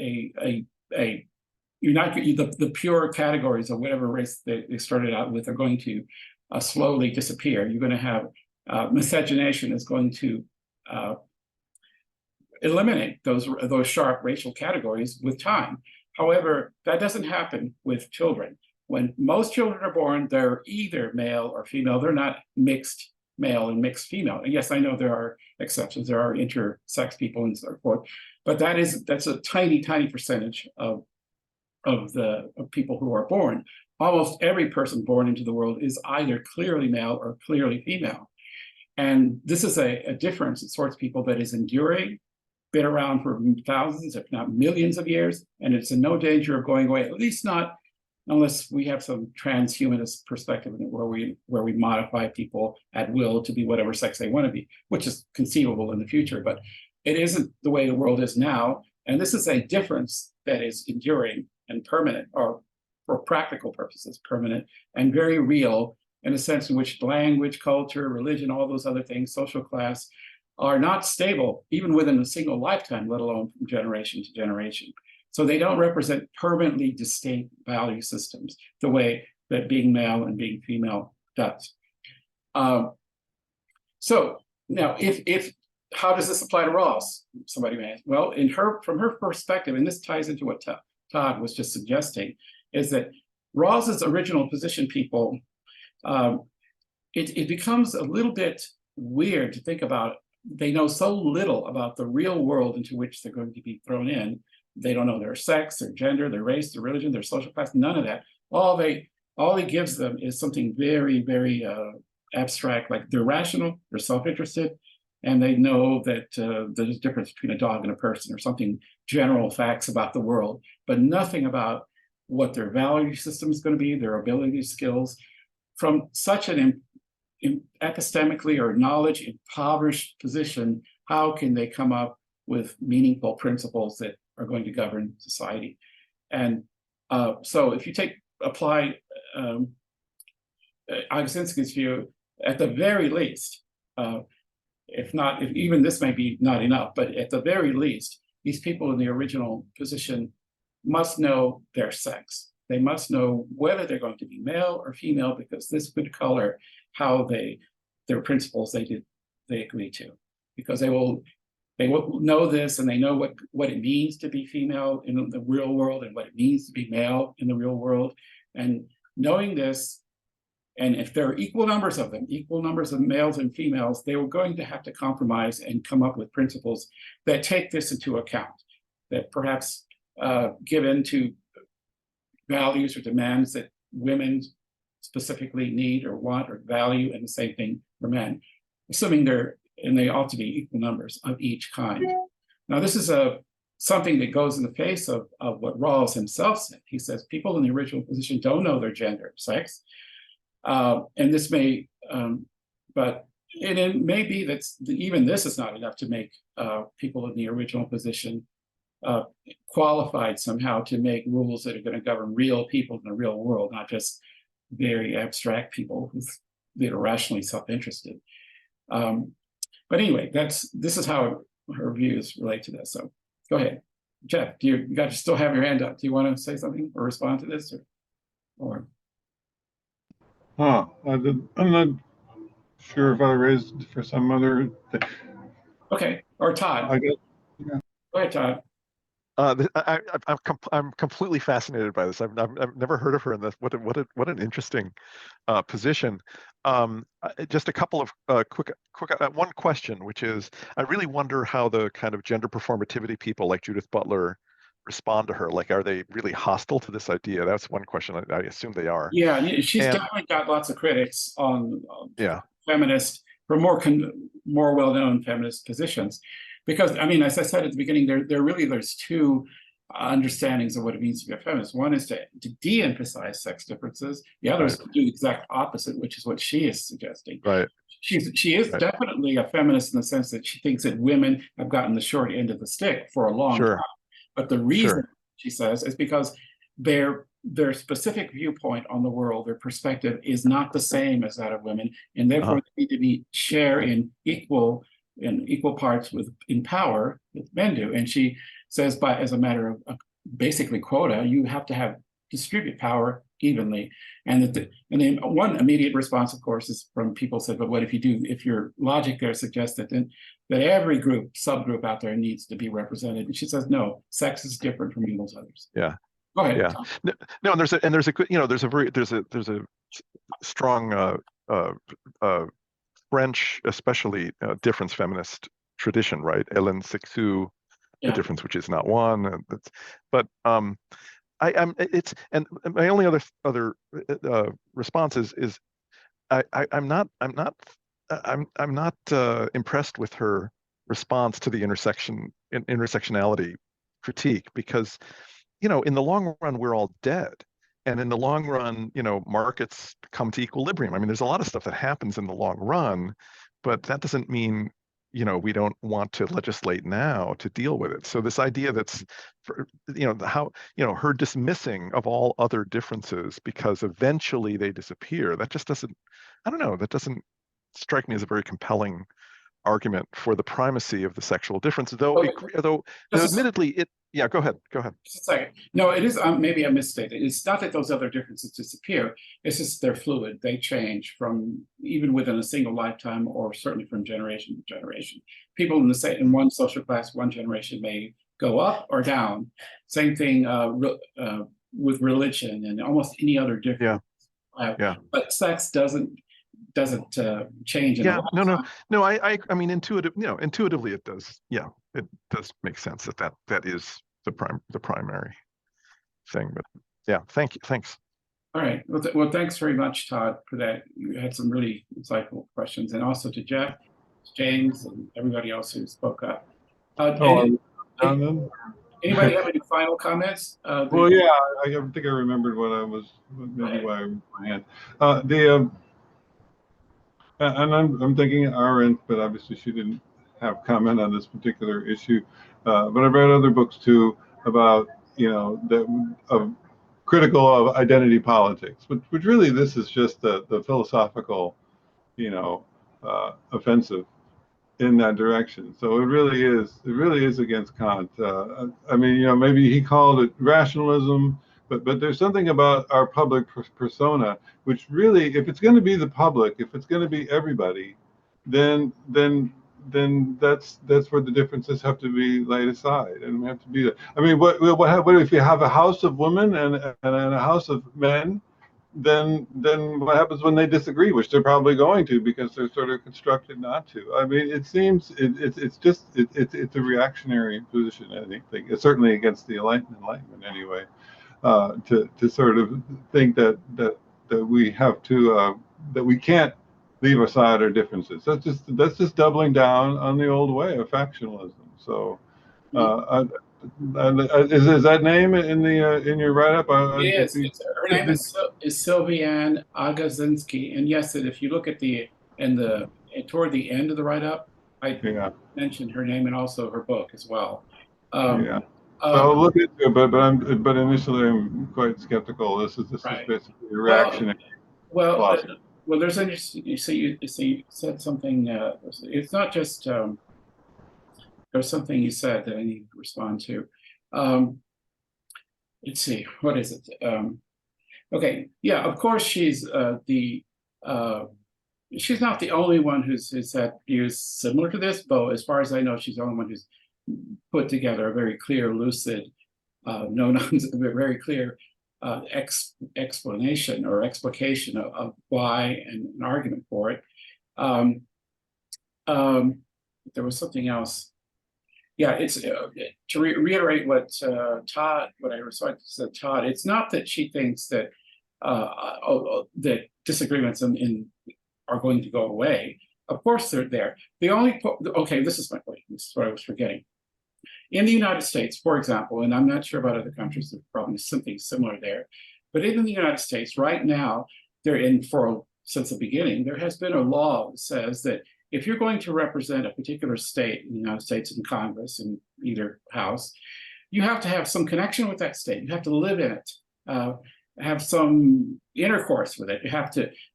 [SPEAKER 1] the pure categories of whatever race they started out with are going to slowly disappear. You're going to have miscegenation is going to eliminate those sharp racial categories with time. However, that doesn't happen with children. When most children are born, they're either male or female. They're not mixed male and mixed female. And yes, I know there are exceptions. There are intersex people and so forth, but that's a tiny, tiny percentage of people who are born. Almost every person born into the world is either clearly male or clearly female. And this is a difference that sorts people that is enduring, been around for thousands, if not millions of years, and it's in no danger of going away, at least not unless we have some transhumanist perspective in it where we modify people at will to be whatever sex they want to be, which is conceivable in the future, but it isn't the way the world is now. And this is a difference that is enduring and permanent, or for practical purposes, permanent and very real, in a sense in which language, culture, religion, all those other things, social class, are not stable, even within a single lifetime, let alone from generation to generation. So they don't represent permanently distinct value systems the way that being male and being female does. So now, if how does this apply to Rawls? Somebody may ask. Well, from her perspective, and this ties into what Todd was just suggesting, is that Rawls's original position, people, it becomes a little bit weird to think about. They know so little about the real world into which they're going to be thrown in. They don't know their sex, their gender, their race, their religion, their social class, none of that. All he gives them is something very, very abstract, like they're rational, they're self-interested, and they know that there's a difference between a dog and a person, or something, general facts about the world, but nothing about what their value system is going to be, their abilities, skills. From such an epistemically or knowledge impoverished position, how can they come up with meaningful principles that are going to govern society? And so if you apply Agustinski's view, at the very least, if even this may be not enough, but at the very least, these people in the original position must know their sex. They must know whether they're going to be male or female, because this would color how their principles they agree to, because they will know this, and they know what it means to be female in the real world and what it means to be male in the real world. And knowing this, and if there are equal numbers of them, equal numbers of males and females, they were going to have to compromise and come up with principles that take this into account, that perhaps give in to values or demands that women specifically need or want or value, and the same thing for men, assuming they ought to be equal numbers of each kind. Now, this is something that goes in the face of what Rawls himself said. He says people in the original position don't know their gender, sex, and this may, but it may be that even this is not enough to make people in the original position qualified somehow to make rules that are going to govern real people in the real world, not just very abstract people that are rationally self-interested. But anyway, this is how her views relate to this. So go ahead, Jeff. You got to still have your hand up. Do you want to say something or respond to this, or?
[SPEAKER 3] I'm not sure if I raised for some other thing.
[SPEAKER 1] Okay, or Todd.
[SPEAKER 3] I guess, yeah.
[SPEAKER 1] Go ahead, Todd.
[SPEAKER 5] I'm completely fascinated by this. I've never heard of her in this. What an interesting position. Just a couple of quick one question, which is, I really wonder how the kind of gender performativity people like Judith Butler respond to her. Like, are they really hostile to this idea? That's one question. I assume they are.
[SPEAKER 1] Yeah, she's definitely got lots of critics on feminist, for more well-known feminist positions. Because, I mean, as I said at the beginning, there's two understandings of what it means to be a feminist. One is to de-emphasize sex differences. The other is to do the exact opposite, which is what she is suggesting.
[SPEAKER 5] Right.
[SPEAKER 1] She is definitely a feminist in the sense that she thinks that women have gotten the short end of the stick for a long time. But the reason, she says, is because their specific viewpoint on the world, their perspective, is not the same as that of women, and therefore they need to share in equal parts in power that men do. And she says, as a matter of basically quota, you have to distribute power evenly. And then one immediate response, of course, is from people said, but what if your logic there suggests that every subgroup out there needs to be represented? And she says, no, sex is different from those others.
[SPEAKER 5] Yeah.
[SPEAKER 1] Go ahead.
[SPEAKER 5] Yeah. No, and there's a good, there's a strong French, especially difference feminist tradition, right? Hélène Sixou, the difference which is not one. But it's, and my only other response is I'm not impressed with her response to the intersection intersectionality critique, because, you know, in the long run, we're all dead. And in the long run, you know, markets come to equilibrium. I mean, there's a lot of stuff that happens in the long run, but that doesn't mean, you know, we don't want to legislate now to deal with it. So this idea that's, you know, how, you know, her dismissing of all other differences because eventually they disappear, that just doesn't, I don't know, that doesn't strike me as a very compelling argument for the primacy of the sexual difference, though,
[SPEAKER 1] Okay.
[SPEAKER 5] though admittedly it, yeah, go ahead.
[SPEAKER 1] Just a second. No, it is, maybe I misstated. It's not that those other differences disappear. It's just they're fluid. They change from even within a single lifetime, or certainly from generation to generation. People in in one social class, one generation may go up or down. Same thing with religion and almost any other difference.
[SPEAKER 5] Yeah.
[SPEAKER 1] But sex doesn't change. In
[SPEAKER 5] Yeah, no. I mean, intuitively it does. Yeah, it does make sense that is the primary thing. But yeah, thanks.
[SPEAKER 1] All right. Well, thanks very much, Todd, for that. You had some really insightful questions, and also to Jeff, James, and everybody else who spoke up. Anybody have any final comments?
[SPEAKER 3] Well, yeah, I think I remembered what I was, maybe why I raised my hand. And I'm thinking Arendt, but obviously she didn't have comment on this particular issue. But I've read other books too about, you know, critical of identity politics, which really this is just the philosophical, you know, offensive in that direction. So it really is against Kant. I mean, you know, maybe he called it rationalism, but there's something about our public persona, which really, if it's going to be the public, if it's going to be everybody, then that's where the differences have to be laid aside, and we have to be. I mean, what if you have a house of women and a house of men? Then what happens when they disagree, which they're probably going to, because they're sort of constructed not to. I mean, it seems it's a reactionary position, I think, certainly against the Enlightenment anyway, to sort of think that we have to that we can't leave aside our differences. That's just doubling down on the old way of factionalism. So. Is that name in your write-up?
[SPEAKER 1] Yes, her name is Sylviane Agazinski, and yes, if you look at toward the end of the write-up, I mentioned her name and also her book as well.
[SPEAKER 3] I'll look into it, but initially I'm quite skeptical. This is basically a reaction.
[SPEAKER 1] Well, there's interesting. You said something. It's not just. There's something you said that I need to respond to. Let's see, what is it? Okay, yeah, of course she's she's not the only one who's had views similar to this, but as far as I know, she's the only one who's put together a very clear, lucid, very clear explanation or explication of why and an argument for it. There was something else. Yeah, it's to reiterate what Todd, said Todd. It's not that she thinks that that disagreements are going to go away. Of course, they're there. The only this is my point. This is what I was forgetting. In the United States, for example, and I'm not sure about other countries, there's probably something similar there, but in the United States right now, since the beginning, there has been a law that says that if you're going to represent a particular state in the United States in Congress, in either house, you have to have some connection with that state. You have to live in it, have some intercourse with it.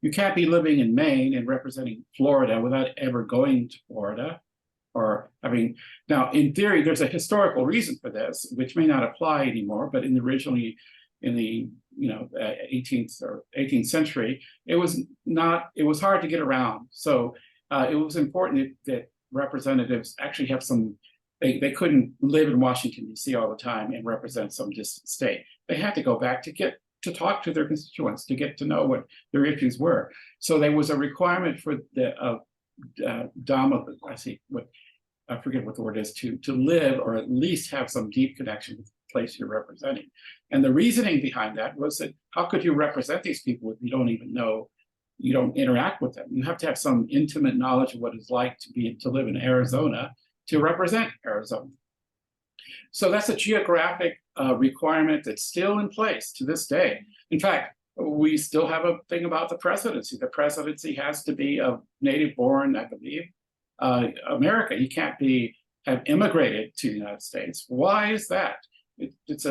[SPEAKER 1] You can't be living in Maine and representing Florida without ever going to Florida. Now in theory, there's a historical reason for this, which may not apply anymore, but originally in the 18th century, it was hard to get around. So it was important that representatives actually have they couldn't live in Washington, D.C. all the time and represent some distant state. They had to go back to talk to their constituents, to get to know what their issues were. So there was a requirement for the I forget what the word is, to live or at least have some deep connection with the place you're representing. And the reasoning behind that was that how could you represent these people if you don't even know, you don't interact with them? You have to have some intimate knowledge of what it's like to live in Arizona to represent Arizona. So that's a geographic requirement that's still in place to this day. In fact, we still have a thing about the presidency. The presidency has to be a native born, I believe, America. You can't have immigrated to the United States. Why is that? It's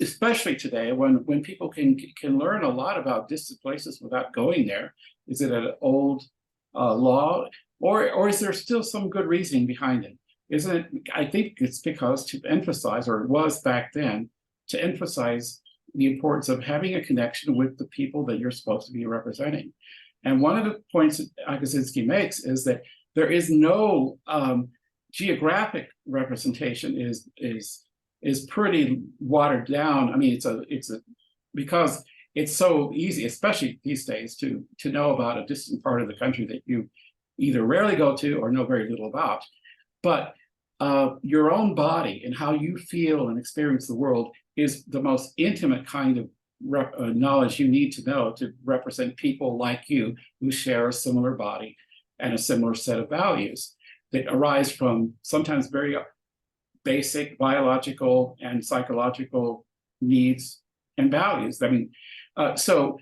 [SPEAKER 1] especially today when people can learn a lot about distant places without going there. Is it an old law, or is there still some good reasoning behind it? Isn't it? I think it's because to emphasize, or it was back then, to emphasize the importance of having a connection with the people that you're supposed to be representing. And one of the points that Agacinski makes is that there is no geographic representation is pretty watered down. I mean, because it's so easy, especially these days, to know about a distant part of the country that you either rarely go to or know very little about. But your own body and how you feel and experience the world is the most intimate kind of knowledge you need to know to represent people like you who share a similar body and a similar set of values that arise from sometimes very basic biological and psychological needs and values. I mean, so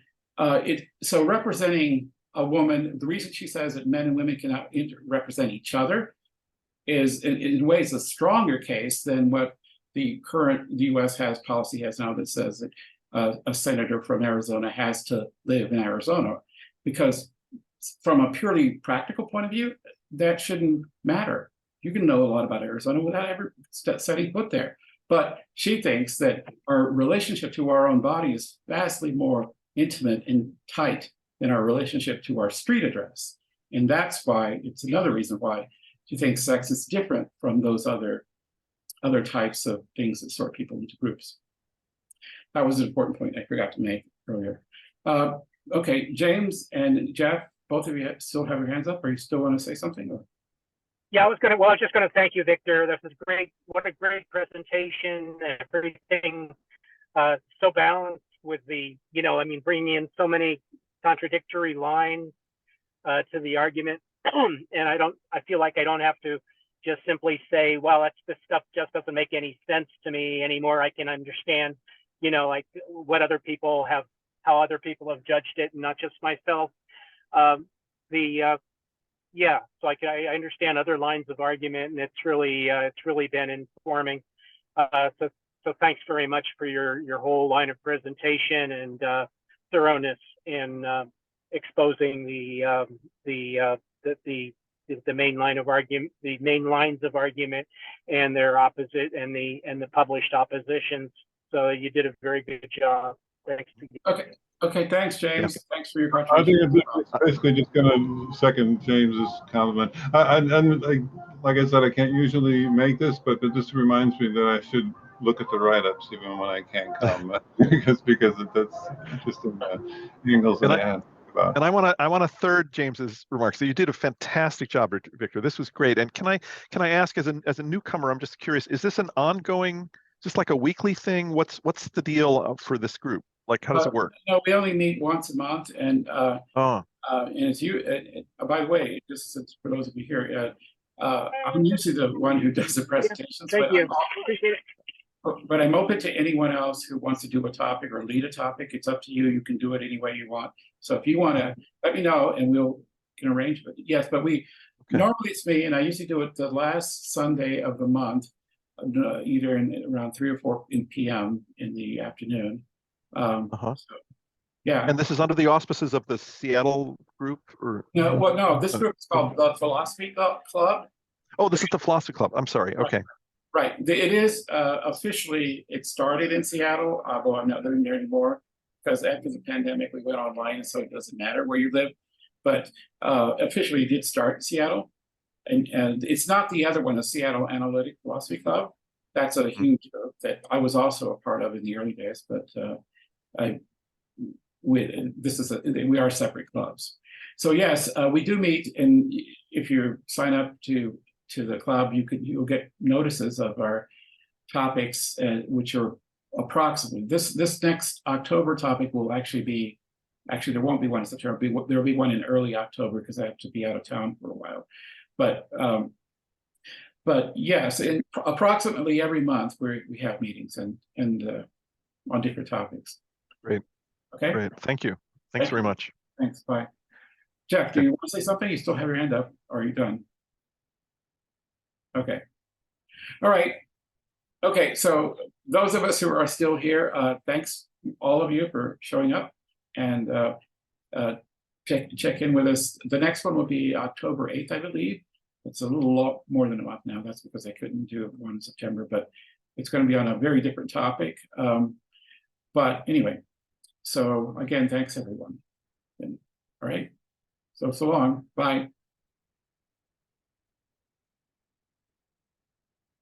[SPEAKER 1] representing a woman, the reason she says that men and women cannot represent each other is in ways a stronger case than what the U.S. policy has now, that says that a senator from Arizona has to live in Arizona, because from a purely practical point of view, that shouldn't matter. You can know a lot about Arizona without ever setting foot there. But she thinks that our relationship to our own body is vastly more intimate and tight than our relationship to our street address. And that's why, it's another reason why she thinks sex is different from those other types of things that sort people into groups. That was an important point I forgot to make earlier. Okay, James and Jeff, both of you still have your hands up, or you still want to say something? Or?
[SPEAKER 6] Yeah, I was just going to thank you, Victor. This is great. What a great presentation. Everything so balanced with the, bringing in so many contradictory lines to the argument. And I feel like I don't have to just simply say, well, this stuff just doesn't make any sense to me anymore. I can understand, like what how other people have judged it, and not just myself. So I understand other lines of argument, and it's really been informing. So thanks very much for your whole line of presentation and thoroughness in exposing the main line of argument, the main lines of argument, and their opposite, and the published oppositions. So you did a very good job. Thanks.
[SPEAKER 1] Okay, thanks, James. Yeah. Thanks for your
[SPEAKER 3] I
[SPEAKER 1] contribution.
[SPEAKER 3] think it's basically just going to second James's compliment. And like I said, I can't usually make this, but it just reminds me that I should look at the write-ups even when I can't come, because that's interesting angles that I have.
[SPEAKER 5] And I want to third James's remarks. So you did a fantastic job, Victor. This was great. And can I ask, as a newcomer, I'm just curious, is this an ongoing, just like a weekly thing? What's the deal for this group? Like, how does it work?
[SPEAKER 1] No, we only meet once a month, and it's you. By the way, just for those of you here, I'm usually the one who does the presentations.
[SPEAKER 6] Thank you. Appreciate it.
[SPEAKER 1] But I'm open to anyone else who wants to do a topic or lead a topic. It's up to you. You can do it any way you want. So if you want to, let me know, and can arrange it. Yes, but normally it's me, and I usually do it the last Sunday of the month, either around 3 or 4 p.m. in the afternoon. So, yeah.
[SPEAKER 5] And this is under the auspices of the Seattle group, or
[SPEAKER 1] no, this group is called the Philosophy Club.
[SPEAKER 5] Oh, this is the Philosophy Club. I'm sorry. Okay.
[SPEAKER 1] Right. It is officially, it started in Seattle, although I'm not living there anymore, because after the pandemic we went online, so it doesn't matter where you live. But officially it did start in Seattle, and it's not the other one, the Seattle Analytic Philosophy Club. That's a huge group that I was also a part of in the early days, but we are separate clubs. So yes, we do meet, and if you sign up to the club, you'll get notices of our topics, which are approximately this next October topic will actually there won't be one in September. There'll be one in early October because I have to be out of town for a while. But But yes, in approximately every month we have meetings and on different topics.
[SPEAKER 5] Great.
[SPEAKER 1] Okay.
[SPEAKER 5] Great. Thank you. Thanks very much.
[SPEAKER 1] Thanks. Bye. Jeff, do you want to say something? You still have your hand up, or are you done? Okay. All right. Okay. So those of us who are still here, thanks all of you for showing up, and check in with us. The next one will be October 8th, I believe. It's a little more than a month now. That's because I couldn't do one in September, but it's going to be on a very different topic. But anyway, so again, thanks everyone. And, all right. So long. Bye.